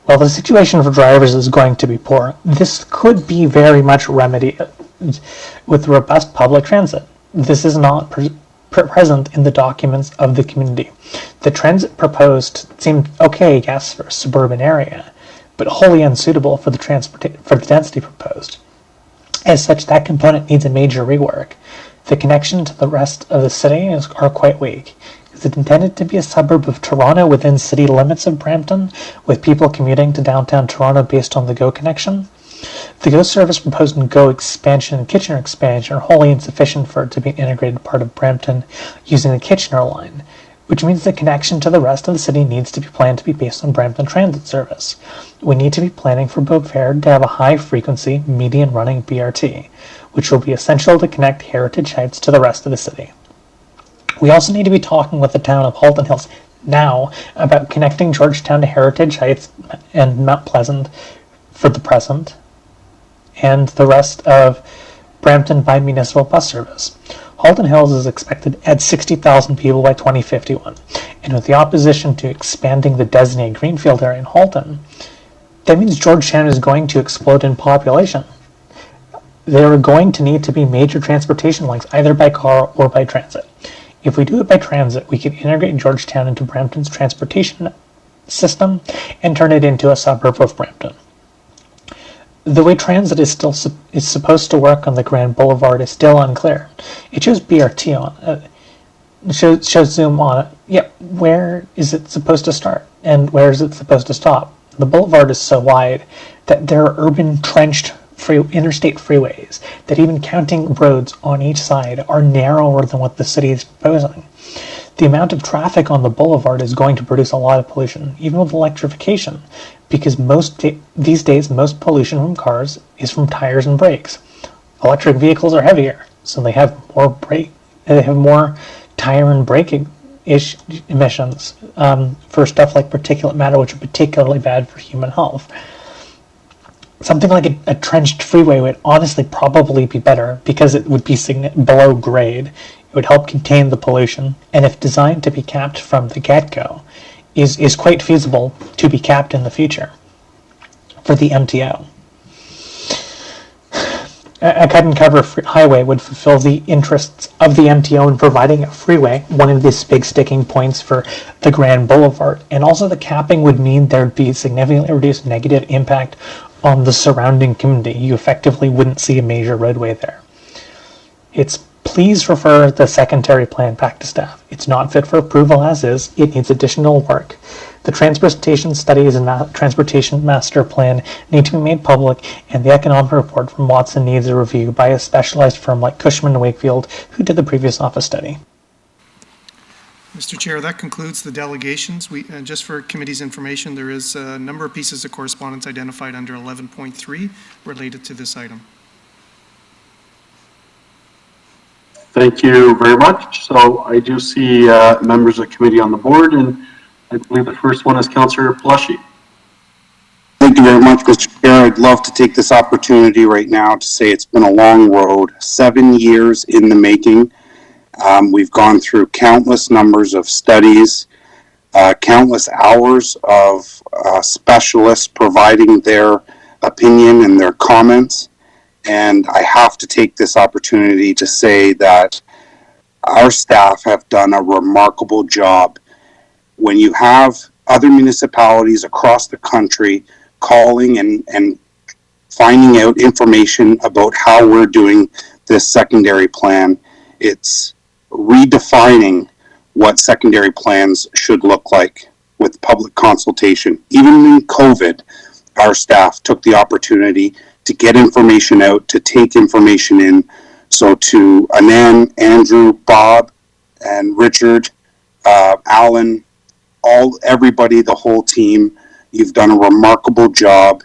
While the situation for drivers is going to be poor, this could be very much remedied with robust public transit. This is not present in the documents of the community. The transit proposed seemed okay, yes, for a suburban area, but wholly unsuitable for the density proposed. As such, that component needs a major rework. The connection to the rest of the city are quite weak. Is it intended to be a suburb of Toronto within city limits of Brampton, with people commuting to downtown Toronto based on the GO connection? The GO service proposed in GO expansion and Kitchener expansion are wholly insufficient for it to be an integrated part of Brampton using the Kitchener line, which means the connection to the rest of the city needs to be planned to be based on Brampton Transit Service. We need to be planning for Boulevard to have a high-frequency, median-running BRT, which will be essential to connect Heritage Heights to the rest of the city. We also need to be talking with the town of Halton Hills now about connecting Georgetown to Heritage Heights and Mount Pleasant for the present, and the rest of Brampton by municipal bus service. Halton Hills is expected to add 60,000 people by 2051, and with the opposition to expanding the designated greenfield area in Halton, that means Georgetown is going to explode in population. There are going to need to be major transportation links, either by car or by transit. If we do it by transit, we can integrate Georgetown into Brampton's transportation system and turn it into a suburb of Brampton. The way transit is supposed to work on the Grand Boulevard is still unclear. It shows BRT on it. Shows Zoom on it. Yep, where is it supposed to start? And where is it supposed to stop? The boulevard is so wide that there are urban trenched interstate freeways that even counting roads on each side are narrower than what the city is proposing. The amount of traffic on the boulevard is going to produce a lot of pollution, even with electrification, because these days most pollution from cars is from tires and brakes. Electric vehicles are heavier, so they have more tire and brake emissions for stuff like particulate matter, which are particularly bad for human health. Something like a trenched freeway would honestly probably be better because it would be below grade. It would help contain the pollution, and if designed to be capped from the get-go, is quite feasible to be capped in the future for the MTO. A cut-and-cover highway would fulfill the interests of the MTO in providing a freeway, one of these big sticking points for the Grand Boulevard, and also the capping would mean there'd be significantly reduced negative impact on the surrounding community. You effectively wouldn't see a major roadway there. Please refer the secondary plan back to staff. It's not fit for approval as is. It needs additional work. The transportation studies and transportation master plan need to be made public, and the economic report from Watson needs a review by a specialized firm like Cushman & Wakefield, who did the previous office study. Mr. Chair, that concludes the delegations. Just for committee's information, there is a number of pieces of correspondence identified under 11.3 related to this item. Thank you very much. So I do see members of the committee on the board, and I believe the first one is Councillor Plushy. Thank you very much, Mr. Chair. I'd love to take this opportunity right now to say it's been a long road, 7 years in the making. We've gone through countless numbers of studies, countless hours of specialists providing their opinion and their comments. And I have to take this opportunity to say that our staff have done a remarkable job. When you have other municipalities across the country calling and finding out information about how we're doing this secondary plan, it's redefining what secondary plans should look like with public consultation. Even in COVID, our staff took the opportunity to get information out, to take information in. So to Anand, Andrew, Bob, and Richard, Alan, everybody, the whole team, you've done a remarkable job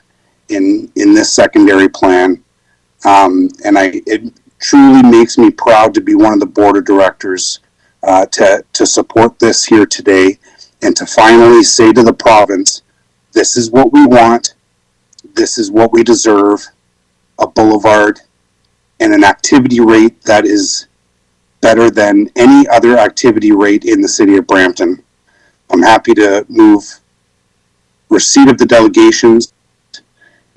in this secondary plan. It truly makes me proud to be one of the board of directors to support this here today and to finally say to the province, this is what we want, this is what we deserve, a boulevard and an activity rate that is better than any other activity rate in the city of Brampton. I'm happy to move receipt of the delegations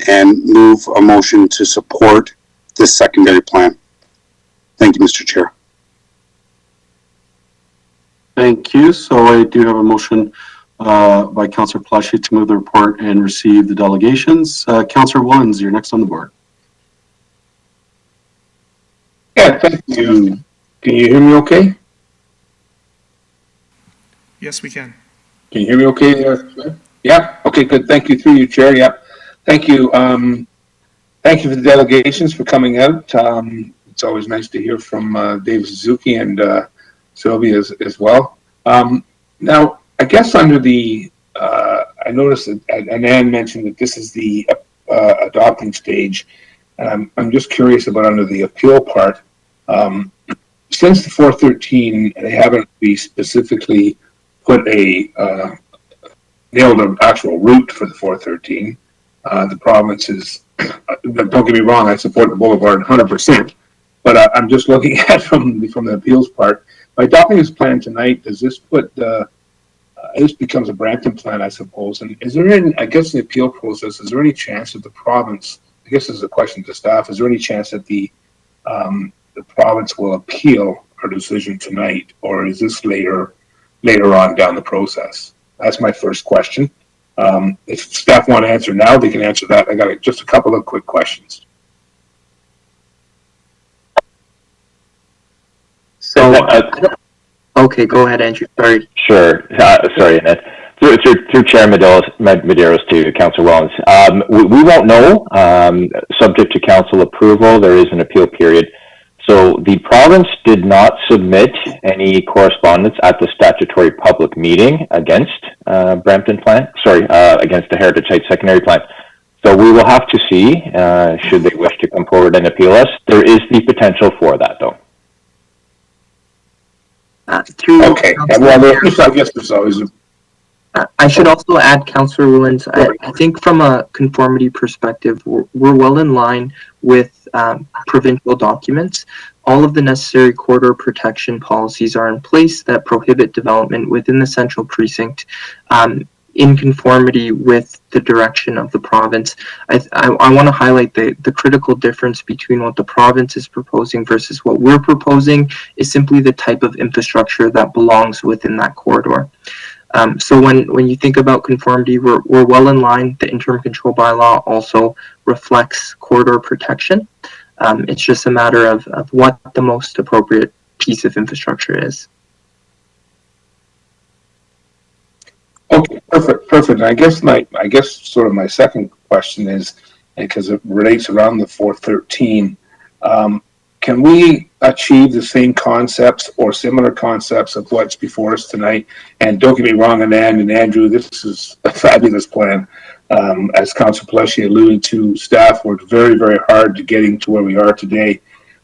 and move a motion to support this secondary plan. Thank you, Mr. Chair. Thank you. So I do have a motion by Councillor Plushy to move the report and receive the delegations. Councillor Wons, you're next on the board. Yeah, thank you. Can you hear me okay? Yes, we can. Can you hear me okay? Yeah? Okay, good. Thank you. Through you, Chair. Yeah. Thank you. Thank you for the delegations for coming out. It's always nice to hear from Dave Suzuki and Sylvia as well. Now, I guess under the, I noticed that Anand mentioned that this is the adopting stage. And I'm just curious about under the appeal part. Since the 413, they haven't specifically put a nailed an actual route for the 413. The province is, don't get me wrong, I support the Boulevard 100%, but I'm just looking at from the appeals part. By adopting this plan tonight, does this put this becomes a Brampton plan, I suppose? And is there any, I guess, in the appeal process, is there any chance that the province, I guess this is a question to staff, is there any chance that the province will appeal our decision tonight, or is this later on down the process? That's my first question. If staff want to answer now, they can answer that. I got just a couple of quick questions. So, okay, go ahead, Andrew. Sorry. Sure. Sorry, Annette. Through Chair Medeiros to Councillor Wellens. We won't know. Subject to council approval, there is an appeal period. So the province did not submit any correspondence at the statutory public meeting against Brampton plan. Against the Heritage Heights secondary plan. So we will have to see should they wish to come forward and appeal us. There is the potential for that, though. Okay. Well, I guess there's always a... I should also add, Councillor Willens, I think from a conformity perspective, we're well in line with provincial documents. All of the necessary corridor protection policies are in place that prohibit development within the central precinct in conformity with the direction of the province. I want to highlight the critical difference between what the province is proposing versus what we're proposing is simply the type of infrastructure that belongs within that corridor. So when you think about conformity, we're well in line. The interim control bylaw also reflects corridor protection. It's just a matter of what the most appropriate piece of infrastructure is. Okay, perfect. I guess sort of my second question is, because it relates around the 413, can can we achieve the same concepts or similar concepts of what's before us tonight? And don't get me wrong, Anand and Andrew, this is a fabulous plan. As Councilor Pelleshi alluded to, staff worked very, very hard to getting to where we are today,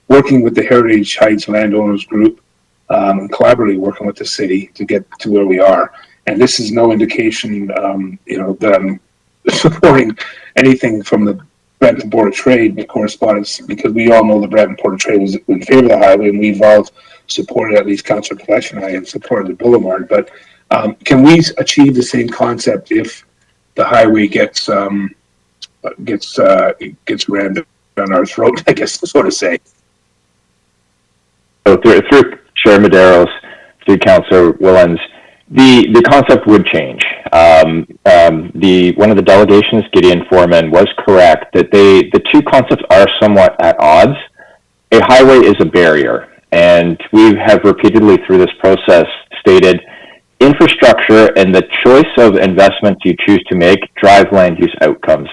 working with the Heritage Heights Landowners Group, and collaboratively working with the city to get to where we are. And this is no indication, that I'm supporting anything from the Brampton Board of Trade in correspondence, because we all know the Brampton Board of Trade was in favor of the highway, and we've all supported, at least Councilor Pelleshi and I have supported the Boulevard. But can we achieve the same concept if the highway gets rammed down our throat, I guess, so to say? So through Chair Medeiros, through Councilor Willens, the concept would change. One of the delegations, Gideon Foreman, was correct that the two concepts are somewhat at odds. A highway is a barrier, and we have repeatedly through this process stated infrastructure and the choice of investments you choose to make drive land use outcomes.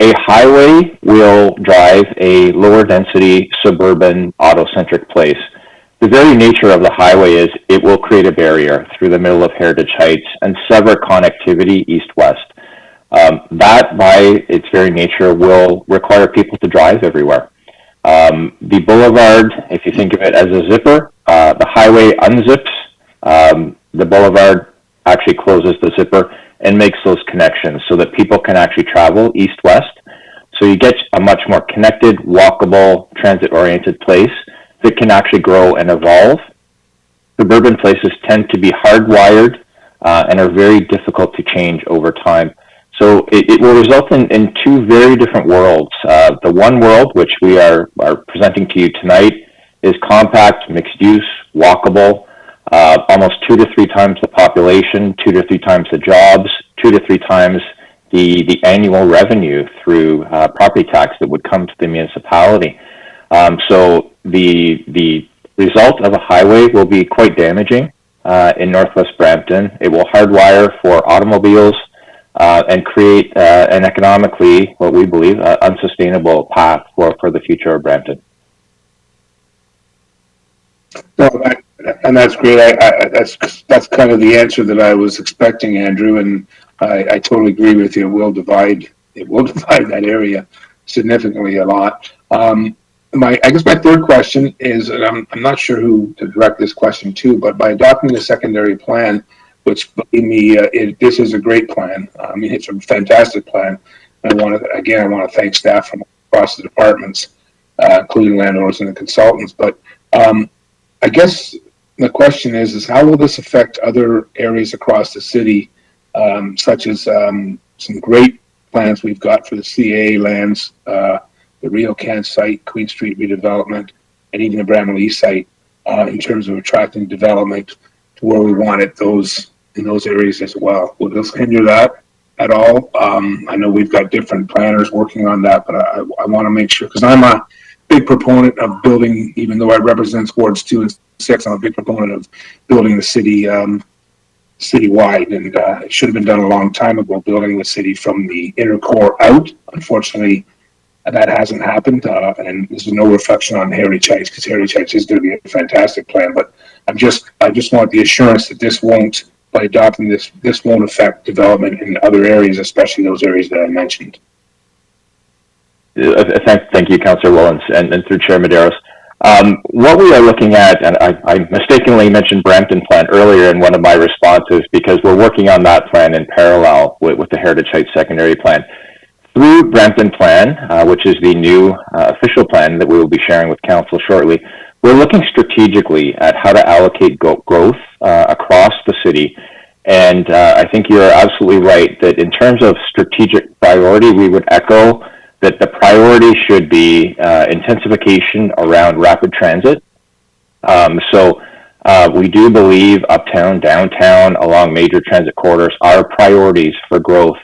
A highway will drive a lower density suburban auto-centric place. The very nature of the highway is it will create a barrier through the middle of Heritage Heights and sever connectivity east-west. That, by its very nature, will require people to drive everywhere. The boulevard, if you think of it as a zipper, the highway unzips, the boulevard actually closes the zipper and makes those connections so that people can actually travel east-west. So you get a much more connected, walkable, transit-oriented place that can actually grow and evolve. Suburban places tend to be hardwired and are very difficult to change over time. So it will result in two very different worlds. The one world, which we are presenting to you tonight, is compact, mixed use, walkable, almost 2 to 3 times the population, 2 to 3 times the jobs, 2 to 3 times the annual revenue through property tax that would come to the municipality. So the result of a highway will be quite damaging in Northwest Brampton. It will hardwire for automobiles and create an economically, what we believe, unsustainable path for the future of Brampton. No, and that's great. That's kind of the answer that I was expecting, Andrew, and I totally agree with you. It will divide that area significantly a lot. I guess my third question is, and I'm not sure who to direct this question to, but by adopting the secondary plan, which believe me, this is a great plan. I mean, it's a fantastic plan. I want to thank staff from across the departments, including landowners and the consultants. But I guess the question is how will this affect other areas across the city, such as some great plans we've got for the CA lands, the RioCan site, Queen Street redevelopment, and even the Brampton East site, in terms of attracting development to where we want it, in those areas as well. Will this hinder that at all? I know we've got different planners working on that, but I want to make sure, because I'm a big proponent of building, even though I represent wards 2 and 6, I'm a big proponent of building the city citywide, and it should have been done a long time ago, building the city from the inner core out. Unfortunately, that hasn't happened, and this is no reflection on Heritage Heights, because Heritage Heights is going to be a fantastic plan. But I just want the assurance that this won't, by adopting this won't affect development in other areas, especially those areas that I mentioned. Thank you, Councillor Willens, and through Chair Medeiros. What we are looking at, and I mistakenly mentioned Brampton plan earlier in one of my responses, because we're working on that plan in parallel with the Heritage Heights secondary plan. Through Brampton plan, which is the new official plan that we will be sharing with Council shortly, we're looking strategically at how to allocate growth across the city. And I think you're absolutely right that in terms of strategic priority, we would echo that the priority should be intensification around rapid transit. So we do believe uptown, downtown, along major transit corridors are priorities for growth.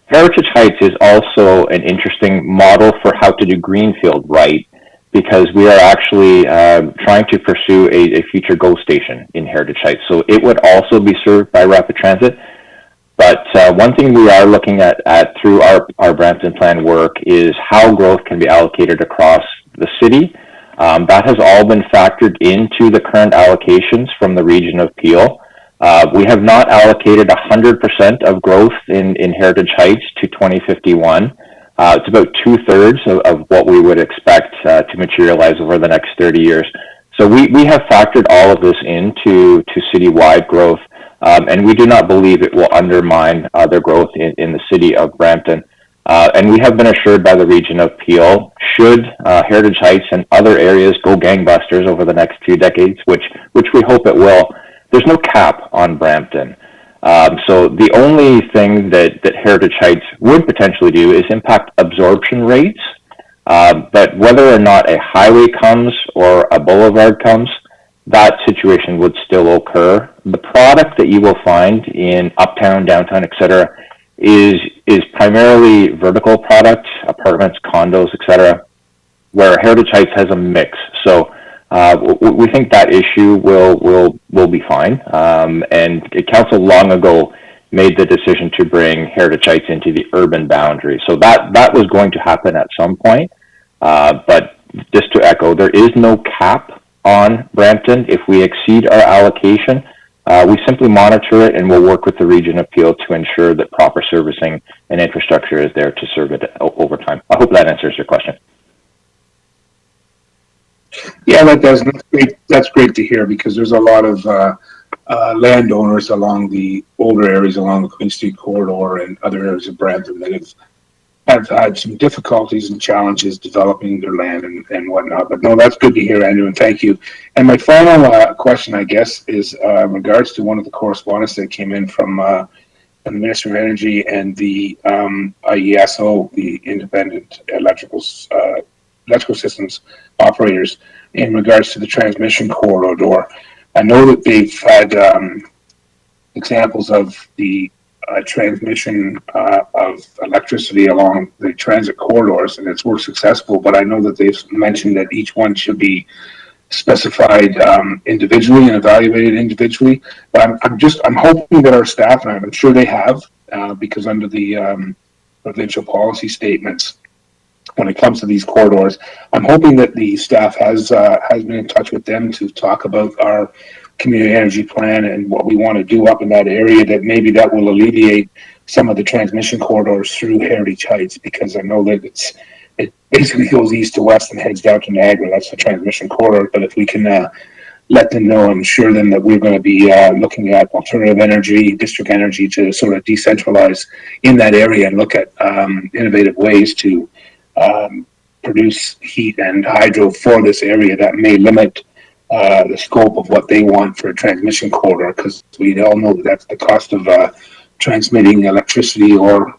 Heritage Heights is also an interesting model for how to do greenfield right, because we are actually trying to pursue a future GO station in Heritage Heights. So it would also be served by rapid transit. But one thing we are looking at through our Brampton plan work is how growth can be allocated across the city. That has all been factored into the current allocations from the region of Peel. We have not allocated 100% of growth in Heritage Heights to 2051. It's about 2/3 of what we would expect to materialize over the next 30 years. So we have factored all of this into citywide growth, and we do not believe it will undermine other growth in the city of Brampton. And we have been assured by the region of Peel, should Heritage Heights and other areas go gangbusters over the next few decades, which we hope it will, there's no cap on Brampton. So the only thing that Heritage Heights would potentially do is impact absorption rates. But whether or not a highway comes or a boulevard comes, that situation would still occur. The product that you will find in uptown, downtown, etc., is primarily vertical product, apartments, condos, etc., where Heritage Heights has a mix. So we think that issue will be fine. And council long ago made the decision to bring Heritage Heights into the urban boundary. So that was going to happen at some point. But just to echo, there is no cap on Brampton. If we exceed our allocation, we simply monitor it and we'll work with the region of Peel to ensure that proper servicing and infrastructure is there to serve it over time. I hope that answers your question. Yeah, that does. That's great to hear, because there's a lot of landowners along the older areas along the Queen Street corridor and other areas of Brampton that have had some difficulties and challenges developing their land and whatnot. But no, that's good to hear, Andrew, and thank you. And my final question, I guess, is in regards to one of the correspondence that came in from the Minister of Energy and the IESO, the Independent Electrical Systems Operators, in regards to the transmission corridor. I know that they've had examples of the transmission of electricity along the transit corridors, and it's worked successful, but I know that they've mentioned that each one should be specified individually and evaluated individually. But I'm hoping that our staff, and I'm sure they have, because under the provincial policy statements, when it comes to these corridors, I'm hoping that the staff has been in touch with them to talk about our community energy plan and what we want to do up in that area, that maybe that will alleviate some of the transmission corridors through Heritage Heights, because I know that it basically goes east to west and heads down to Niagara. That's the transmission corridor. But if we can let them know and assure them that we're going to be looking at alternative energy, district energy, to sort of decentralize in that area and look at innovative ways to produce heat and hydro for this area, that may limit the scope of what they want for a transmission corridor, because we all know that that's the cost of transmitting electricity or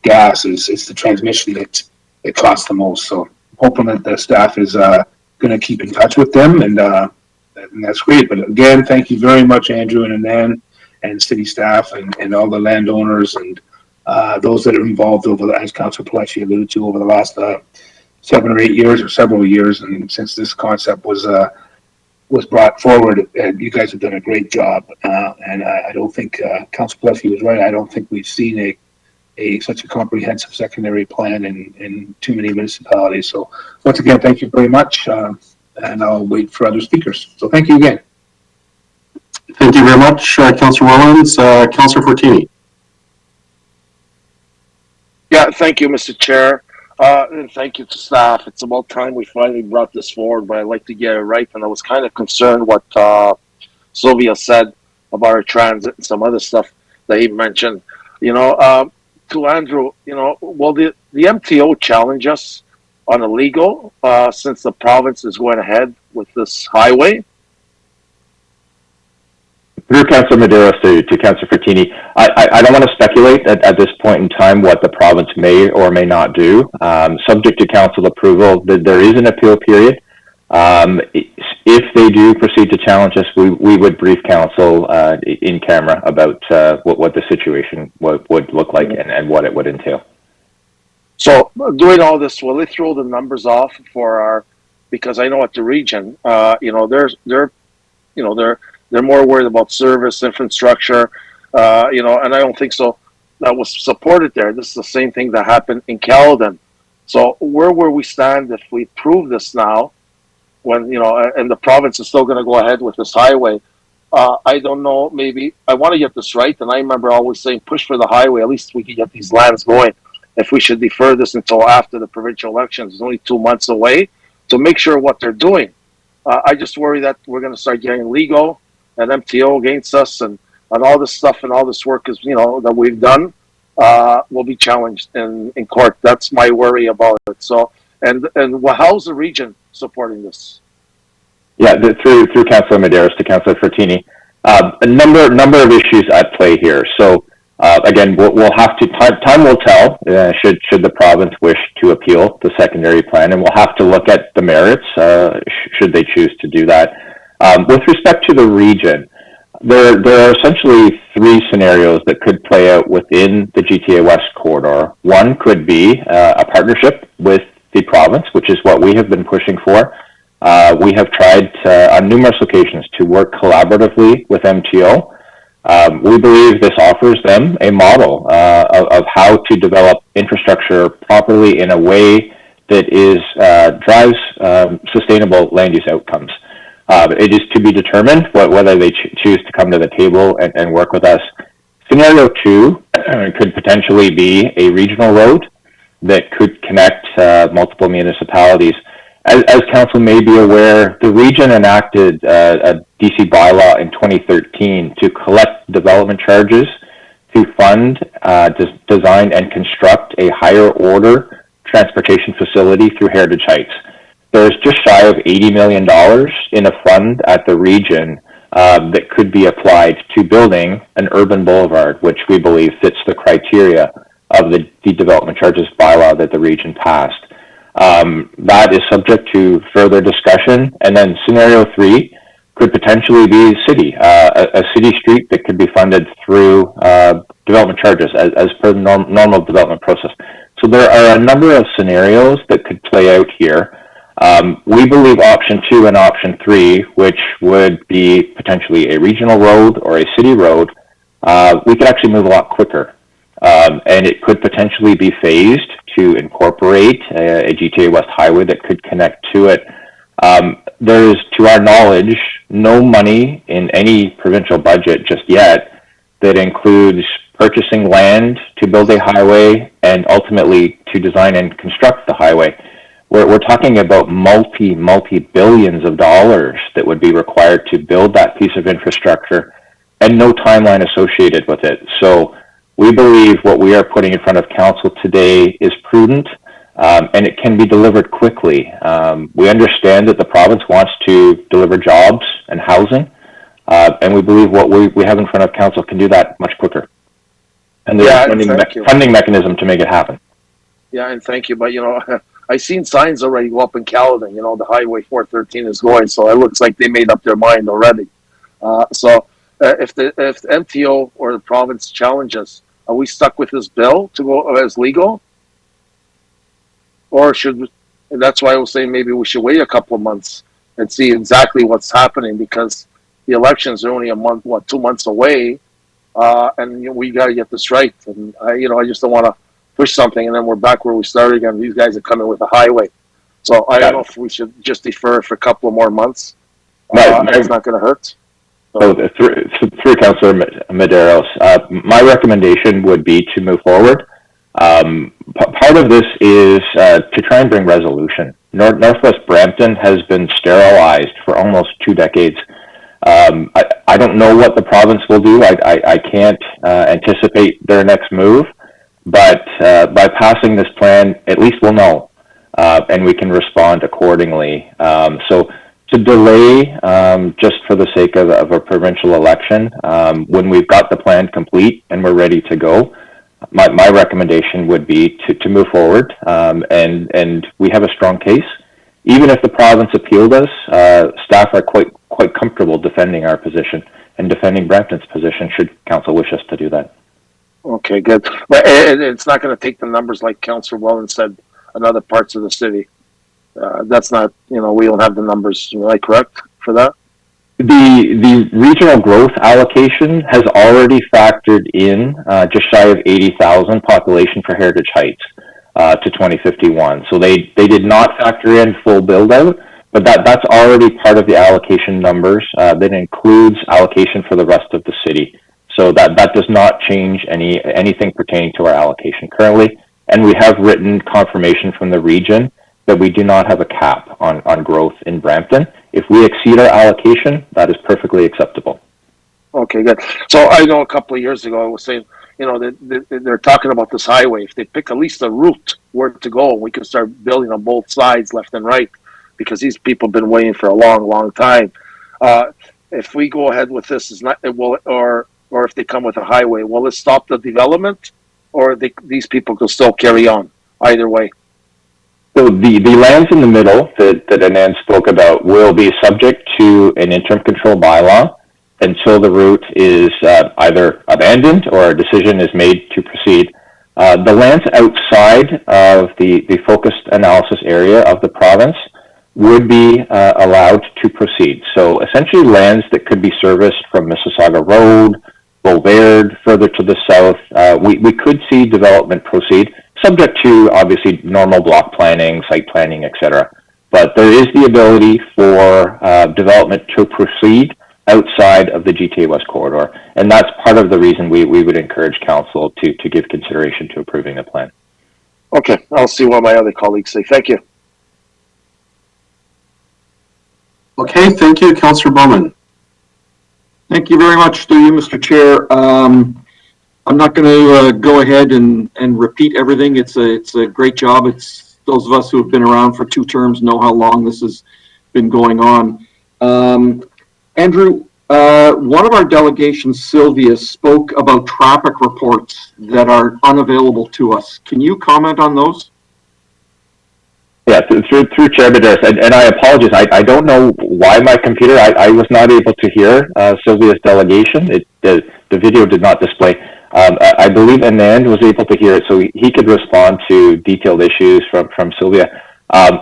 gas is the transmission that costs the most. So hoping that the staff is going to keep in touch with them, and that's great. But again, thank you very much, Andrew and Anand and city staff and all the landowners and those that are involved as Councillor Palachi alluded to, over the last 7 or 8 years or several years, and since this concept was brought forward, you guys have done a great job. And I don't think Councillor Palachi was right. I don't think we've seen such a comprehensive secondary plan in too many municipalities. So once again, thank you very much, and I'll wait for other speakers. So thank you again. Thank you very much, Councillor Mullins. Councillor Fortini. Yeah, thank you, Mr. Chair, and thank you to staff. It's about time we finally brought this forward, but I'd like to get it right. And I was kind of concerned what Sylvia said about our transit and some other stuff that he mentioned. To Andrew, will the MTO challenge us on a legal since the province is going ahead with this highway? Through Councillor Medeiros to Councillor Fortini, I don't want to speculate at this point in time what the province may or may not do. Subject to council approval, there is an appeal period. If they do proceed to challenge us, we would brief council in camera about what the situation would look like and what it would entail. So doing all this, will they throw the numbers off because I know at the region, they're more worried about service, infrastructure, and I don't think so. That was supported there. This is the same thing that happened in Caledon. So where will we stand if we prove this now? when, and the province is still going to go ahead with this highway. I don't know, maybe, I want to get this right, and I remember always saying, push for the highway, at least we can get these lands going. If we should defer this until after the provincial elections, it's only 2 months away, to make sure what they're doing. I just worry that we're going to start getting legal and MTO against us, and all this stuff and all this work is, that we've done, will be challenged in court. That's my worry about it. So, and how's the region supporting this? Yeah, through Councillor Medeiros to Councillor Fortini, a number of issues at play here. So again, we'll have to time will tell should the province wish to appeal the secondary plan, and we'll have to look at the merits should they choose to do that. With respect to the region, there are essentially three scenarios that could play out within the GTA West corridor. One could be a partnership with the province, which is what we have been pushing for. We have tried on numerous occasions to work collaboratively with MTO. We believe this offers them a model of how to develop infrastructure properly in a way that drives sustainable land use outcomes. It is to be determined whether they choose to come to the table and work with us. Scenario two could potentially be a regional road that could connect multiple municipalities. As council may be aware, the region enacted a DC bylaw in 2013 to collect development charges to fund, design, and construct a higher order transportation facility through Heritage Heights. There's just shy of $80 million in a fund at the region that could be applied to building an urban boulevard, which we believe fits the criteria of the development charges bylaw that the region passed. That is subject to further discussion. And then scenario three could potentially be city, a city street that could be funded through development charges as per the normal development process. So there are a number of scenarios that could play out here. We believe option two and option three, which would be potentially a regional road or a city road, we could actually move a lot quicker. And it could potentially be phased to incorporate a GTA West highway that could connect to it. There is, to our knowledge, no money in any provincial budget just yet that includes purchasing land to build a highway and ultimately to design and construct the highway. We're talking about multi-billions of dollars that would be required to build that piece of infrastructure and no timeline associated with it. So we believe what we are putting in front of council today is prudent, and it can be delivered quickly. We understand that the province wants to deliver jobs and housing, and we believe what we have in front of council can do that much quicker. And there's a funding mechanism to make it happen. Yeah, and thank you. But, I've seen signs already go up in Caledon, the Highway 413 is going, so it looks like they made up their mind already. If MTO or the province challenges, are we stuck with this bill to go as legal? Or and that's why I was saying maybe we should wait a couple of months and see exactly what's happening, because the elections are only 2 months away, and we got to get this right. And I just don't want to push something and then we're back where we started again. These guys are coming with a highway. So I don't know if we should just defer for a couple of more months. It's not going to hurt. So through Councillor Medeiros, my recommendation would be to move forward. Part of this is to try and bring resolution. Northwest Brampton has been sterilized for almost 2 decades. I don't know what the province will do. I can't anticipate their next move, but by passing this plan, at least we'll know, and we can respond accordingly. So to delay just for the sake of a provincial election, when we've got the plan complete and we're ready to go, my recommendation would be to move forward, and we have a strong case. Even if the province appealed us, staff are quite comfortable defending our position and defending Brampton's position should council wish us to do that. Okay, good. But it's not going to take the numbers like Councillor Wellen said in other parts of the city. That's not, we don't have the numbers, am I correct for that? The regional growth allocation has already factored in just shy of 80,000 population for Heritage Heights to 2051. So they did not factor in full build out, but that's already part of the allocation numbers. That includes allocation for the rest of the city. So that does not change anything pertaining to our allocation currently. And we have written confirmation from the region that we do not have a cap on growth in Brampton. If we exceed our allocation, that is perfectly acceptable. Okay, good. So I know a couple of years ago I was saying, you know, they're talking about this highway. If they pick at least a route where to go, we can start building on both sides, left and right, because these people have been waiting for a long, long time. If we go ahead with this, is not it will or if they come with a highway, will it stop the development, or these people can still carry on either way? So the lands in the middle that Anand spoke about will be subject to an interim control bylaw until the route is either abandoned or a decision is made to proceed. The lands outside of the focused analysis area of the province would be allowed to proceed. So essentially lands that could be serviced from Mississauga Road, Boulevard, further to the south, we could see development proceed, subject to obviously normal block planning, site planning, etc. But there is the ability for development to proceed outside of the GTA West corridor, and that's part of the reason we would encourage council to give consideration to approving the plan. Okay, I'll see what my other colleagues say. Thank you. Okay, thank you, Councillor Bowman. Thank you very much, through you, Mr. Chair. I'm not going to go ahead and repeat everything. It's a great job. It's those of us who have been around for 2 terms know how long this has been going on. Andrew, one of our delegations, Sylvia, spoke about traffic reports that are unavailable to us. Can you comment on those? Yeah, through Chair Medeiros, and I apologize. I don't know why my computer. I was not able to hear Sylvia's delegation. The video did not display. I believe Anand was able to hear it, so he could respond to detailed issues from Sylvia.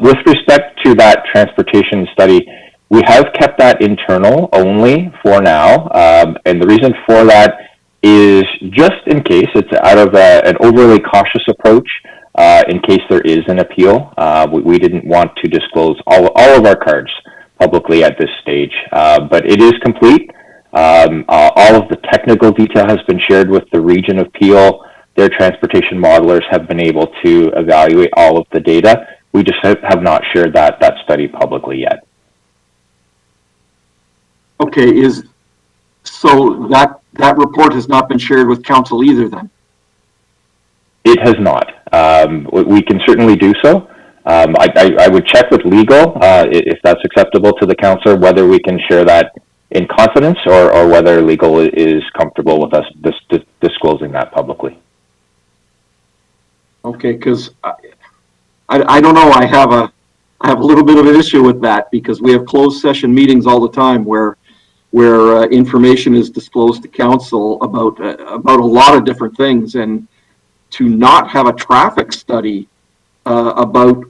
With respect to that transportation study, we have kept that internal only for now, and the reason for that is just in case it's out of an overly cautious approach. In case there is an appeal, we didn't want to disclose all of our cards publicly at this stage, but it is complete. All of the technical detail has been shared with the region of Peel. Their transportation modelers have been able to evaluate all of the data. We just have not shared that study publicly yet. Okay, so that report has not been shared with council either then? It has not. We can certainly do so. I would check with legal if that's acceptable to the council, whether we can share that in confidence or whether legal is comfortable with us disclosing that publicly. Okay, because I don't know. I have a little bit of an issue with that because we have closed session meetings all the time where information is disclosed to council about a lot of different things, and to not have a traffic study about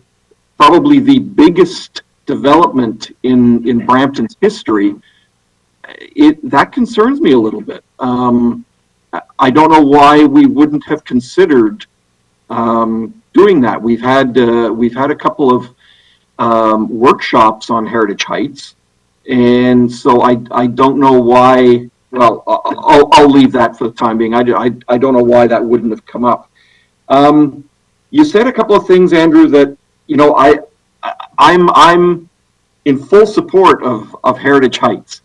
probably the biggest development in Brampton's history, that concerns me a little bit. I don't know why we wouldn't have considered doing that. We've had a couple of workshops on Heritage Heights, and so I don't know why. Well, I'll leave that for the time being. I don't know why that wouldn't have come up. You said a couple of things, Andrew, that, you know, I'm in full support of Heritage Heights,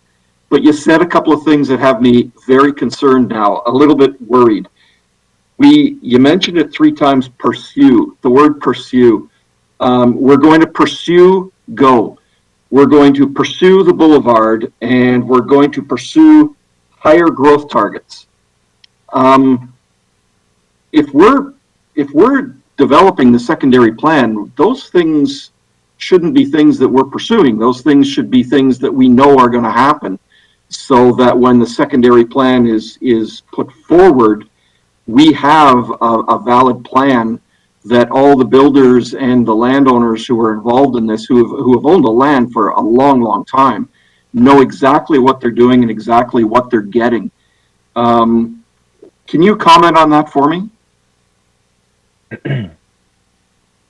but you said a couple of things that have me very concerned now, a little bit worried. You mentioned it 3 times, pursue, the word pursue. We're going to pursue GO. We're going to pursue the Boulevard, and we're going to pursue higher growth targets. If we're developing the secondary plan, those things shouldn't be things that we're pursuing. Those things should be things that we know are going to happen, so that when the secondary plan is put forward, we have a valid plan that all the builders and the landowners who are involved in this, who have owned the land for a long, long time, know exactly what they're doing and exactly what they're getting. Can you comment on that for me?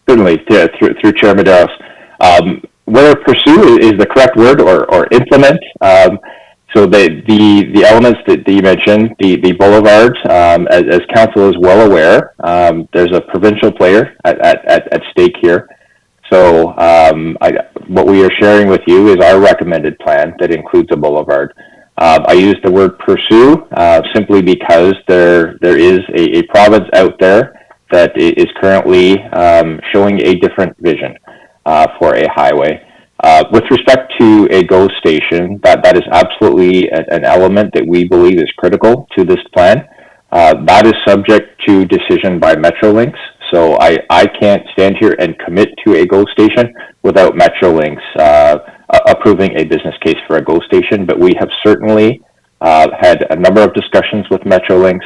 Certainly, through Chair Medeiros. whether pursue is the correct word or implement. So the elements that you mentioned, the Boulevard, as council is well aware, there's a provincial player at stake here. So what we are sharing with you is our recommended plan that includes a Boulevard. I use the word pursue simply because there is a province out there that is currently showing a different vision for a highway. With respect to a GO station, that is absolutely an element that we believe is critical to this plan. That is subject to decision by Metrolinx. So I can't stand here and commit to a GO station without Metrolinx approving a business case for a GO station. But we have certainly had a number of discussions with Metrolinx,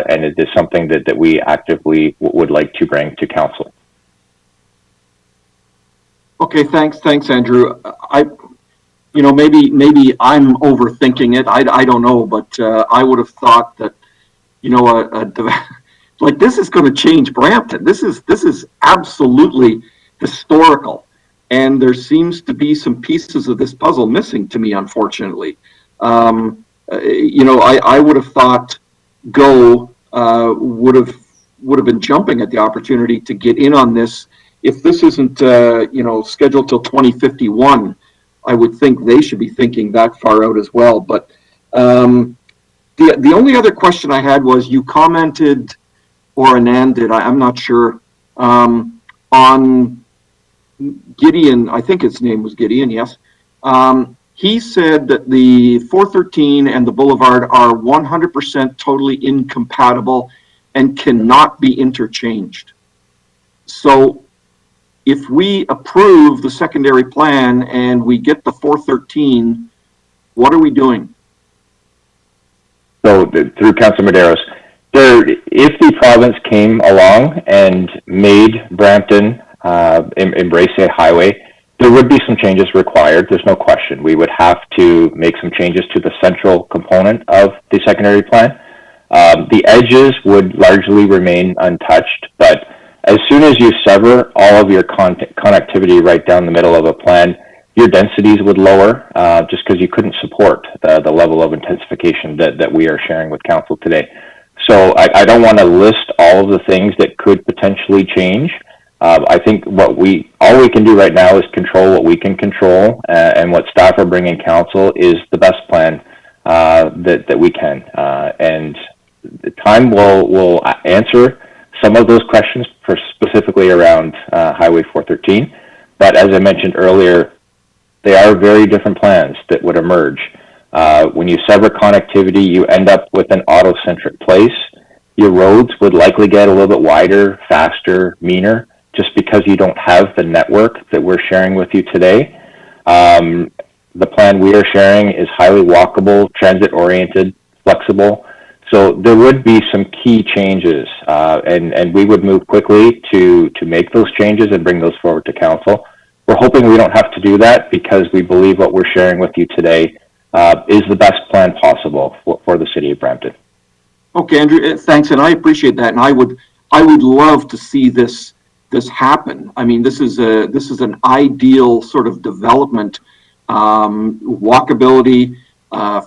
and it is something that we actively would like to bring to council. Okay, thanks, Andrew. Maybe I'm overthinking it. I don't know, but I would have thought that, like this is going to change Brampton. This is absolutely historical, and there seems to be some pieces of this puzzle missing to me, unfortunately. I would have thought GO would have been jumping at the opportunity to get in on this. If this isn't, scheduled till 2051, I would think they should be thinking that far out as well. But the only other question I had was you commented, or Anand did, I'm not sure, on Gideon, I think his name was Gideon, yes. He said that the 413 and the Boulevard are 100% totally incompatible and cannot be interchanged. So if we approve the secondary plan and we get the 413, what are we doing? So through Councilor Medeiros, if the province came along and made Brampton embrace a highway, there would be some changes required. There's no question. We would have to make some changes to the central component of the secondary plan. The edges would largely remain untouched, but as soon as you sever all of your connectivity right down the middle of a plan, your densities would lower just because you couldn't support the level of intensification that we are sharing with council today. So I don't want to list all of the things that could potentially change. I think all we can do right now is control what we can control, and what staff are bringing council is the best plan that we can. And the time will answer some of those questions for specifically around Highway 413. But as I mentioned earlier, they are very different plans that would emerge. When you sever connectivity, you end up with an auto-centric place. Your roads would likely get a little bit wider, faster, meaner, just because you don't have the network that we're sharing with you today. The plan we are sharing is highly walkable, transit-oriented, flexible. So there would be some key changes, and we would move quickly to make those changes and bring those forward to council. We're hoping we don't have to do that because we believe what we're sharing with you today is the best plan possible for the city of Brampton. Okay, Andrew, thanks, and I appreciate that. And I would love to see this happen. I mean, this is an ideal sort of development, walkability,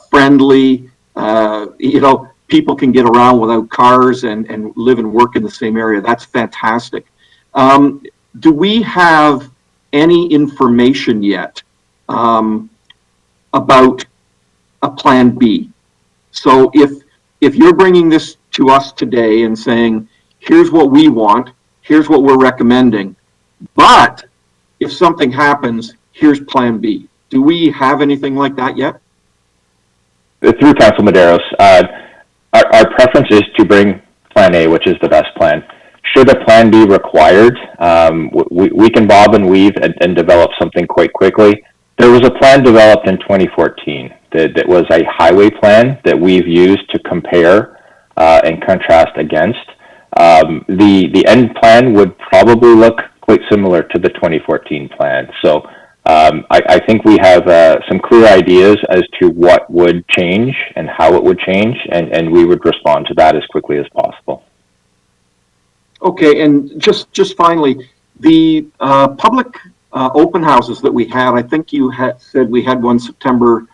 friendly. People can get around without cars and live and work in the same area. That's fantastic. Do we have any information yet about a plan B? So if you're bringing this to us today and saying, here's what we want, here's what we're recommending, but if something happens, here's plan B. Do we have anything like that yet? Through Council Medeiros, our preference is to bring plan A, which is the best plan. Should a plan be required, we can bob and weave and develop something quite quickly. There was a plan developed in 2014 that was a highway plan that we've used to compare and contrast against. The end plan would probably look quite similar to the 2014 plan. So I think we have some clear ideas as to what would change and how it would change, and we would respond to that as quickly as possible. Okay, and just finally, the public open houses that we had. I think you had said we had one September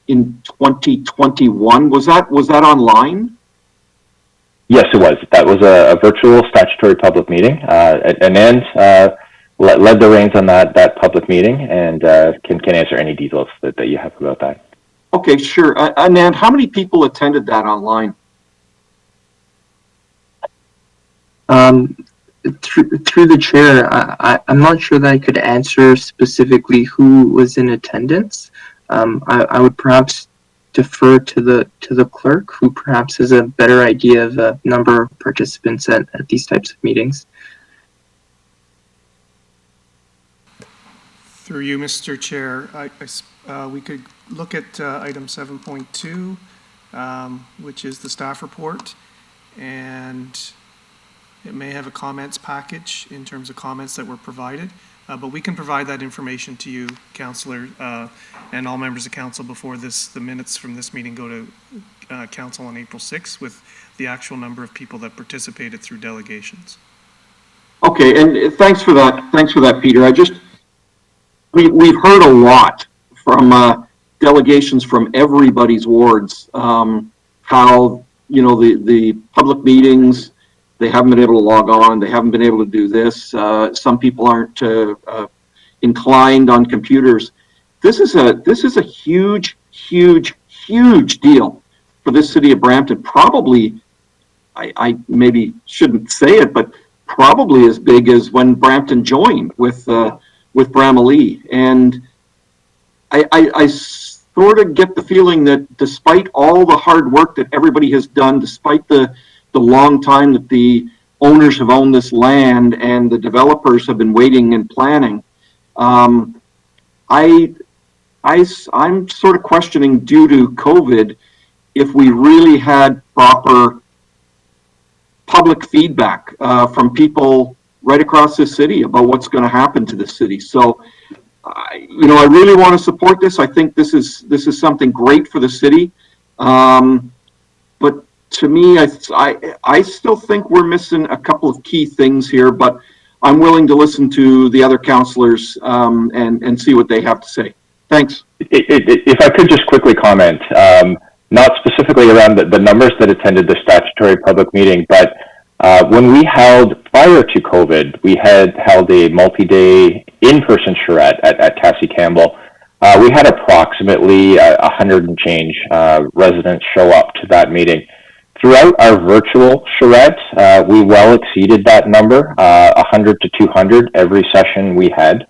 in 2021. Was that online? Yes, it was. That was a virtual statutory public meeting. Anand led the reins on that public meeting and can answer any details that you have about that. Okay, sure. Anand, how many people attended that online? Through the chair, I'm not sure that I could answer specifically who was in attendance. I would perhaps defer to the clerk, who perhaps has a better idea of the number of participants at these types of meetings. Through you, Mr. Chair, we could look at item 7.2, which is the staff report, and it may have a comments package in terms of comments that were provided, but we can provide that information to you, Councillor, and all members of council before the minutes from this meeting go to council on April 6th with the actual number of people that participated through delegations. Okay, and thanks for that. Thanks for that, Peter. We've heard a lot from delegations from everybody's wards, how, you know, the public meetings, they haven't been able to log on, they haven't been able to do this. Some people aren't inclined on computers. This is a huge, huge, huge deal for this city of Brampton. Probably, I maybe shouldn't say it, but probably as big as when Brampton joined with Bramalea. And I sort of get the feeling that despite all the hard work that everybody has done, despite the long time that the owners have owned this land and the developers have been waiting and planning, I'm sort of questioning, due to COVID, if we really had proper public feedback from people right across the city about what's going to happen to the city. So, you know, I really want to support this. I think this is something great for the city. But to me, I still think we're missing a couple of key things here, but I'm willing to listen to the other councillors and see what they have to say. Thanks. If I could just quickly comment, not specifically around the numbers that attended the statutory public meeting, but when we held, prior to COVID, we had held a multi-day in-person charrette at Cassie Campbell. We had approximately 100 and change residents show up to that meeting. Throughout our virtual charrette, we well exceeded that number, 100 to 200 every session we had.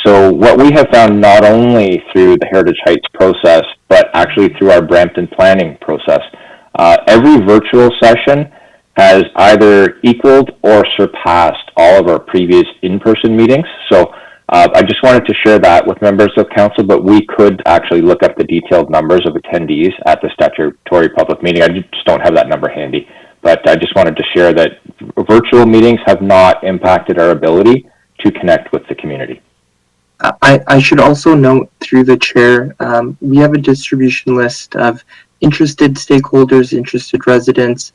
So what we have found, not only through the Heritage Heights process, but actually through our Brampton planning process, every virtual session has either equaled or surpassed all of our previous in-person meetings. So I just wanted to share that with members of council, but we could actually look up the detailed numbers of attendees at the statutory public meeting. I just don't have that number handy, but I just wanted to share that virtual meetings have not impacted our ability to connect with the community. I should also note, through the chair, we have a distribution list of interested stakeholders, interested residents,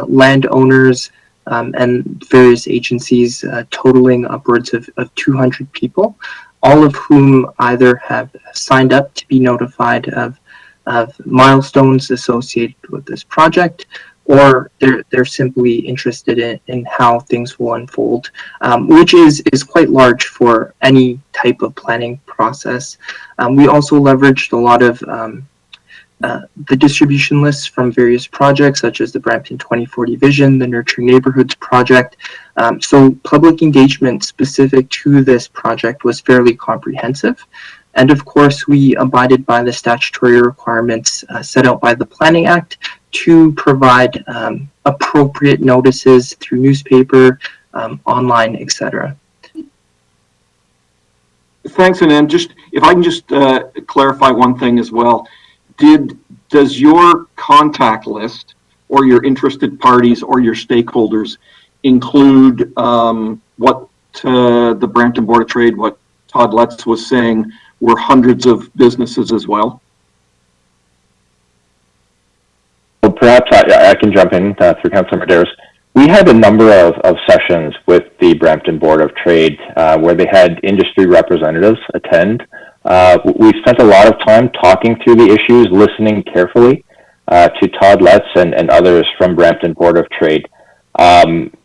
landowners, and various agencies, totaling upwards of 200 people, all of whom either have signed up to be notified of milestones associated with this project, or they're simply interested in how things will unfold, which is quite large for any type of planning process. We also leveraged a lot of the distribution lists from various projects, such as the Brampton 2040 Vision, the Nurture Neighborhoods project. So public engagement specific to this project was fairly comprehensive. And of course, we abided by the statutory requirements set out by the Planning Act to provide appropriate notices through newspaper, online, etc. Thanks, and then if I can just clarify one thing as well. Does your contact list or your interested parties or your stakeholders include what the Brampton Board of Trade, what Todd Letts was saying, were hundreds of businesses as well? Well, perhaps I can jump in through Councilor Medeiros. We had a number of sessions with the Brampton Board of Trade where they had industry representatives attend. We spent a lot of time talking through the issues, listening carefully to Todd Letts and others from Brampton Board of Trade.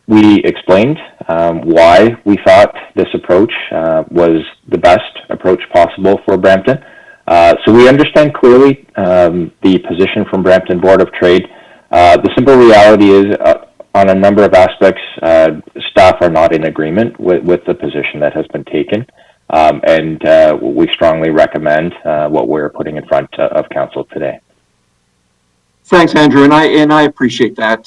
We explained why we thought this approach was the best approach possible for Brampton. So we understand clearly the position from Brampton Board of Trade. The simple reality is, on a number of aspects, staff are not in agreement with the position that has been taken. And we strongly recommend what we're putting in front of council today. Thanks, Andrew, and I appreciate that.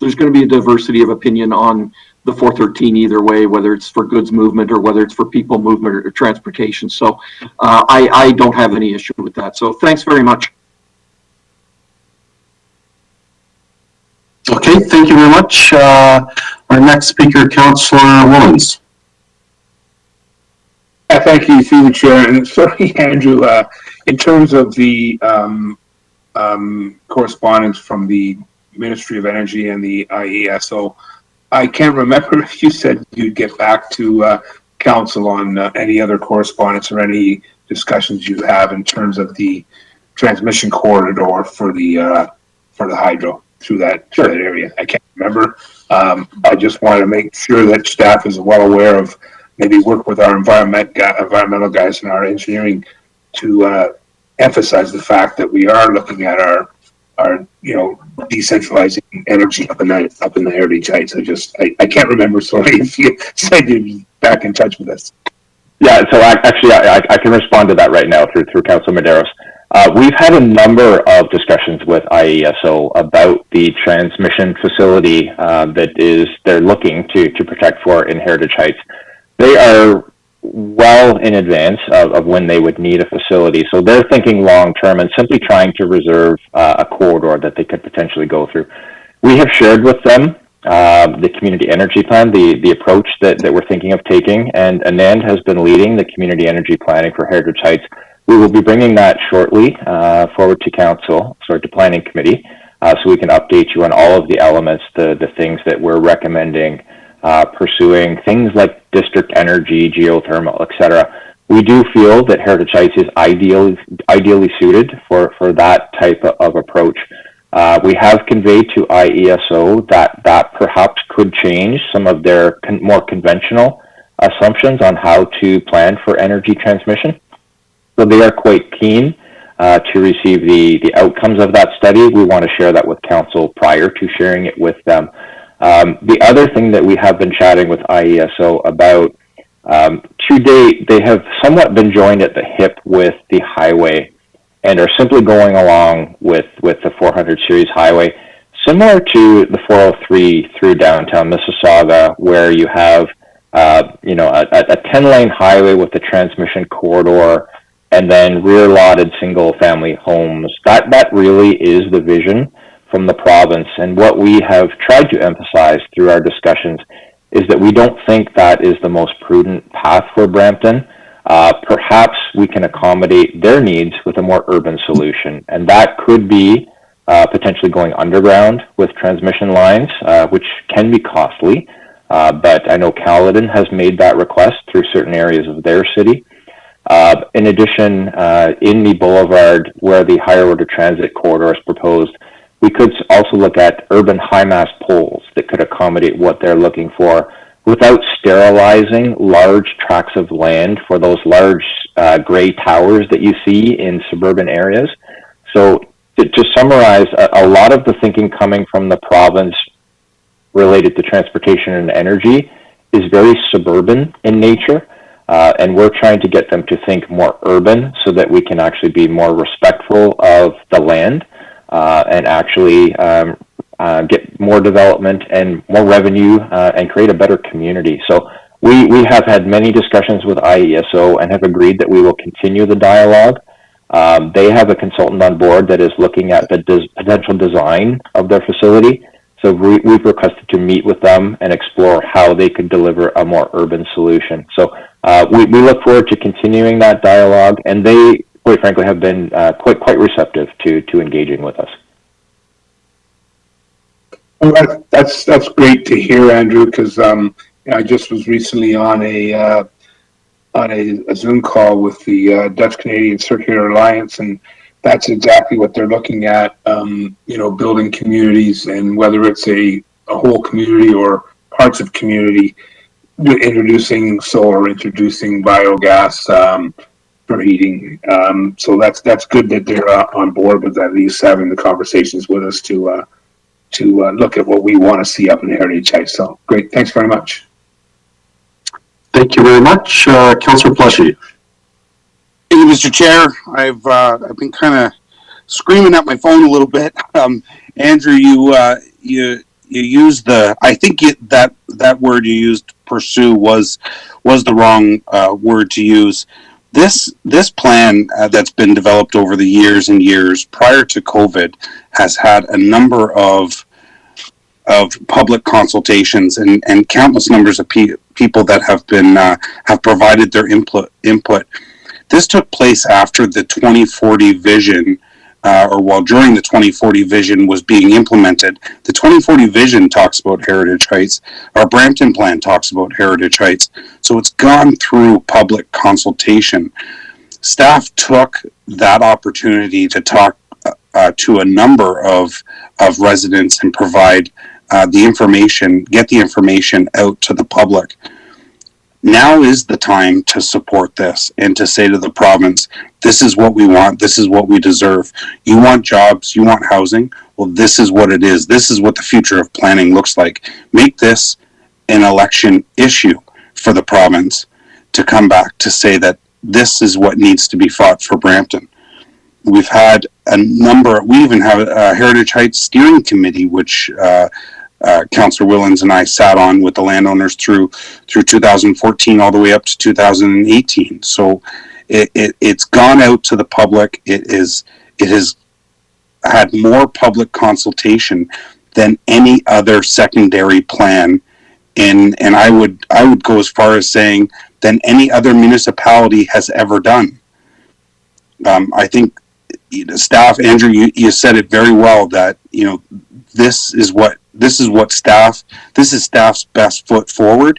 There's going to be a diversity of opinion on the 413 either way, whether it's for goods movement or whether it's for people movement or transportation. So I don't have any issue with that. So thanks very much. Okay, thank you very much. Our next speaker, Councillor Woolens. Thank you, through the chair. And sorry, Andrew, in terms of the correspondence from the Ministry of Energy and the IESO, I can't remember if you said you'd get back to council on any other correspondence or any discussions you have in terms of the transmission corridor for the hydro through that area. I can't remember. I just want to make sure that staff is well aware of, maybe work with our environmental guys and our engineering to emphasize the fact that we are looking at our decentralizing energy up in the Heritage Heights. I can't remember. Sorry if you said you'd be back in touch with us. Yeah, so I can respond to that right now through Council Medeiros. We've had a number of discussions with IESO about the transmission facility that they're looking to protect for in Heritage Heights. They are well in advance of when they would need a facility. So they're thinking long term and simply trying to reserve a corridor that they could potentially go through. We have shared with them the community energy plan, the approach that we're thinking of taking, and Anand has been leading the community energy planning for Heritage Heights. We will be bringing that shortly forward to to planning committee, so we can update you on all of the elements, the things that we're recommending, pursuing, things like district energy, geothermal, etc. We do feel that Heritage Heights is ideally suited for that type of approach. We have conveyed to IESO that perhaps could change some of their more conventional assumptions on how to plan for energy transmission. So they are quite keen to receive the outcomes of that study. We want to share that with council prior to sharing it with them. The other thing that we have been chatting with IESO about, to date, they have somewhat been joined at the hip with the highway and are simply going along with the 400 series highway, similar to the 403 through downtown Mississauga, where you have a 10-lane highway with the transmission corridor and then rear-lotted single-family homes. That really is the vision from the province. And what we have tried to emphasize through our discussions is that we don't think that is the most prudent path for Brampton. Perhaps we can accommodate their needs with a more urban solution. And that could be potentially going underground with transmission lines, which can be costly. But I know Caledon has made that request through certain areas of their city. In addition, in the Boulevard, where the higher order transit corridor is proposed, we could also look at urban high-mast poles that could accommodate what they're looking for without sterilizing large tracts of land for those large gray towers that you see in suburban areas. So to summarize, a lot of the thinking coming from the province related to transportation and energy is very suburban in nature. And we're trying to get them to think more urban so that we can actually be more respectful of the land and actually get more development and more revenue and create a better community. So we have had many discussions with IESO and have agreed that we will continue the dialogue. They have a consultant on board that is looking at the potential design of their facility. So we've requested to meet with them and explore how they could deliver a more urban solution. So we look forward to continuing that dialogue, and they, quite frankly, have been quite receptive to engaging with us. Well, that's great to hear, Andrew, because I just was recently on a Zoom call with the Dutch Canadian Circular Alliance, and that's exactly what they're looking at. Building communities, and whether it's a whole community or parts of community, introducing solar, introducing biogas for heating. So that's good that they're on board with at least having the conversations with us to look at what we want to see up in Heritage Heights. So great, thanks very much. Thank you very much, Councillor Plushy. Thank you, Mr. Chair. I've been kind of screaming at my phone a little bit. Andrew, you used I think that word you used, pursue, was the wrong word to use. This plan that's been developed over the years and years prior to COVID has had a number of public consultations and countless numbers of people that have provided their input. This took place after the 2040 vision, during the 2040 vision was being implemented. The 2040 vision talks about Heritage Heights. Our Brampton plan talks about Heritage Heights. So it's gone through public consultation. Staff took that opportunity to talk to a number of residents and provide get the information out to the public. Now is the time to support this and to say to the province, this is what we want, this is what we deserve. You want jobs, you want housing, well, this is what it is. This is what the future of planning looks like. Make this an election issue for the province to come back to say that this is what needs to be fought for Brampton. We've had we even have a Heritage Heights steering committee, which Councillor Willens and I sat on with the landowners through 2014 all the way up to 2018. So it's gone out to the public. It has had more public consultation than any other secondary plan, and I would go as far as saying than any other municipality has ever done. I think staff, Andrew, you said it very well that this is staff's best foot forward.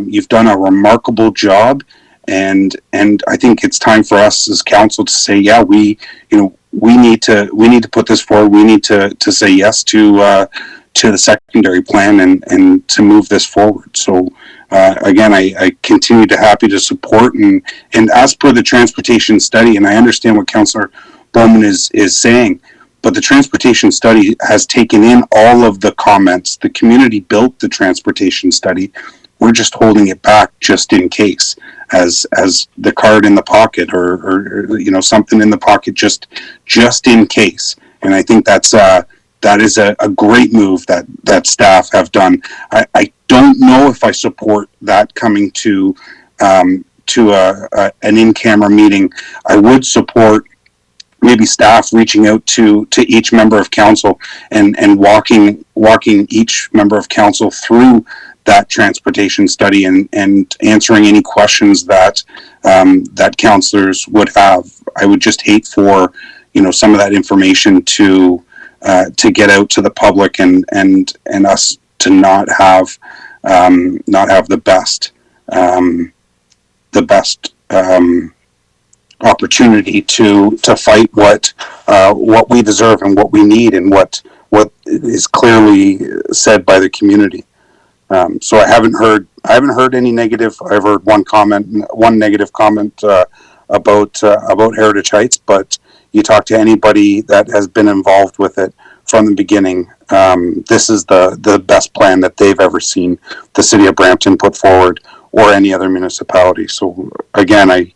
You've done a remarkable job, and I think it's time for us as council to say, yeah, we need to put this forward. We need to say yes to the secondary plan and to move this forward. So again, I continue to happy to support and as per the transportation study, and I understand what Councillor Bowman is saying, but the transportation study has taken in all of the comments. The community built the transportation study. We're just holding it back just in case, as the card in the pocket or something in the pocket just in case. And I think that is a great move that staff have done. I don't know if I support that coming to an in-camera meeting. I would support maybe staff reaching out to each member of council and walking each member of council through that transportation study and answering any questions that councillors would have. I would just hate for some of that information to get out to the public and us to not have the best opportunity to fight what we deserve and what we need and what is clearly said by the community. So I haven't heard any negative. I've heard one negative comment about Heritage Heights, but you talk to anybody that has been involved with it from the beginning, this is the best plan that they've ever seen the city of Brampton put forward or any other municipality. So again, I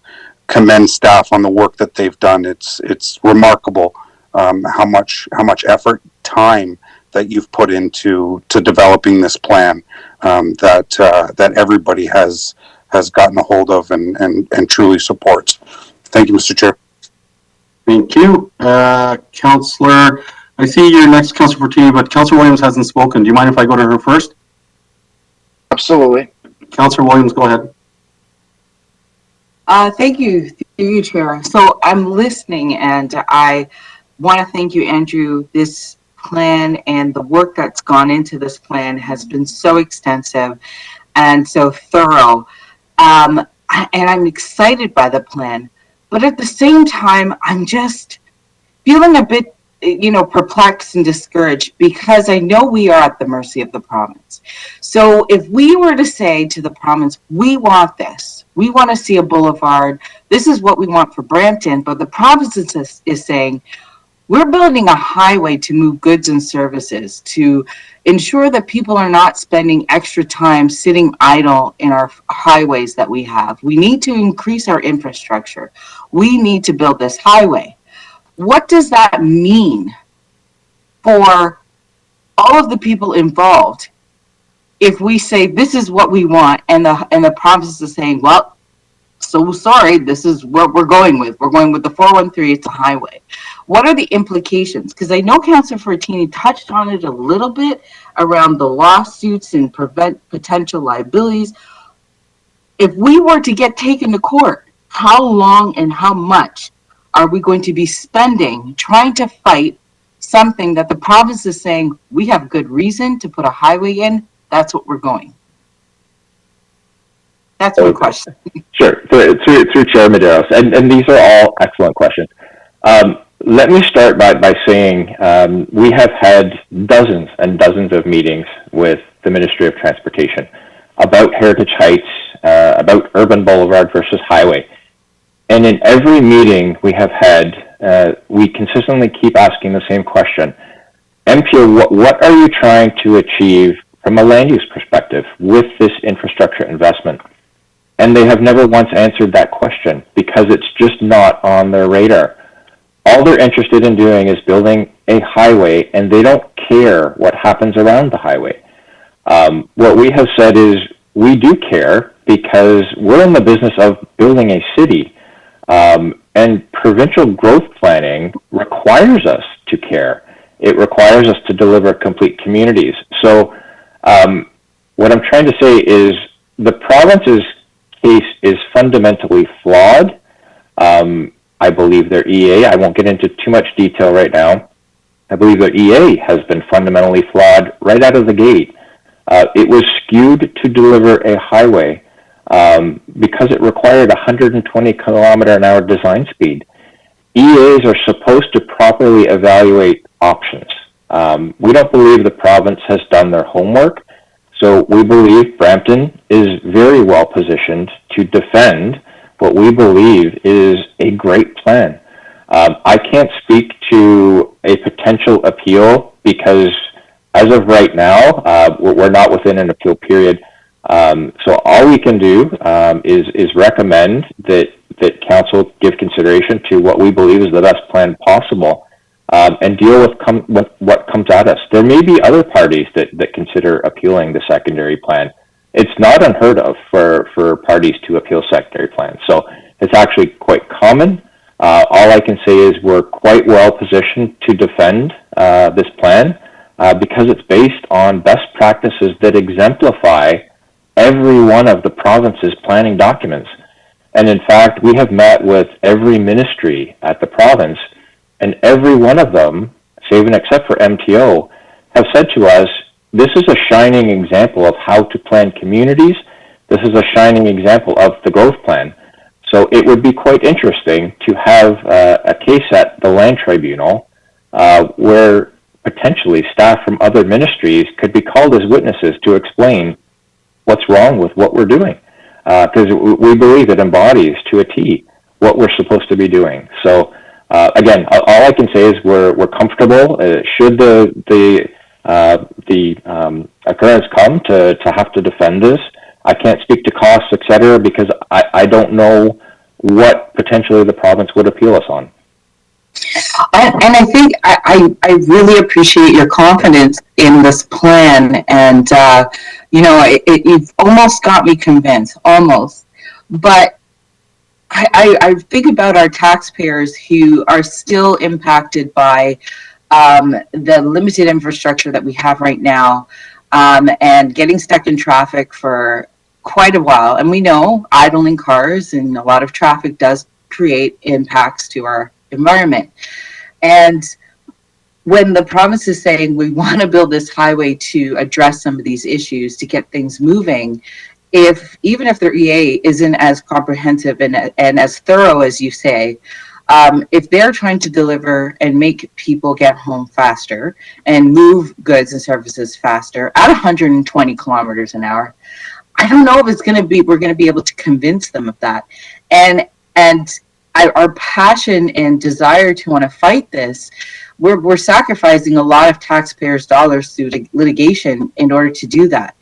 commend staff on the work that they've done. It's remarkable how much effort, time that you've put into developing this plan that everybody has gotten a hold of and truly supports. Thank you, Mr. Chair. Thank you. Councillor, I see you're next, Councillor Fortini, but Councillor Williams hasn't spoken. Do you mind if I go to her first? Absolutely. Councillor Williams, go ahead. Thank you, Chair. So I'm listening, and I want to thank you, Andrew. This plan and the work that's gone into this plan has been so extensive and so thorough. And I'm excited by the plan, but at the same time, I'm just feeling a bit, perplexed and discouraged because I know we are at the mercy of the province. So if we were to say to the province, we want this, we want to see a boulevard, this is what we want for Brampton, but the province is saying, we're building a highway to move goods and services, to ensure that people are not spending extra time sitting idle in our highways that we have. We need to increase our infrastructure. We need to build this highway. What does that mean for all of the people involved if we say this is what we want and the province is saying, well, so sorry, this is what we're going with. We're going with the 413, it's a highway. What are the implications? Because I know Councillor Fortini touched on it a little bit around the lawsuits and potential liabilities. If we were to get taken to court, how long and how much are we going to be spending trying to fight something that the province is saying, we have good reason to put a highway in, that's what we're going? That's my question. Sure, through Chair Medeiros, and these are all excellent questions. Let me start by saying we have had dozens and dozens of meetings with the Ministry of Transportation about Heritage Heights, about Urban Boulevard versus Highway. And in every meeting we have had, we consistently keep asking the same question. MPO, what are you trying to achieve from a land use perspective with this infrastructure investment? And they have never once answered that question because it's just not on their radar. All they're interested in doing is building a highway, and they don't care what happens around the highway. What we have said is we do care because we're in the business of building a city, and provincial growth planning requires us to care. It requires us to deliver complete communities. So what I'm trying to say is the province's case is fundamentally flawed. I believe their EA, I won't get into too much detail right now, I believe their EA has been fundamentally flawed right out of the gate. It was skewed to deliver a highway because it required 120 kilometer an hour design speed. EAs are supposed to properly evaluate options. We don't believe the province has done their homework, so we believe Brampton is very well positioned to defend what we believe is a great plan. I can't speak to a potential appeal because as of right now, we're not within an appeal period. So all we can do is recommend that council give consideration to what we believe is the best plan possible and deal with what comes at us. There may be other parties that consider appealing the secondary plan. It's not unheard of for parties to appeal secondary plans. So it's actually quite common. All I can say is we're quite well positioned to defend this plan because it's based on best practices that exemplify every one of the province's planning documents. And in fact, we have met with every ministry at the province, and every one of them, save and except for MTO, have said to us, this is a shining example of how to plan communities. This is a shining example of the growth plan. So it would be quite interesting to have a case at the Land Tribunal where potentially staff from other ministries could be called as witnesses to explain what's wrong with what we're doing. Because we believe it embodies to a T what we're supposed to be doing. So again, all I can say is we're comfortable. Should the occurrence come to have to defend this, I can't speak to costs, etc., because I don't know what potentially the province would appeal us on. And I think I really appreciate your confidence in this plan, and you've almost got me convinced, almost. But I think about our taxpayers who are still impacted by the limited infrastructure that we have right now, and getting stuck in traffic for quite a while. And we know idling cars and a lot of traffic does create impacts to our environment. And when the province is saying we want to build this highway to address some of these issues, to get things moving, even if their EA isn't as comprehensive and as thorough as you say, if they're trying to deliver and make people get home faster and move goods and services faster at 120 kilometers an hour, I don't know if we're going to be able to convince them of that. And our passion and desire to want to fight this, we're sacrificing a lot of taxpayers' dollars through litigation in order to do that.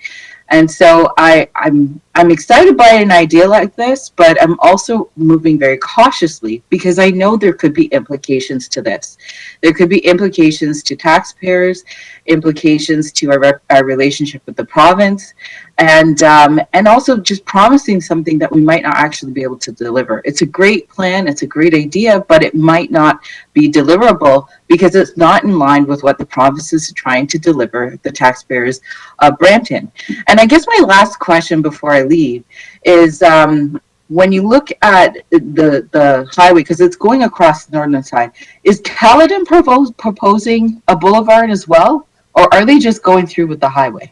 And so I'm excited by an idea like this, but I'm also moving very cautiously because I know there could be implications to this. There could be implications to taxpayers, implications to our relationship with the province, and also just promising something that we might not actually be able to deliver. It's a great plan, it's a great idea, but it might not be deliverable because it's not in line with what the province is trying to deliver the taxpayers of Brampton. And I guess my last question before I leave is when you look at the highway, because it's going across the northern side, is Caledon proposing a boulevard as well, or are they just going through with the highway?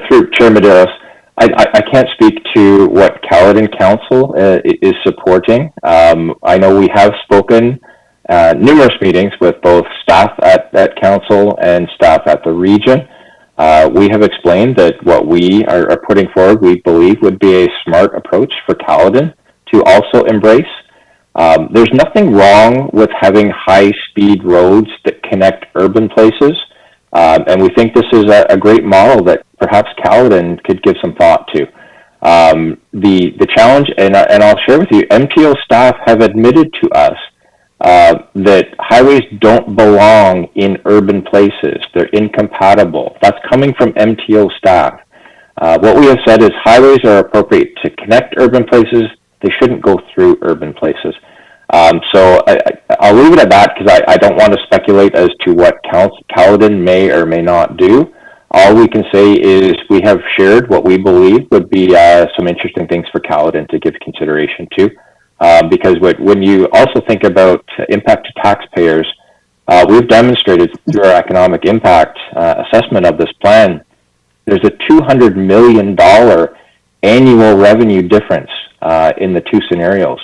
Through Chair Medeiros, I can't speak to what Caledon Council is supporting. I know we have spoken numerous meetings with both staff at Council and staff at the region. We have explained that what we are putting forward, we believe would be a smart approach for Caledon to also embrace. There's nothing wrong with having high-speed roads that connect urban places. And we think this is a great model that perhaps Caledon could give some thought to. The challenge, and I'll share with you, MTO staff have admitted to us that highways don't belong in urban places. They're incompatible. That's coming from MTO staff. What we have said is highways are appropriate to connect urban places. They shouldn't go through urban places. So I'll leave it at that because I don't want to speculate as to what Caledon may or may not do. All we can say is we have shared what we believe would be some interesting things for Caledon to give consideration to. Because when you also think about impact to taxpayers, we've demonstrated through our economic impact assessment of this plan, there's a $200 million annual revenue difference in the two scenarios.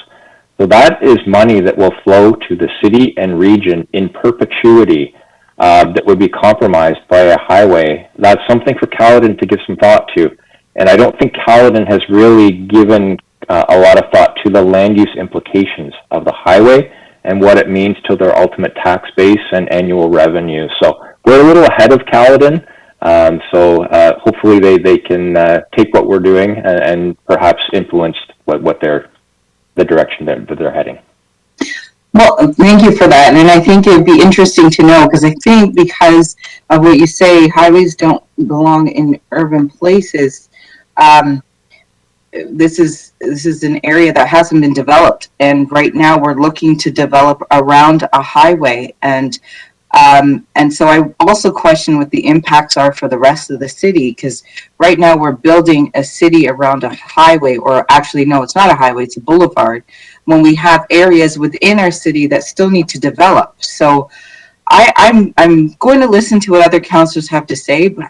So that is money that will flow to the city and region in perpetuity that would be compromised by a highway. That's something for Caledon to give some thought to. And I don't think Caledon has really given a lot of thought to the land use implications of the highway and what it means to their ultimate tax base and annual revenue. So we're a little ahead of Caledon. So hopefully they can take what we're doing and perhaps influence the direction that they're heading. Well, thank you for that. And I think it'd be interesting to know, because I think because of what you say, highways don't belong in urban places. This is an area that hasn't been developed, and right now we're looking to develop around a highway, and so I also question what the impacts are for the rest of the city, because right now we're building a city around a highway, or actually no, it's not a highway, it's a boulevard, when we have areas within our city that still need to develop. So I'm going to listen to what other councillors have to say, but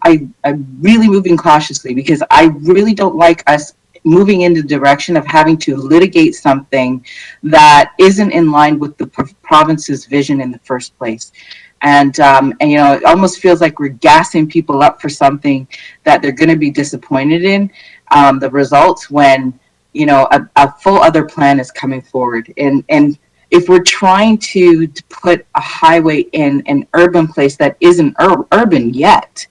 I'm really moving cautiously, because I really don't like us moving in the direction of having to litigate something that isn't in line with the province's vision in the first place. And you know, it almost feels like we're gassing people up for something that they're going to be disappointed in the results when, you know, a full other plan is coming forward. And if we're trying to put a highway in an urban place that isn't urban yet,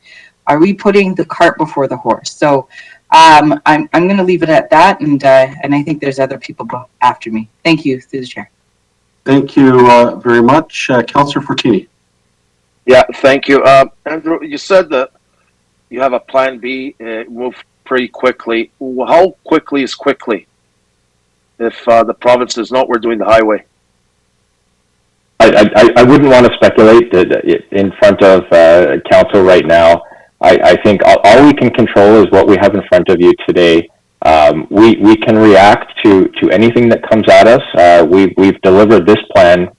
are we putting the cart before the horse? So I'm going to leave it at that, and I think there's other people after me. Thank you, through the chair. Thank you very much. Councillor Fortini. Yeah, thank you. Andrew, you said that you have a plan B, move pretty quickly. How quickly is quickly if the province is not, we're doing the highway? I wouldn't want to speculate in front of council right now. I think all we can control is what we have in front of you today. We can react to anything that comes at us. We've delivered this plan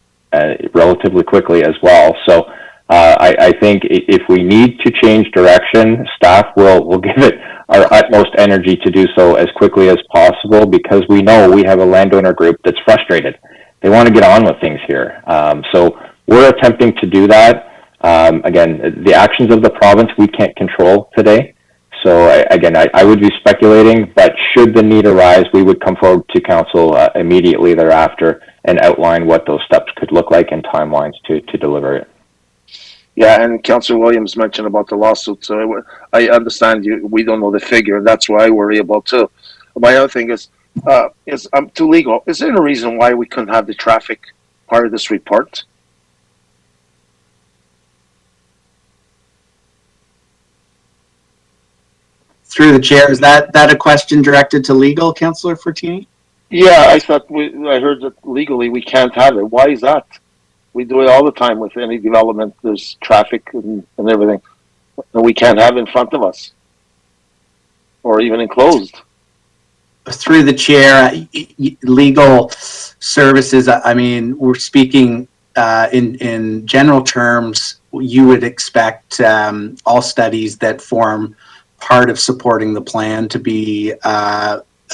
relatively quickly as well. So I think if we need to change direction, staff will give it our utmost energy to do so as quickly as possible, because we know we have a landowner group that's frustrated. They want to get on with things here. So we're attempting to do that. Again, the actions of the province we can't control today. So I would be speculating, but should the need arise, we would come forward to council immediately thereafter and outline what those steps could look like and timelines to deliver it. Yeah, and Councillor Williams mentioned about the lawsuit, so I understand you. We don't know the figure, and that's why I worry about too. My other thing is too legal. Is there a reason why we couldn't have the traffic part of this report? Through the chair, is that a question directed to legal, Councillor Fortini? Yeah, I thought I heard that legally we can't have it. Why is that? We do it all the time with any development. There's traffic and everything, and we can't have it in front of us, or even enclosed. Through the chair, legal services. I mean, we're speaking in general terms. You would expect all studies that form part of supporting the plan to be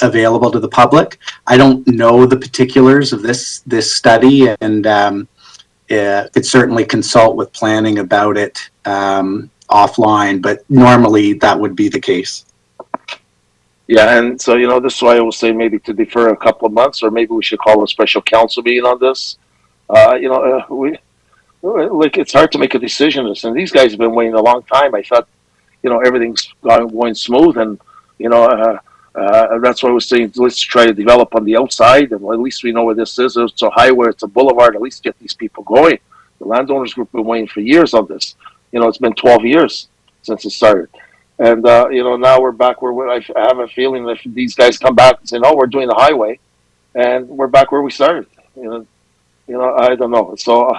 available to the public. I don't know the particulars of this study, and could certainly consult with planning about it offline, but normally that would be the case. Yeah, and so, this is why I will say maybe to defer a couple of months, or maybe we should call a special council meeting on this. It's hard to make a decision on this, and these guys have been waiting a long time. I thought, everything's going smooth, and, that's why I was saying, let's try to develop on the outside, and at least we know where this is. It's a highway, it's a boulevard, at least get these people going. The landowners group have been waiting for years on this. It's been 12 years since it started. And, now we're back where I have a feeling that if these guys come back and say, no, we're doing the highway, and we're back where we started. I don't know. So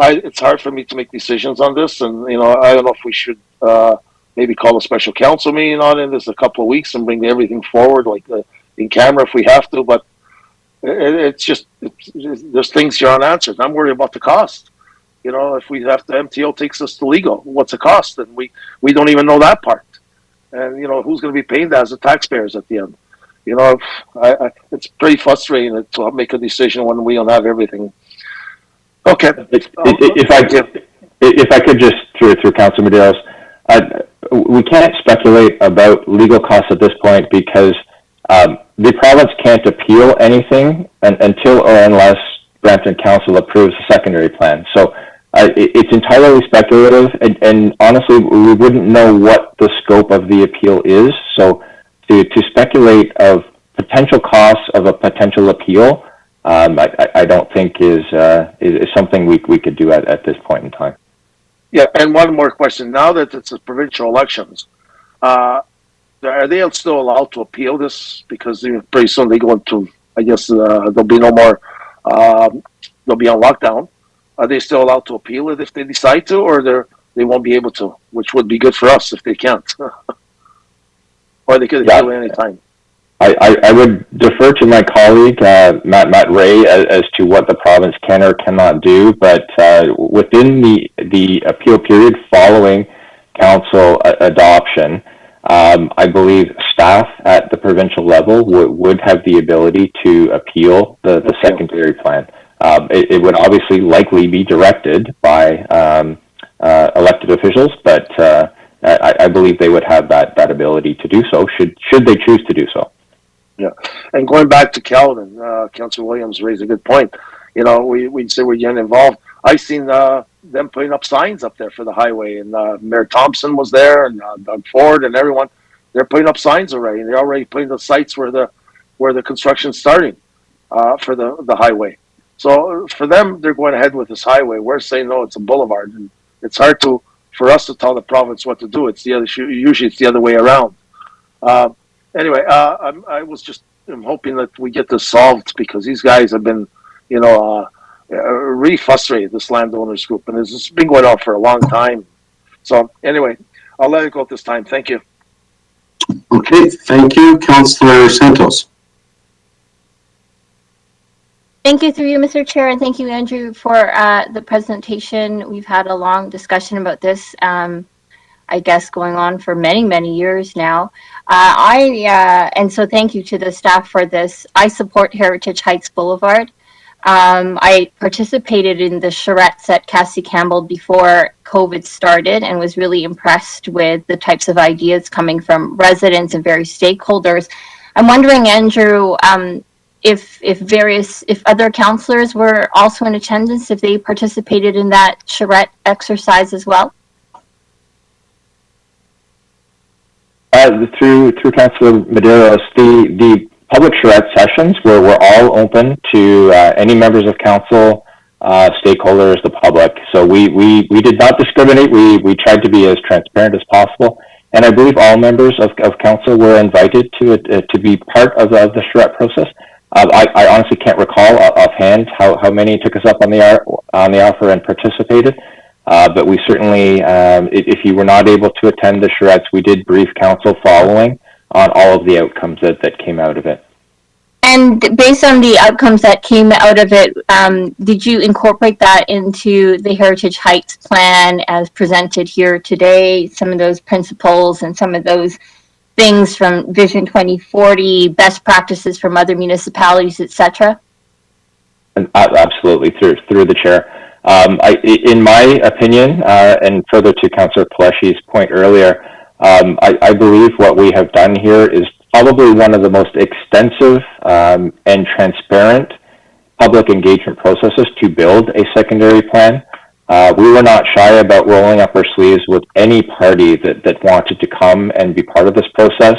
it's hard for me to make decisions on this, and, I don't know if we should maybe call a special council meeting on it in this a couple of weeks and bring everything forward, like in camera if we have to, but it's just, there's things here unanswered. I'm worried about the cost. If we have to, MTO takes us to legal, what's the cost? And we don't even know that part. And, who's going to be paying that as the taxpayers at the end? It's pretty frustrating to make a decision when we don't have everything. Okay. If I could just, through Councilor Medeiros, we can't speculate about legal costs at this point, because the province can't appeal anything until or unless Brampton Council approves the secondary plan. So it's entirely speculative, and honestly, we wouldn't know what the scope of the appeal is. So to speculate of potential costs of a potential appeal, I don't think is something we could do at this point in time. Yeah, and one more question. Now that it's a provincial elections, are they still allowed to appeal this? Because pretty soon they go into, I guess, there'll be no more, they'll be on lockdown. Are they still allowed to appeal it if they decide to, or they won't be able to, which would be good for us if they can't? Or they could appeal at any time. I would defer to my colleague, Matt Ray, as to what the province can or cannot do, but within the appeal period following council adoption, I believe staff at the provincial level would have the ability to appeal the secondary plan. It would obviously likely be directed by elected officials, but I believe they would have that ability to do so, should they choose to do so. Yeah, and going back to Calvin, Councillor Williams raised a good point. We say we're getting involved. I seen them putting up signs up there for the highway, and Mayor Thompson was there, and Doug Ford, and everyone. They're putting up signs already. They're already putting the sites where the construction's starting for the highway. So for them, they're going ahead with this highway. We're saying no, it's a boulevard, and it's hard for us to tell the province what to do. Usually it's the other way around. Anyway, I'm hoping that we get this solved, because these guys have been, really frustrated, this landowners group, and this has been going on for a long time. So anyway, I'll let it go at this time. Thank you. Okay, thank you. Councillor Santos. Thank you through you, Mr. Chair, and thank you, Andrew, for the presentation. We've had a long discussion about this, I guess, going on for many, many years now. And so thank you to the staff for this. I support Heritage Heights Boulevard. I participated in the charrettes at Cassie Campbell before COVID started and was really impressed with the types of ideas coming from residents and various stakeholders. I'm wondering, Andrew, if other councillors were also in attendance, if they participated in that charrette exercise as well? Through Councillor Medeiros, the public charrette sessions were all open to any members of council, stakeholders, the public. So we did not discriminate. We tried to be as transparent as possible. And I believe all members of council were invited to be part of the charrette process. I honestly can't recall offhand how many took us up on the offer and participated. But we certainly, if you were not able to attend the charrettes, we did brief council following on all of the outcomes that came out of it. And based on the outcomes that came out of it, did you incorporate that into the Heritage Heights plan as presented here today? Some of those principles and some of those things from Vision 2040, best practices from other municipalities, etc.? Absolutely, through the chair. In my opinion, and further to Councillor Peleshi's point earlier, I believe what we have done here is probably one of the most extensive and transparent public engagement processes to build a secondary plan. We were not shy about rolling up our sleeves with any party that wanted to come and be part of this process.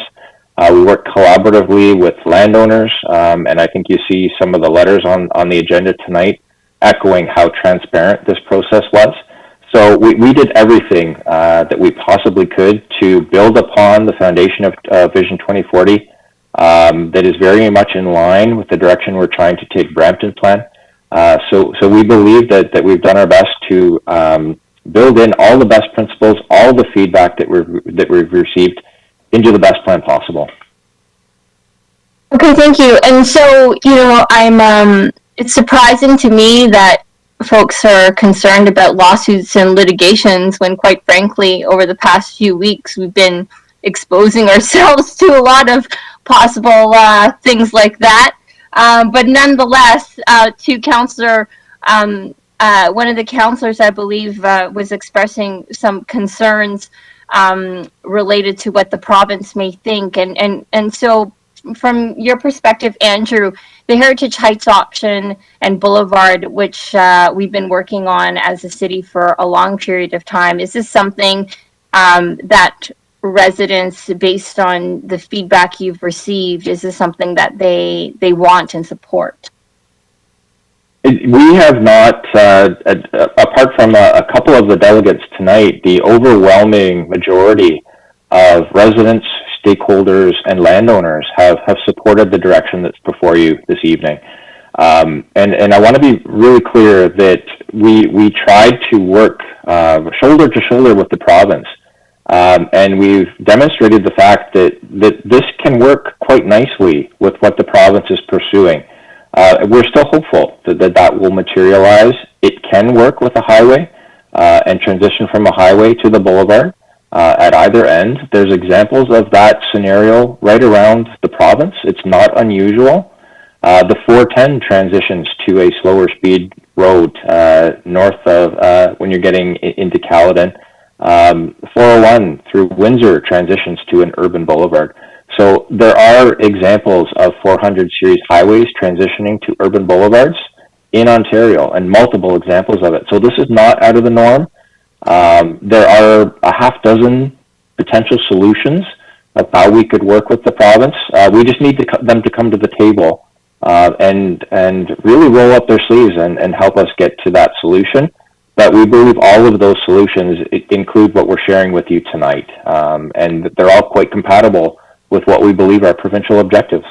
We worked collaboratively with landowners, and I think you see some of the letters on the agenda tonight echoing how transparent this process was. So we did everything that we possibly could to build upon the foundation of Vision 2040 that is very much in line with the direction we're trying to take Brampton plan. So we believe that we've done our best to build in all the best principles, all the feedback that we've received into the best plan possible. Okay, thank you. And so, it's surprising to me that folks are concerned about lawsuits and litigations when, quite frankly, over the past few weeks, we've been exposing ourselves to a lot of possible things like that. But nonetheless, to Councillor, one of the councillors, I believe, was expressing some concerns related to what the province may think. And so from your perspective, Andrew, the Heritage Heights option and Boulevard, which we've been working on as a city for a long period of time, is this something that residents, based on the feedback you've received, is this something that they want and support? We have not, apart from a couple of the delegates tonight, the overwhelming majority of residents, stakeholders, and landowners have supported the direction that's before you this evening. And I want to be really clear that we tried to work shoulder to shoulder with the province. And we've demonstrated the fact that this can work quite nicely with what the province is pursuing. We're still hopeful that will materialize. It can work with a highway and transition from a highway to the boulevard at either end. There's examples of that scenario right around the province. It's not unusual. The 410 transitions to a slower speed road north of when you're getting into Caledon. 401 through Windsor transitions to an urban boulevard. So there are examples of 400 series highways transitioning to urban boulevards in Ontario, and multiple examples of it. So this is not out of the norm. There are a half dozen potential solutions of how we could work with the province. We just need them to come to the table and really roll up their sleeves and help us get to that solution. But we believe all of those solutions include what we're sharing with you tonight, and they're all quite compatible with what we believe are provincial objectives.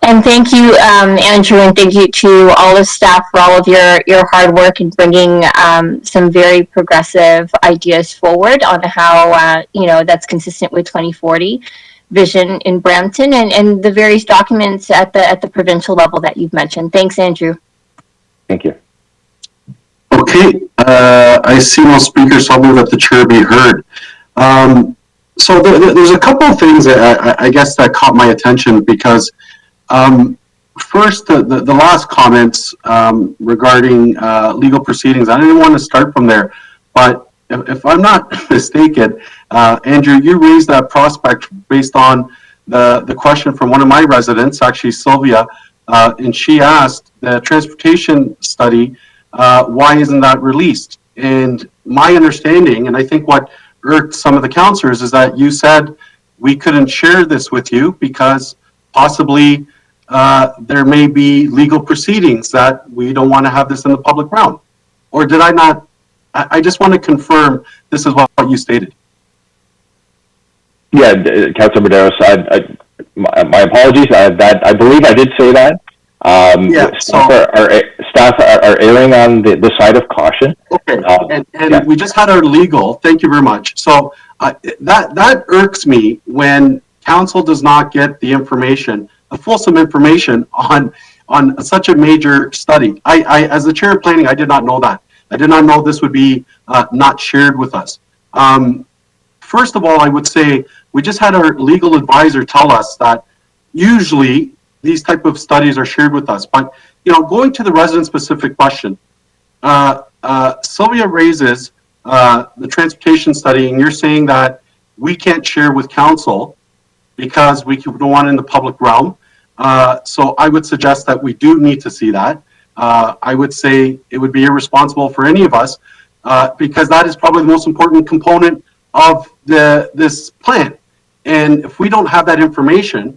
And thank you, Andrew, and thank you to all the staff for all of your hard work in bringing some very progressive ideas forward on how, that's consistent with 2040. vision in Brampton and the various documents at the provincial level that you've mentioned. Thanks, Andrew. Thank you. Okay, I see no speakers, so I'll move that the chair be heard. So there's a couple of things that I guess that caught my attention because first, the last comments regarding legal proceedings, I didn't want to start from there, but if I'm not mistaken, Andrew, you raised that prospect based on the question from one of my residents, actually Sylvia, and she asked the transportation study, why isn't that released? And my understanding, and I think what irked some of the councillors, is that you said we couldn't share this with you because possibly there may be legal proceedings that we don't want to have this in the public realm. Or did I not? I just want to confirm this is what you stated. Yeah, Councilor Medeiros, my apologies. I believe I did say that. Yeah, staff are erring on the side of caution. Okay, and we just had our legal. Thank you very much. So that irks me when council does not get the information, the fulsome information on such a major study. I as the chair of planning, I did not know that. I did not know this would be not shared with us. First of all, I would say we just had our legal advisor tell us that usually these type of studies are shared with us. But going to the resident-specific question, Sylvia raises the transportation study, and you're saying that we can't share with council because we don't want it in the public realm. So I would suggest that we do need to see that. I would say it would be irresponsible for any of us because that is probably the most important component of this plan. And if we don't have that information,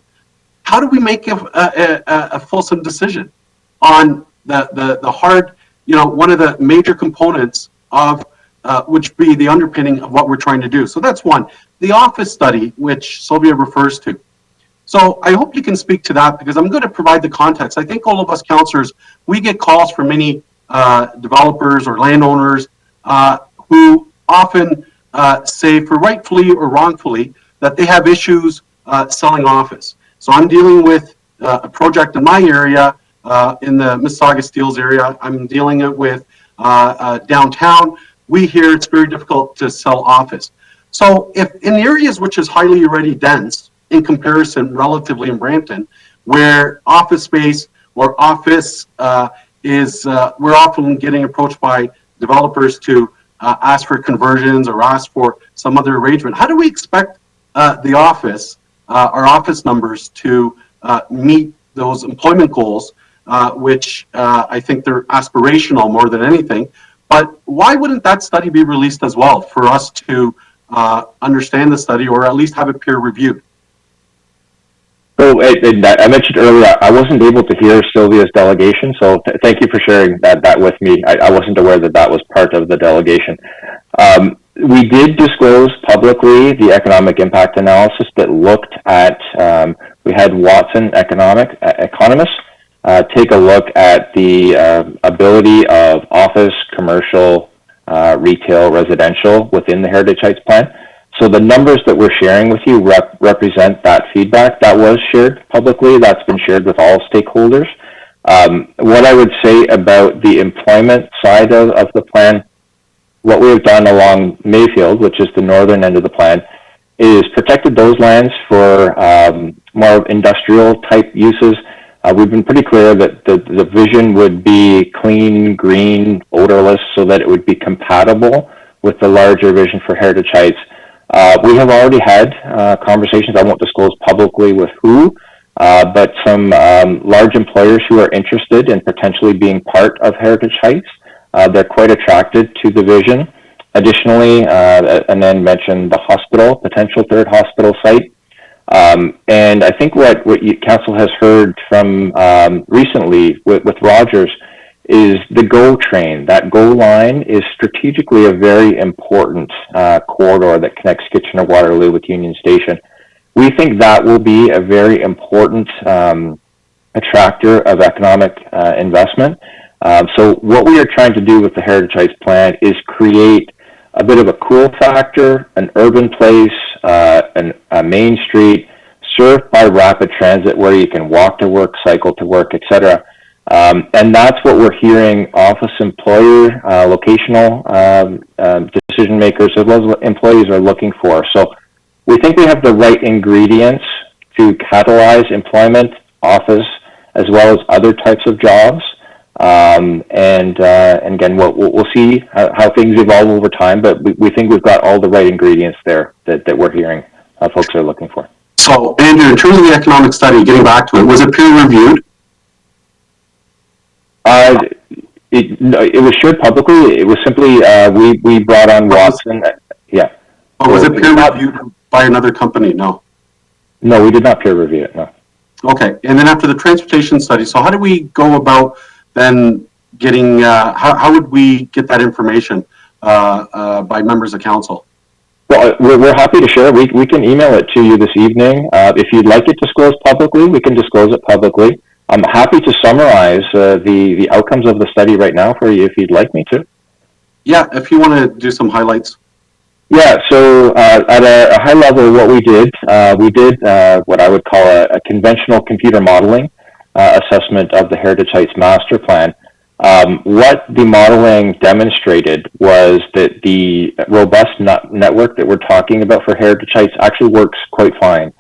how do we make a fulsome decision on the hard, one of the major components of which be the underpinning of what we're trying to do? So that's one. The office study, which Sylvia refers to. So I hope you can speak to that because I'm going to provide the context. I think all of us councillors, we get calls from many developers or landowners who often say, for rightfully or wrongfully, that they have issues selling office. So I'm dealing with a project in my area, in the Mississauga Steeles area. I'm dealing it with downtown. We hear it's very difficult to sell office. So if in areas which is highly already dense, in comparison relatively in Brampton, where office space or office we're often getting approached by developers to ask for conversions or ask for some other arrangement. How do we expect the office, our office numbers to meet those employment goals, which I think they're aspirational more than anything. But why wouldn't that study be released as well for us to understand the study or at least have it peer reviewed? So I mentioned earlier, I wasn't able to hear Sylvia's delegation, so thank you for sharing that with me. I wasn't aware that was part of the delegation. We did disclose publicly the economic impact analysis that looked at, we had Watson economists take a look at the ability of office, commercial, retail, residential within the Heritage Heights plan. So the numbers that we're sharing with you represent that feedback that was shared publicly. That's been shared with all stakeholders. What I would say about the employment side of the plan, what we have done along Mayfield, which is the northern end of the plan, is protected those lands for more industrial type uses. We've been pretty clear that the vision would be clean, green, odorless, so that it would be compatible with the larger vision for Heritage Heights. We have already had conversations, I won't disclose publicly with who, but some large employers who are interested in potentially being part of Heritage Heights. They're quite attracted to the vision. Additionally, and then mentioned the hospital, potential third hospital site. And I think what council has heard from recently with Rogers is the GO train. That GO line is strategically a very important corridor that connects Kitchener-Waterloo with Union Station. We think that will be a very important attractor of economic investment. So what we are trying to do with the Heritage Heights plan is create a bit of a cool factor, an urban place, a main street, served by rapid transit where you can walk to work, cycle to work, etc. And that's what we're hearing office employer, locational decision makers, as well as employees are looking for. So we think we have the right ingredients to catalyze employment, office, as well as other types of jobs. And again, we'll see how things evolve over time, but we think we've got all the right ingredients there that we're hearing folks are looking for. So, Andrew, in terms of the economic study, getting back to it, was it peer reviewed? It was shared publicly. It was simply we brought on Watson. Yeah. Oh, was it peer reviewed by another company? No. No, we did not peer review it. No. Okay, and then after the transportation study, so how do we go about then getting? How would we get that information by members of council? Well, we're happy to share. We can email it to you this evening. If you'd like it disclosed publicly, we can disclose it publicly. I'm happy to summarize the outcomes of the study right now for you if you'd like me to. Yeah, if you want to do some highlights. Yeah, so at a high level, what we did what I would call a conventional computer modeling assessment of the Heritage Heights Master Plan. What the modeling demonstrated was that the robust network that we're talking about for Heritage Heights actually works quite fine.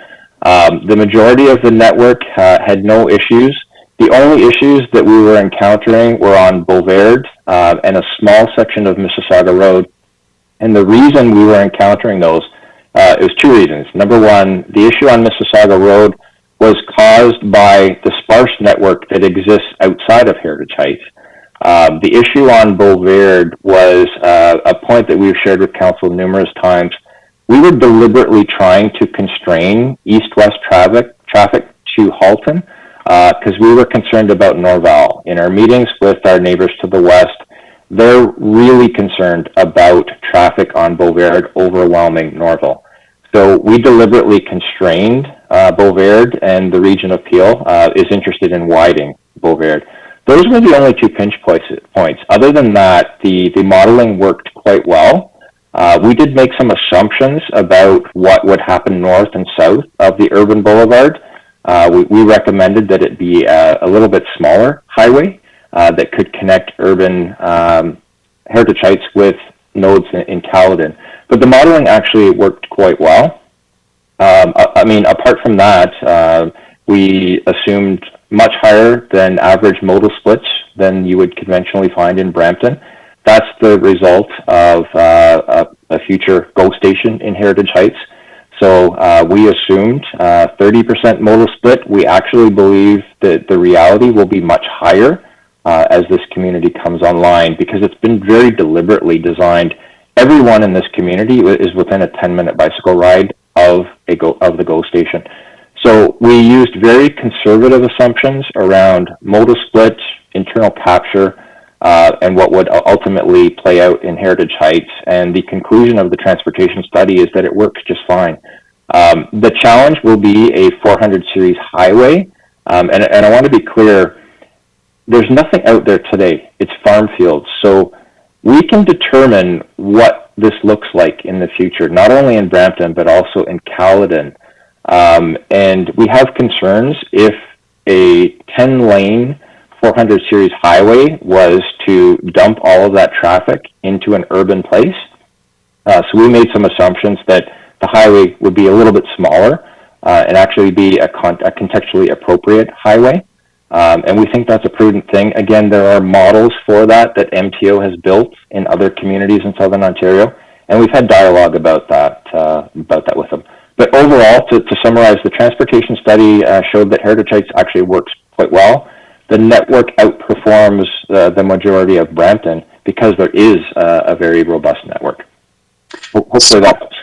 The majority of the network had no issues. The only issues that we were encountering were on Boulevard and a small section of Mississauga Road. And the reason we were encountering those, it was two reasons. Number one, the issue on Mississauga Road was caused by the sparse network that exists outside of Heritage Heights. The issue on Boulevard was a point that we've shared with council numerous times. We were deliberately trying to constrain east-west traffic to Halton because we were concerned about Norval. In our meetings with our neighbors to the west, they're really concerned about traffic on Boulevard overwhelming Norval. So we deliberately constrained Boulevard, and the region of Peel is interested in widening Boulevard. Those were the only two pinch points. Other than that, the modeling worked quite well. We did make some assumptions about what would happen north and south of the urban boulevard. We recommended that it be a little bit smaller highway that could connect urban Heritage Heights with nodes in Caledon. But the modeling actually worked quite well. I mean, apart from that, we assumed much higher than average modal splits than you would conventionally find in Brampton. That's the result of a future GO station in Heritage Heights. So we assumed 30% modal split. We actually believe that the reality will be much higher as this community comes online because it's been very deliberately designed. Everyone in this community is within a 10-minute bicycle ride of the GO station. So we used very conservative assumptions around modal split, internal capture, and what would ultimately play out in Heritage Heights. And the conclusion of the transportation study is that it works just fine. The challenge will be a 400 series highway. And I want to be clear, there's nothing out there today. It's farm fields. So we can determine what this looks like in the future, not only in Brampton, but also in Caledon. And we have concerns if a 10-lane 400 series highway was to dump all of that traffic into an urban place. So we made some assumptions that the highway would be a little bit smaller and actually be a contextually appropriate highway. And we think that's a prudent thing. Again, there are models for that MTO has built in other communities in Southern Ontario, and we've had dialogue about that with them. But overall, to summarize, the transportation study showed that Heritage Heights actually works quite well. The network outperforms the majority of Brampton because there is a very robust network. Hopefully that helps.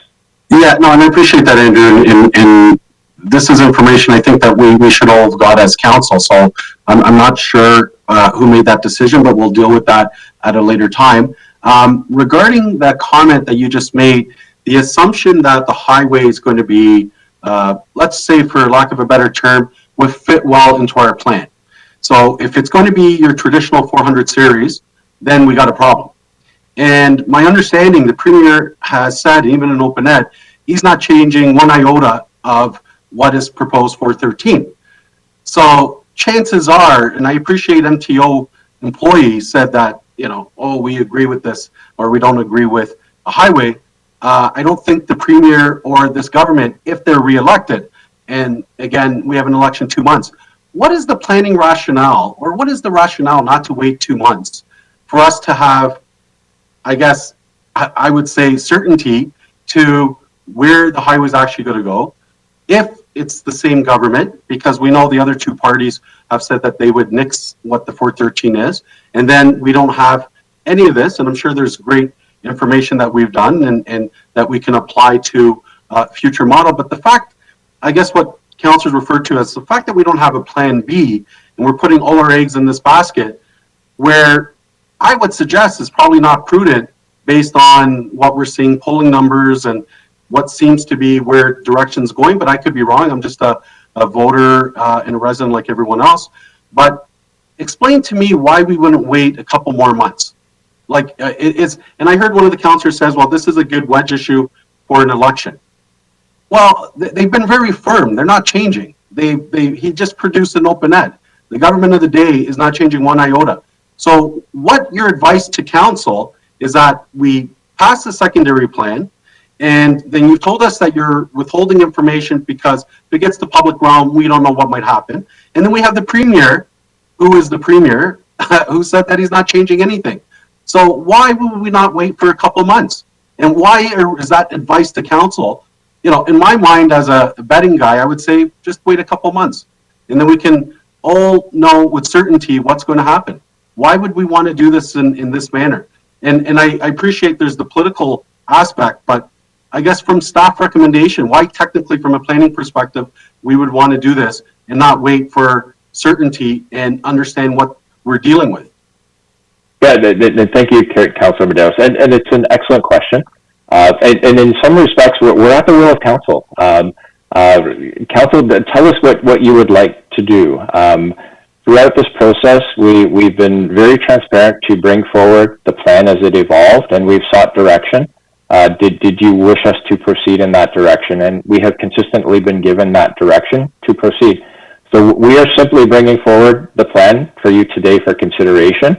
Yeah, no, and I appreciate that, Andrew. And this is information I think that we should all have got as council. So I'm not sure who made that decision, but we'll deal with that at a later time. Regarding that comment that you just made, the assumption that the highway is going to be, let's say for lack of a better term, would fit well into our plan. So if it's going to be your traditional 400 series, then we got a problem. And my understanding, the Premier has said, even in open ed, he's not changing one iota of what is proposed for 13. So chances are, and I appreciate MTO employees said that, you know, oh, we agree with this or we don't agree with a highway. I don't think the premier or this government, if they're reelected, and again, we have an election 2 months, what is the planning rationale, or what is the rationale not to wait 2 months for us to have, I guess, I would say certainty to where the highway is actually going to go, if it's the same government, because we know the other two parties have said that they would nix what the 413 is, and then we don't have any of this, and I'm sure there's great information that we've done and that we can apply to future model, but the fact, I guess what councillors referred to as the fact that we don't have a plan B, and we're putting all our eggs in this basket, where I would suggest is probably not prudent based on what we're seeing, polling numbers and what seems to be where direction's going, but I could be wrong. I'm just a voter and a resident like everyone else. But explain to me why we wouldn't wait a couple more months. Like and I heard one of the councillors says, well, this is a good wedge issue for an election. Well, they've been very firm. They're not changing. He just produced an open ed. The government of the day is not changing one iota. So what your advice to council is that we pass the secondary plan, and then you've told us that you're withholding information because if it gets to public realm, we don't know what might happen. And then we have the premier, who is the premier, who said that he's not changing anything. So why would we not wait for a couple months? And why is that advice to council? You know, in my mind, as a betting guy, I would say just wait a couple months, and then we can all know with certainty what's going to happen. Why would we want to do this in this manner? And I appreciate there's the political aspect, but I guess from staff recommendation, why technically from a planning perspective, we would want to do this and not wait for certainty and understand what we're dealing with. Yeah, thank you, Councilor Medeiros, and it's an excellent question. And in some respects, we're at the will of council. Council, tell us what you would like to do. Throughout this process, we've been very transparent to bring forward the plan as it evolved, and we've sought direction. Did you wish us to proceed in that direction? And we have consistently been given that direction to proceed. So we are simply bringing forward the plan for you today for consideration.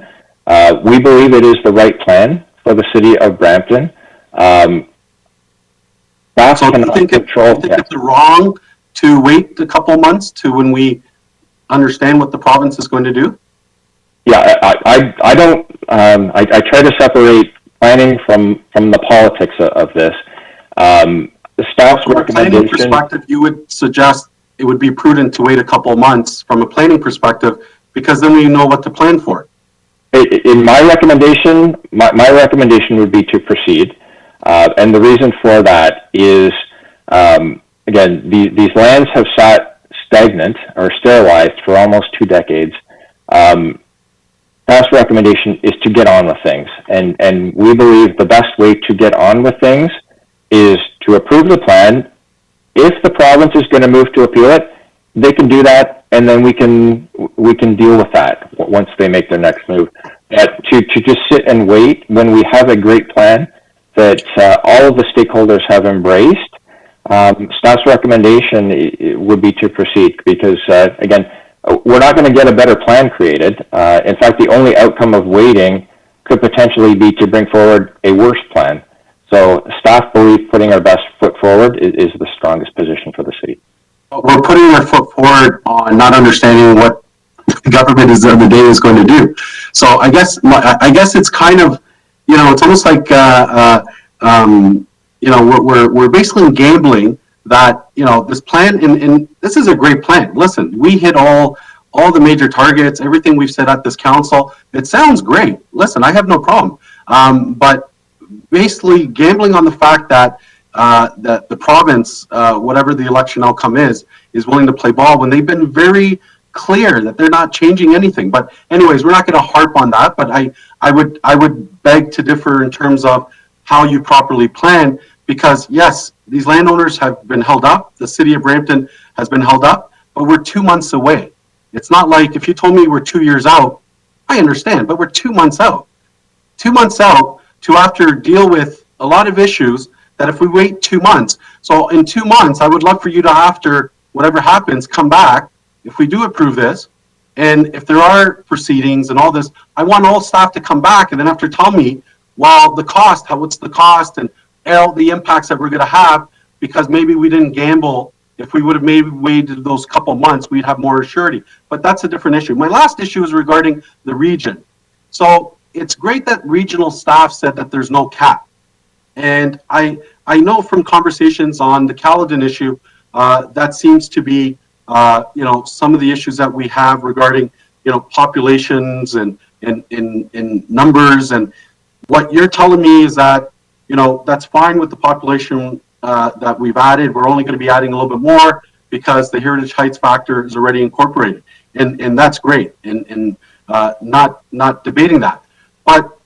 We believe it is the right plan for the city of Brampton. So do you think it's wrong to wait a couple months to when we understand what the province is going to do? Yeah, I don't. I try to separate planning from the politics of this. The staff's from recommendation. From a planning perspective, you would suggest it would be prudent to wait a couple months from a planning perspective, because then we know what to plan for. In my recommendation, my recommendation would be to proceed. And the reason for that is, again, these lands have sat stagnant or sterilized for almost 2 decades. Staff's recommendation is to get on with things. And we believe the best way to get on with things is to approve the plan. If the province is going to move to appeal it, they can do that, and then we can deal with that once they make their next move. But to just sit and wait when we have a great plan that all of the stakeholders have embraced, staff's recommendation would be to proceed, because again, we're not going to get a better plan created. In fact, the only outcome of waiting could potentially be to bring forward a worse plan. So staff believe putting our best foot forward is the strongest position for the city. We're putting our foot forward on not understanding what the government of the day is going to do. So I guess it's kind of, you know, it's almost like you know, we're basically gambling that, you know, this plan, and this is a great plan. Listen, we hit all the major targets, everything we've said at this council. It sounds great. Listen, I have no problem. But basically gambling on the fact that that the province, whatever the election outcome is willing to play ball when they've been very clear that they're not changing anything. But anyways, we're not going to harp on that. But I would beg to differ in terms of how you properly plan, because yes, these landowners have been held up. The city of Brampton has been held up, but we're 2 months away. It's not like if you told me we're 2 years out, I understand, but we're 2 months out. 2 months out to have to deal with a lot of issues that if we wait 2 months. So in 2 months, I would love for you to have to whatever happens, come back, if we do approve this, and if there are proceedings and all this, I want all staff to come back and then have to tell me, well, the cost, what's the cost, and all the impacts that we're going to have, because maybe we didn't gamble. If we would have maybe waited those couple months, we'd have more surety. But that's a different issue. My last issue is regarding the region. So it's great that regional staff said that there's no cap. And I know from conversations on the Caledon issue, that seems to be, some of the issues that we have regarding, populations and numbers. And what you're telling me is that, that's fine with the population that we've added. We're only going to be adding a little bit more because the Heritage Heights factor is already incorporated. And that's great. And not debating that. But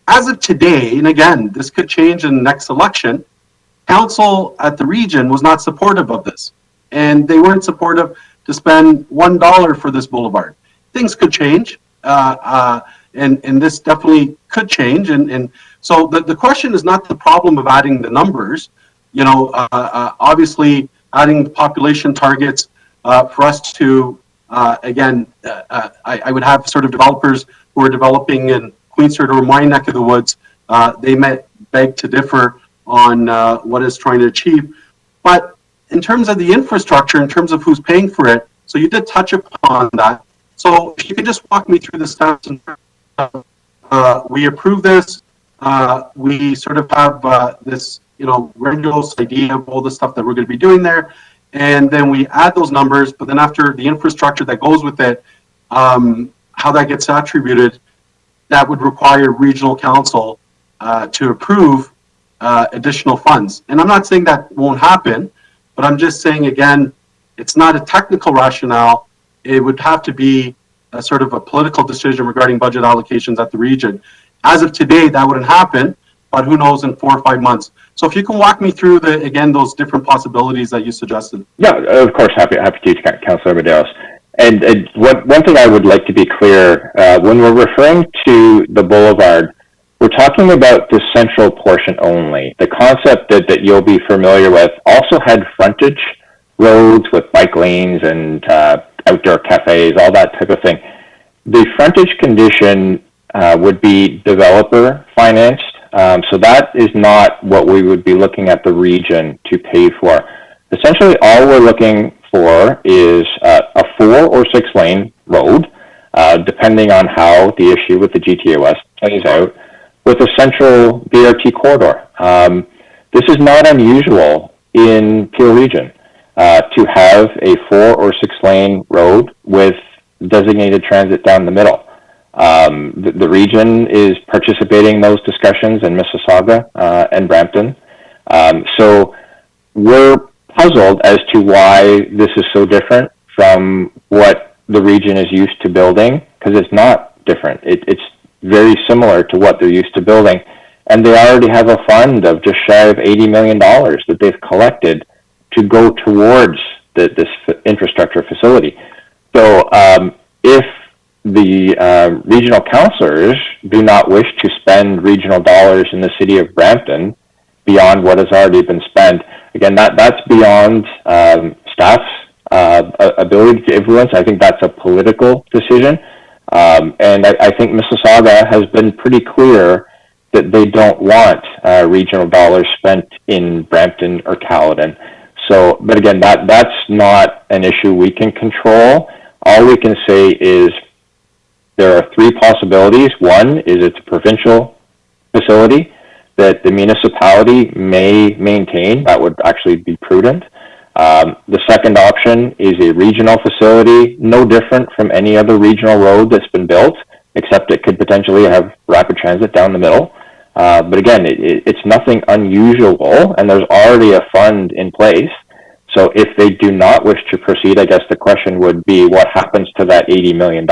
as of today, and again, this could change in the next election, council at the region was not supportive of this. And they weren't supportive to spend $1 for this boulevard. Things could change, and this definitely could change. And so the question is not the problem of adding the numbers. Obviously, adding the population targets for us to, I would have sort of developers who are developing in Queensford or my neck of the woods, they might beg to differ on what it's trying to achieve. But in terms of the infrastructure, in terms of who's paying for it, so you did touch upon that. So if you could just walk me through the steps. We approve this. We sort of have this, grandiose idea of all the stuff that we're going to be doing there. And then we add those numbers, but then after the infrastructure that goes with it, how that gets attributed, that would require regional council to approve additional funds. And I'm not saying that won't happen, but I'm just saying, again, it's not a technical rationale. It would have to be a sort of a political decision regarding budget allocations at the region. As of today, that wouldn't happen, but who knows in 4 or 5 months. So if you can walk me through those different possibilities that you suggested. Yeah, of course, happy to, Councillor Medeiros. And one thing I would like to be clear, when we're referring to the boulevard, we're talking about the central portion only. The concept that you'll be familiar with also had frontage roads with bike lanes and outdoor cafes, all that type of thing. The frontage condition would be developer financed. So that is not what we would be looking at the region to pay for. Essentially, all we're looking for is a 4 or 6 lane road, depending on how the issue with the GTA West plays out, with a central BRT corridor. This is not unusual in Peel Region to have a 4 or 6 lane road with designated transit down the middle. The region is participating in those discussions in Mississauga and Brampton. So we're puzzled as to why this is so different from what the region is used to building, because it's not different. It's very similar to what they're used to building. And they already have a fund of just shy of $80 million that they've collected to go towards this infrastructure facility. So if the regional councillors do not wish to spend regional dollars in the city of Brampton beyond what has already been spent, again, that's beyond staff's ability to influence. I think that's a political decision. And I think Mississauga has been pretty clear that they don't want regional dollars spent in Brampton or Caledon. So, but again, that's not an issue we can control. All we can say is there are 3 possibilities. One is it's a provincial facility that the municipality may maintain. That would actually be prudent. The second option is a regional facility, no different from any other regional road that's been built, except it could potentially have rapid transit down the middle. But again, it's nothing unusual, and there's already a fund in place. So if they do not wish to proceed, I guess the question would be, what happens to that $80 million?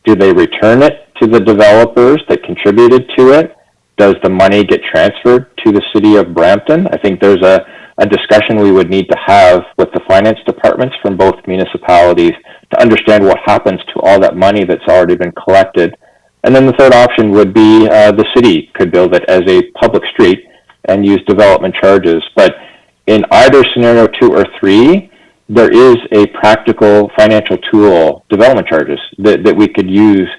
Do they return it to the developers that contributed to it? Does the money get transferred to the city of Brampton? I think there's a discussion we would need to have with the finance departments from both municipalities to understand what happens to all that money that's already been collected. And then the third option would be the city could build it as a public street and use development charges. But in either scenario 2 or 3, there is a practical financial tool, development charges, that we could use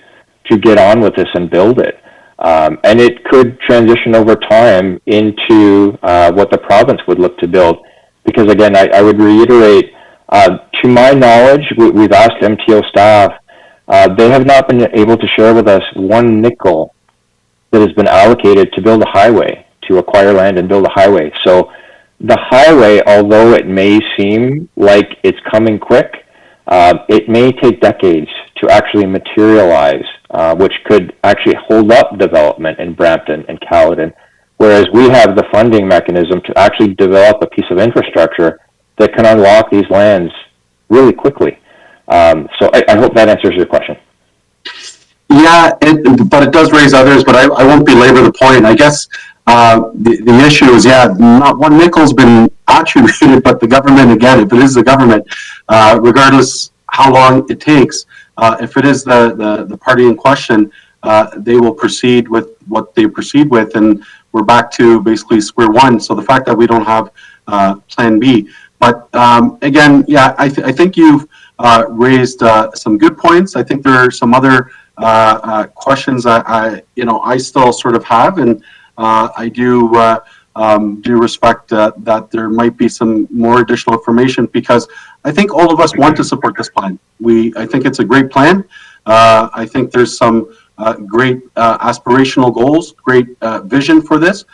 to get on with this and build it. And it could transition over time into what the province would look to build. Because again, I would reiterate, to my knowledge, we've asked MTO staff, they have not been able to share with us one nickel that has been allocated to build a highway, to acquire land and build a highway. So the highway, although it may seem like it's coming quick, it may take decades to actually materialize, which could actually hold up development in Brampton and Caledon, whereas we have the funding mechanism to actually develop a piece of infrastructure that can unlock these lands really quickly. So I hope that answers your question. Yeah, but it does raise others, but I won't belabor the point. I guess the issue is, yeah, not one nickel's been attributed, but the government, again, if it is the government, regardless how long it takes, if it is the party in question, they will proceed with what they proceed with, and we're back to basically square one. So the fact that we don't have plan B. But again, yeah, I think you've raised some good points. I think there are some other questions I still sort of have, and I do respect that there might be some more additional information, because I think all of us want to support this plan. I think it's a great plan. I think there's some great aspirational goals, great vision for this.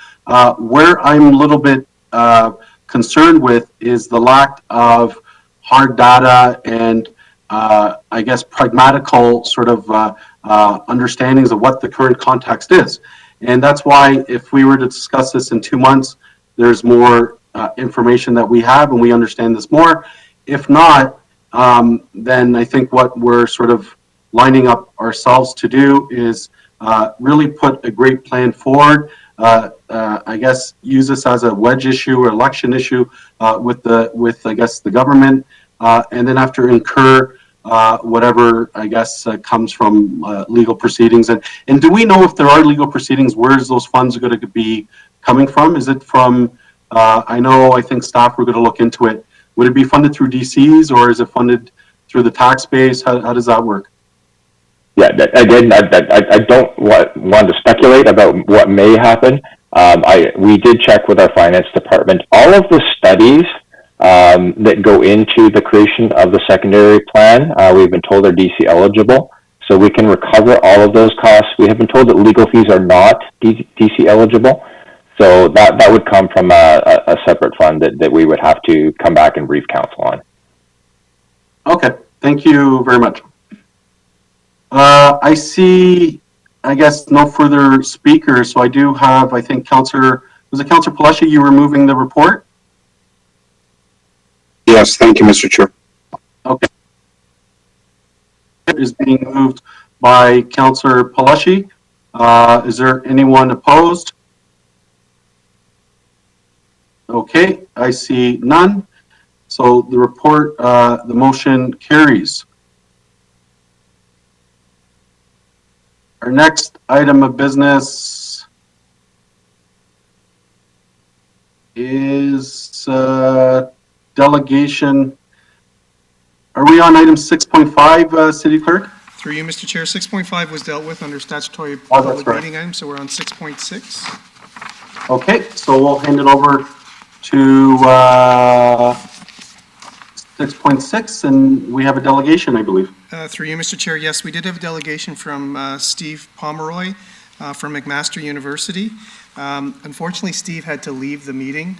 Where I'm a little bit concerned with is the lack of hard data and I guess pragmatical sort of understandings of what the current context is. And that's why if we were to discuss this in 2 months, there's more information that we have and we understand this more. If not, then I think what we're sort of lining up ourselves to do is really put a great plan forward. I guess use this as a wedge issue or election issue with I guess the government, and then after incur whatever I guess comes from legal proceedings. And do we know if there are legal proceedings, where's those funds are going to be coming from? Is it from? I think staff were going to look into it. Would it be funded through DCs, or is it funded through the tax base? How does that work? Yeah, again, I don't want to speculate about what may happen. We did check with our finance department. All of the studies that go into the creation of the secondary plan, we've been told are DC eligible, so we can recover all of those costs. We have been told that legal fees are not DC eligible, so that would come from a separate fund that we would have to come back and brief council on. Okay, thank you very much. I see, I guess, no further speakers, so I do have, I think, Councillor Palashi, you were moving the report? Yes, thank you, Mr. Chair. Okay. It is being moved by Councillor Palashi. Is there anyone opposed? Okay, I see none. So the report, the motion carries. Our next item of business is delegation. Are we on item 6.5, City Clerk? Through you, Mr. Chair, 6.5 was dealt with under statutory public meeting item, so we're on 6.6. Okay, so we'll hand it over to 6.6, and we have a delegation, I believe. Through you, Mr. Chair, yes, we did have a delegation from Steve Pomeroy from McMaster University. Unfortunately, Steve had to leave the meeting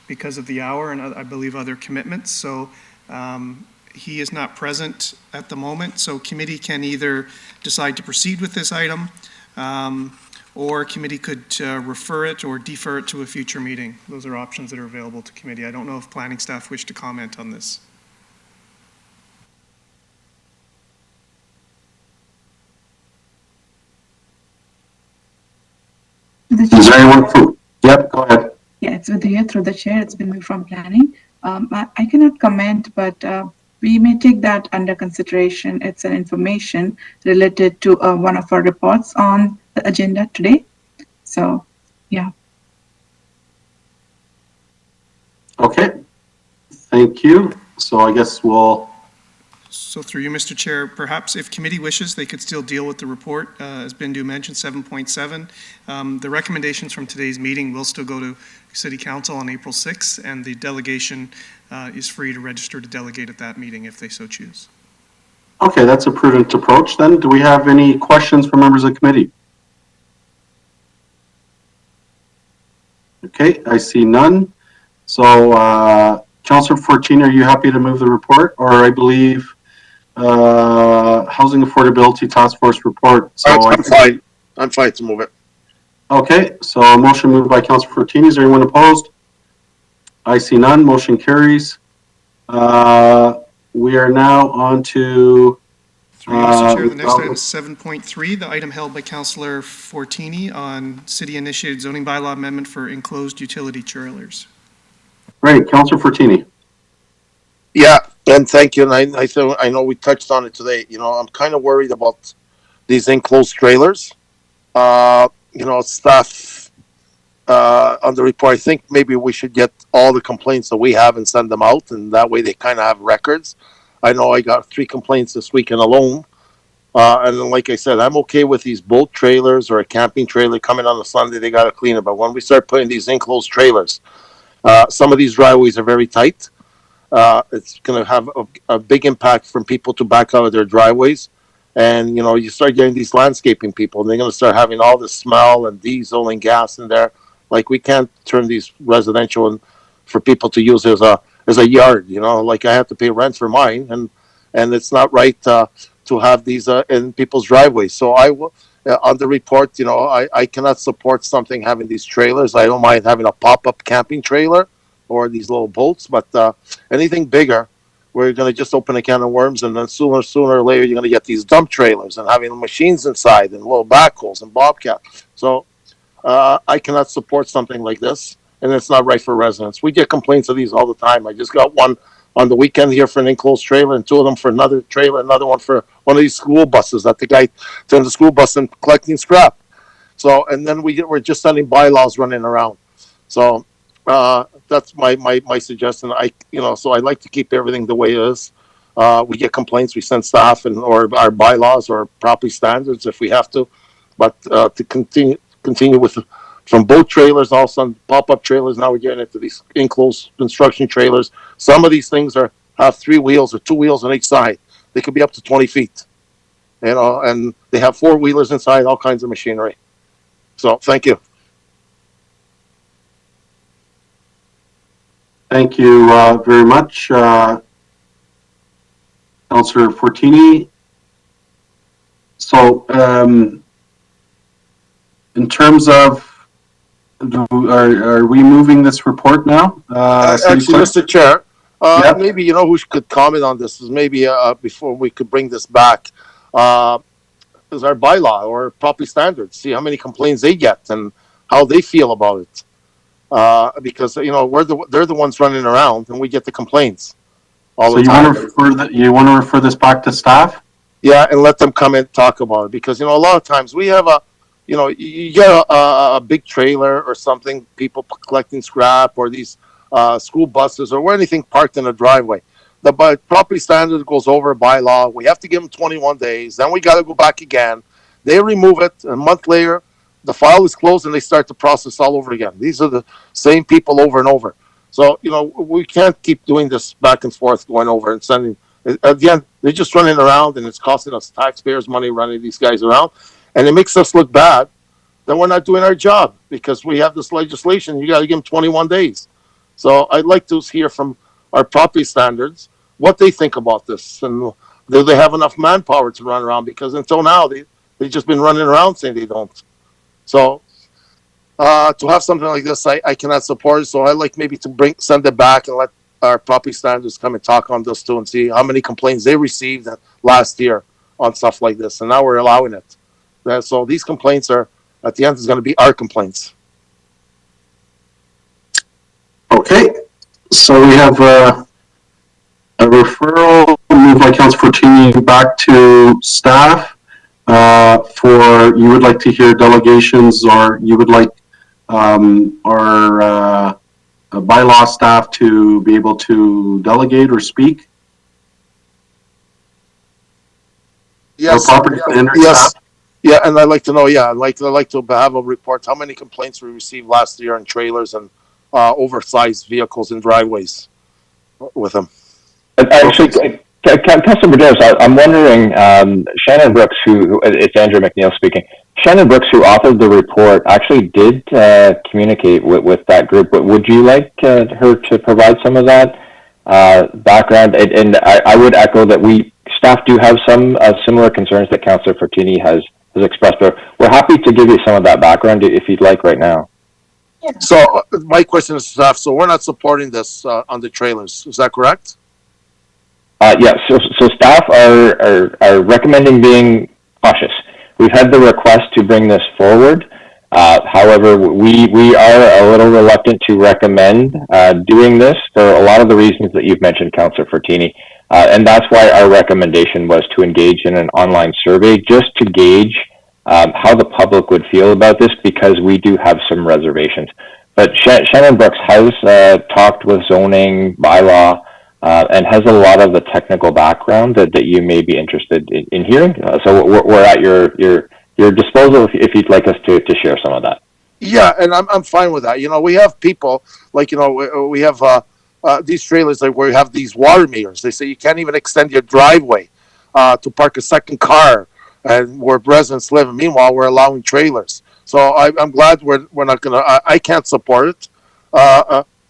because of the hour and I believe other commitments, so he is not present at the moment. So committee can either decide to proceed with this item or committee could refer it or defer it to a future meeting. Those are options that are available to committee. I don't know if planning staff wish to comment on this. Is there anyone who? Yep, go ahead. Yeah, it's with you through the chair. It's been moved from planning. I cannot comment, but we may take that under consideration. It's an information related to one of our reports on the agenda today. So, yeah. Okay, thank you. So I guess we'll, So through you, Mr. Chair, perhaps if committee wishes, they could still deal with the report, as Bindu mentioned, 7.7. The recommendations from today's meeting will still go to City Council on April 6th, and the delegation is free to register to delegate at that meeting if they so choose. okay, that's a prudent approach then. Do we have any questions from members of the committee? Okay, I see none. So, Councillor Fortini, are you happy to move the report? Or I believe Housing Affordability Task Force report. So I'm fine. I'm fine to move it. Okay, so a motion moved by Councillor Fortini. Is there anyone opposed? I see none. Motion carries. We are now on to. Through you, Mr. Chair, the next item is 7.3, the item held by Councillor Fortini on city-initiated zoning bylaw amendment for enclosed utility trailers. Great, Councillor Fortini. Yeah, and thank you. And I know we touched on it today. You know, I'm kind of worried about these enclosed trailers. You know, staff on the report, I think maybe we should get all the complaints that we have and send them out, and that way they kind of have records. I know I got 3 complaints this weekend alone. And then, like I said, I'm okay with these boat trailers or a camping trailer coming on a Sunday, they got to clean it. But when we start putting these enclosed trailers, some of these driveways are very tight. It's going to have a big impact from people to back out of their driveways. And, you know, you start getting these landscaping people, and they're going to start having all the smell and diesel and gas in there. Like, we can't turn these residential and for people to use as a yard, you know, like I have to pay rent for mine, and it's not right to have these in people's driveways. So I will, on the report, you know, I cannot support something having these trailers. I don't mind having a pop-up camping trailer or these little boats, but anything bigger, we're going to just open a can of worms, and then sooner or later, you're going to get these dump trailers and having machines inside and little backhoes and bobcat. So I cannot support something like this, and it's not right for residents. We get complaints of these all the time. I just got one on the weekend here for an enclosed trailer, and 2 of them for another trailer, another one for one of these school buses that the guy turned the school bus and collecting scrap. So, and then we're just sending bylaws running around. So that's my suggestion. So I like to keep everything the way it is. We get complaints, we send staff or our bylaws or property standards if we have to, but to continue with from boat trailers, also pop-up trailers. Now we're getting into these enclosed construction trailers. Some of these things have 3 wheels or 2 wheels on each side. They could be up to 20 feet, you know, and they have 4-wheelers inside, all kinds of machinery. So thank you. Thank you very much, Councillor Fortini. So, in terms of, are we moving this report now? Actually, Mr. Chair, maybe you know who could comment on this is maybe before we could bring this back is our bylaw or property standards. See how many complaints they get and how they feel about it. Because you know they're the ones running around, and we get the complaints all the time. You want to refer this back to staff? Yeah, and let them come and talk about it, because you know a lot of times we have you get a big trailer or something, people collecting scrap, or these school buses or anything parked in a driveway. The property standard goes over by law. We have to give them 21 days. Then we got to go back again. They remove it. A month later, the file is closed and they start the process all over again. These are the same people over and over. So, you know, we can't keep doing this back and forth, going over and sending. At the end, they're just running around, and it's costing us taxpayers money running these guys around. And it makes us look bad that we're not doing our job, because we have this legislation. You got to give them 21 days. So I'd like to hear from our property standards what they think about this, and do they have enough manpower to run around, because until now they've just been running around saying they don't. So to have something like this, I cannot support it. So I like maybe to send it back and let our property standards come and talk on this too, and see how many complaints they received last year on stuff like this. And now we're allowing it. So these complaints are, at the end, is going to be our complaints. Okay, so we have a referral moved by Councillor Fortini back to staff for, you would like to hear delegations, or you would like our bylaw staff to be able to delegate or speak? Yes. Or property standards Yes. staff? Yeah, and I'd like to know, I'd like to have a report, how many complaints we received last year on trailers and oversized vehicles in driveways with them. Actually, Councilor Medeiros, I'm wondering, Shannon Brooks, it's Andrew McNeil speaking. Shannon Brooks, who authored the report, actually did communicate with that group. But would you like her to provide some of that background? And I would echo that staff do have some similar concerns that Councilor Fortini has expressed. But we're happy to give you some of that background if you'd like right now. Yeah. So my question is staff. So we're not supporting this on the trailers. Is that correct? Yeah. So staff are recommending being cautious. We've had the request to bring this forward. However, we are a little reluctant to recommend doing this for a lot of the reasons that you've mentioned, Councilor Fortini. And that's why our recommendation was to engage in an online survey just to gauge how the public would feel about this, because we do have some reservations. But Shannon Brooks has talked with zoning, bylaw, and has a lot of the technical background that you may be interested in hearing. So we're at your disposal if you'd like us to share some of that. Yeah, and I'm fine with that. We have people like, we have these trailers like where we have these water meters. They say you can't even extend your driveway to park a second car, and where residents live. And meanwhile, we're allowing trailers. So I'm glad we're not gonna. I can't support it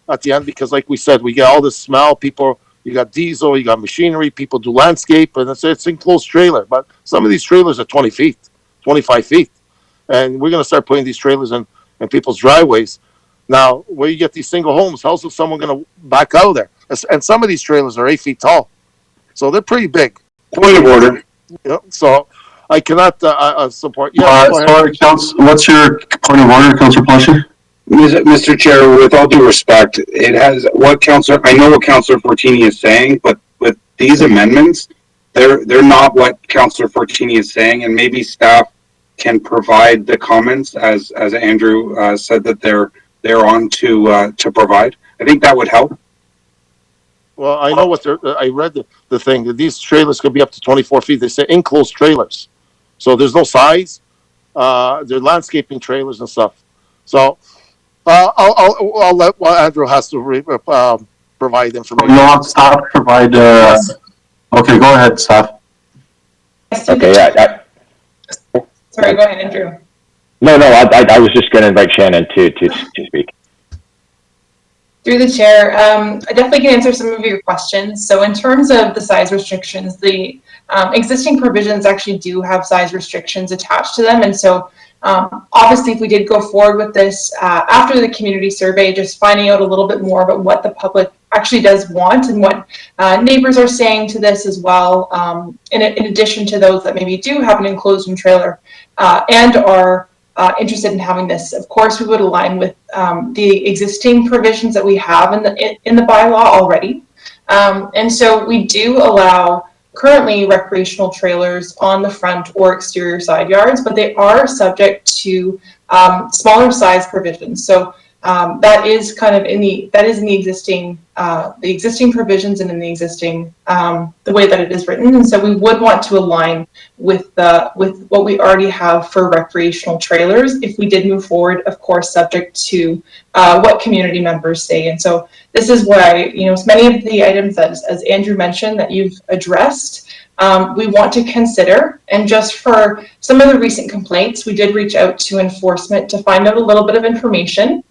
at the end, because, like we said, we get all this smell. People, you got diesel, you got machinery. People do landscape, and it's enclosed trailer. But some of these trailers are 20 feet, 25 feet, and we're gonna start putting these trailers in people's driveways. Now, where you get these single homes, how's someone gonna back out of there? And some of these trailers are 8 feet tall, so they're pretty big. Point of order. So I cannot support. Sorry, what's your point of order, Councilor Plasher? Mr. Chair, with all due respect, I know what Councilor Fortini is saying, but with these amendments, they're not what Councilor Fortini is saying, and maybe staff can provide the comments as Andrew said that they're on to provide. I think that would help. Well, I know what I read the thing that these trailers could be up to 24 feet. They say enclosed trailers, so there's no size. They're landscaping trailers and stuff. So I'll let Andrew has to provide information. You want staff to provide? Yes. Okay, go ahead, staff. Okay. Sorry, go ahead, Andrew. No. I was just going to invite Shannon to speak. Through the chair, I definitely can answer some of your questions. So in terms of the size restrictions, the existing provisions actually do have size restrictions attached to them. And so obviously, if we did go forward with this after the community survey, just finding out a little bit more about what the public actually does want and what neighbors are saying to this as well, in addition to those that maybe do have an enclosed trailer and are interested in having this. Of course, we would align with the existing provisions that we have in the bylaw already. And so we do allow currently recreational trailers on the front or exterior side yards, but they are subject to smaller size provisions. So that is kind of in the existing provisions and in the existing the way that it is written. And so we would want to align with what we already have for recreational trailers if we did move forward, of course, subject to what community members say. And so this is why, many of the items that, as Andrew mentioned, that you've addressed, we want to consider. And just for some of the recent complaints, we did reach out to enforcement to find out a little bit of information.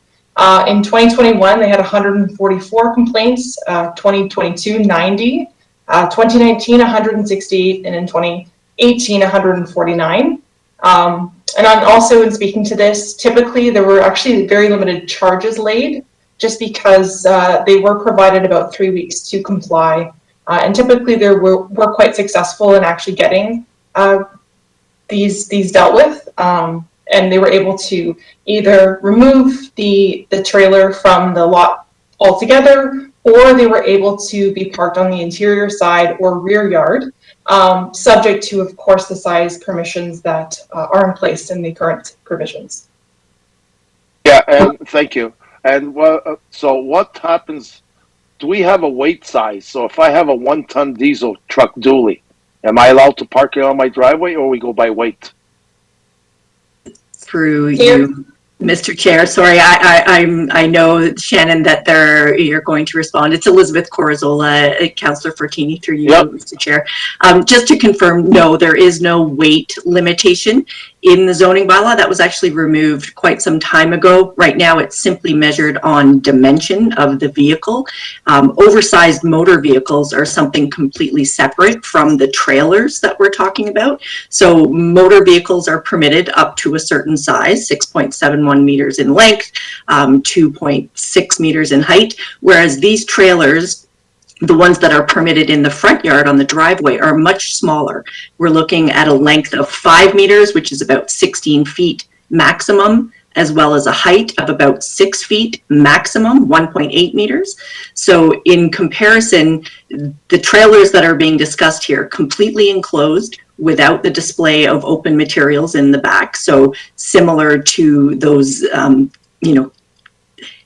In 2021, they had 144 complaints, 2022, 90, 2019, 168, and in 2018, 149. And also in speaking to this, typically there were actually very limited charges laid just because they were provided about 3 weeks to comply. And typically they were quite successful in actually getting these dealt with. And they were able to either remove the trailer from the lot altogether, or they were able to be parked on the interior side or rear yard, subject to, of course, the size permissions that are in place in the current provisions. Yeah, and thank you. And so what happens? Do we have a weight size? So if I have a 1-ton diesel truck dually, am I allowed to park it on my driveway, or we go by weight? Through you, Mr. Chair. Sorry, I know, Shannon, that you're going to respond. It's Elizabeth Corazola, Councillor Fortini, through you, Mr. Chair. Just to confirm, no, there is no weight limitation in the zoning bylaw. That was actually removed quite some time ago. Right now, it's simply measured on dimension of the vehicle. Oversized motor vehicles are something completely separate from the trailers that we're talking about. So motor vehicles are permitted up to a certain size, 6.71 meters in length, 2.6 meters in height, whereas these trailers, the ones that are permitted in the front yard on the driveway, are much smaller. We're looking at a length of 5 meters, which is about 16 feet maximum, as well as a height of about 6 feet maximum, 1.8 meters. So in comparison, the trailers that are being discussed here, completely enclosed without the display of open materials in the back. So similar to those,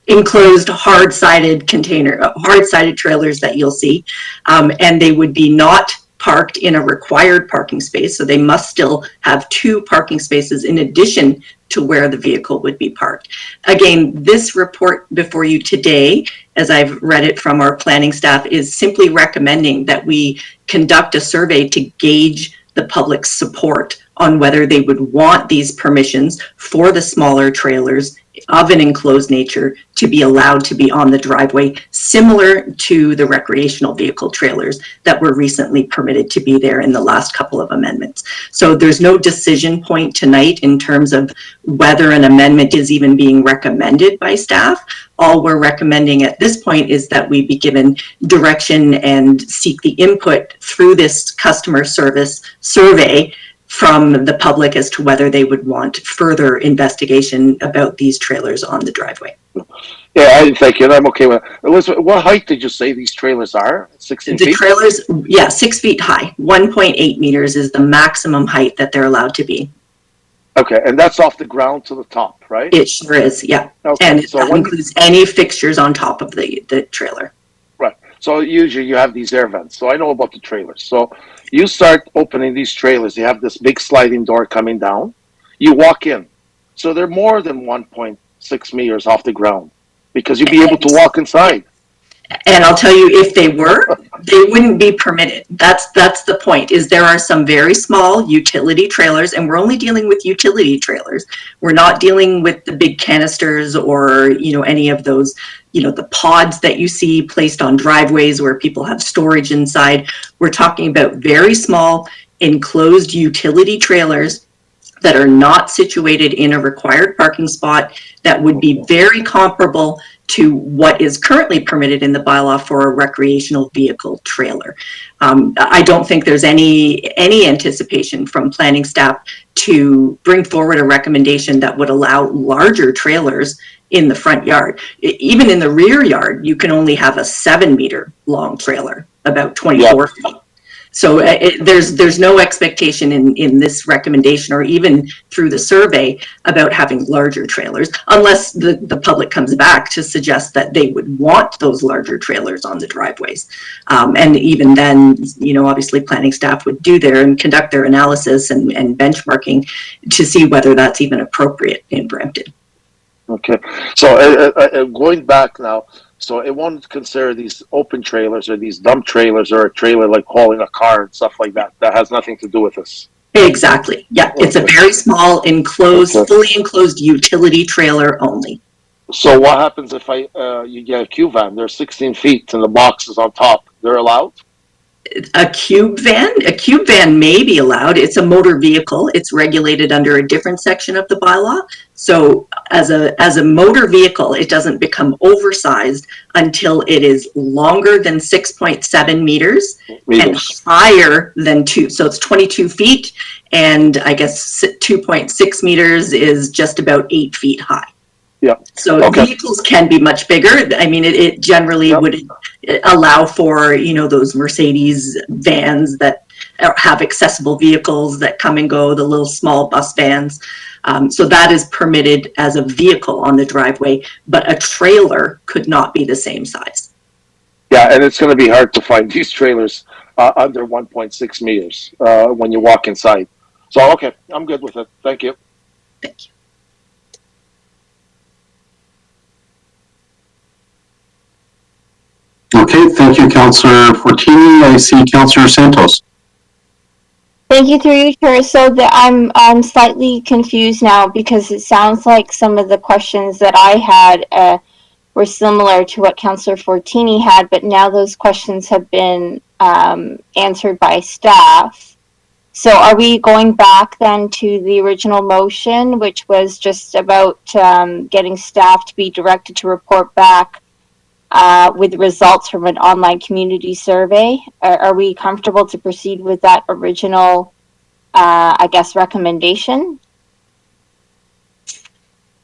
enclosed hard-sided trailers that you'll see, and they would be not parked in a required parking space, so they must still have 2 parking spaces in addition to where the vehicle would be parked. Again, this report before you today, as I've read it from our planning staff, is simply recommending that we conduct a survey to gauge the public's support on whether they would want these permissions for the smaller trailers of an enclosed nature to be allowed to be on the driveway, similar to the recreational vehicle trailers that were recently permitted to be there in the last couple of amendments. So there's no decision point tonight in terms of whether an amendment is even being recommended by staff. All we're recommending at this point is that we be given direction and seek the input through this customer service survey from the public as to whether they would want further investigation about these trailers on the driveway. Yeah, thank you. I'm okay with it. Elizabeth, what height did you say these trailers are? 16 feet? The trailers, yeah, 6 feet high. 1.8 meters is the maximum height that they're allowed to be. Okay, and that's off the ground to the top, right? It sure is, yeah. Okay, and that includes any fixtures on top of the trailer. Right. So usually you have these air vents. So I know about the trailers. So you start opening these trailers. You have this big sliding door coming down. You walk in. So they're more than 1.6 meters off the ground because you'd be able to walk inside. And I'll tell you, if they were, they wouldn't be permitted. That's the point, is there are some very small utility trailers, and we're only dealing with utility trailers. We're not dealing with the big canisters or, any of those, the pods that you see placed on driveways where people have storage inside. We're talking about very small enclosed utility trailers that are not situated in a required parking spot, that would be very comparable to what is currently permitted in the bylaw for a recreational vehicle trailer. I don't think there's any anticipation from planning staff to bring forward a recommendation that would allow larger trailers in the front yard. Even in the rear yard, you can only have a 7-meter long trailer, about 24 feet. So there's no expectation in this recommendation or even through the survey about having larger trailers, unless the public comes back to suggest that they would want those larger trailers on the driveways. And even then, obviously planning staff would do and conduct their analysis and benchmarking to see whether that's even appropriate in Brampton. Okay. So going back now, so it won't consider these open trailers or these dump trailers or a trailer like hauling a car and stuff like that. That has nothing to do with this. Exactly. Yeah, it's a very small enclosed, fully enclosed utility trailer only. So what happens if you get a Q van? They're 16 feet and the box is on top. They're allowed? A cube van may be allowed. It's a motor vehicle. It's regulated under a different section of the bylaw. So as a motor vehicle, it doesn't become oversized until it is longer than 6.7 meters and higher than 2. So it's 22 feet, and I guess 2.6 meters is just about 8 feet high. Yeah. So vehicles can be much bigger. I mean, it generally would allow for, those Mercedes vans that have accessible vehicles that come and go, the little small bus vans. So that is permitted as a vehicle on the driveway, but a trailer could not be the same size. Yeah, and it's going to be hard to find these trailers under 1.6 meters when you walk inside. So, okay, I'm good with it. Thank you. Thank you. Okay, thank you, Councillor Fortini. I see Councillor Santos. Thank you, through you, Chair. So I'm slightly confused now because it sounds like some of the questions that I had were similar to what Councillor Fortini had, but now those questions have been answered by staff. So are we going back then to the original motion, which was just about getting staff to be directed to report back with results from an online community survey? Are we comfortable to proceed with that original, I guess, recommendation?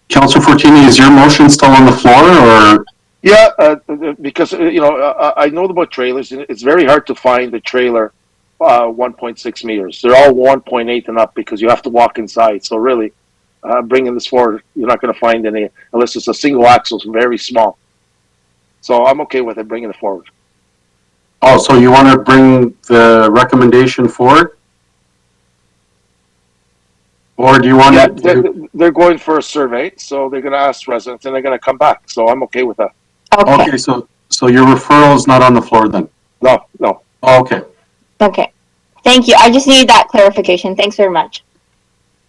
Councillor Fortini, is your motion still on the floor, or? Yeah, because, I know about trailers, and it's very hard to find a trailer 1.6 meters. They're all 1.8 and up because you have to walk inside. So really, bringing this forward, you're not going to find any, unless it's a single axle, it's very small. So I'm okay with it, bringing it forward. Oh, so you want to bring the recommendation forward? Or do you want to? They're going for a survey, so they're going to ask residents, and they're going to come back. So I'm okay with that. Okay, so your referral is not on the floor then? No, no. Okay. Okay. Thank you. I just needed that clarification. Thanks very much.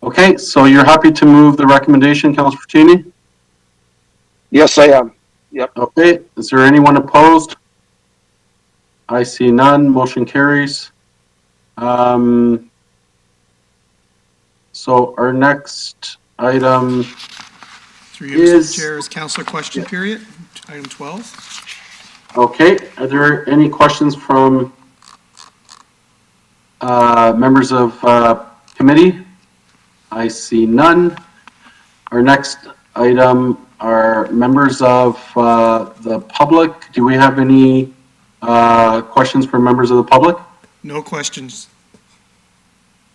Okay, so you're happy to move the recommendation, Councillor Fortini? Yes, I am. Yep. Okay, is there anyone opposed? I see none, motion carries. So our next item Through you, Mr. Chair, is councillor question period, item 12. Okay, are there any questions from members of committee? I see none. Our next item are members of the public. Do we have any questions from members of the public? No questions.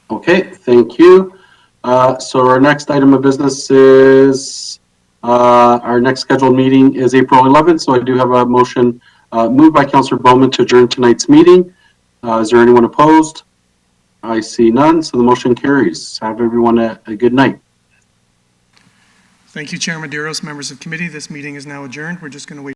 Okay, thank you. So our next item of business is our next scheduled meeting is April 11th. So I do have a motion moved by Councillor Bowman to adjourn tonight's meeting. Is there anyone opposed? I see none, so the motion carries. Have everyone a good night. Thank you, Chair Medeiros, members of committee. This meeting is now adjourned. We're just going to wait.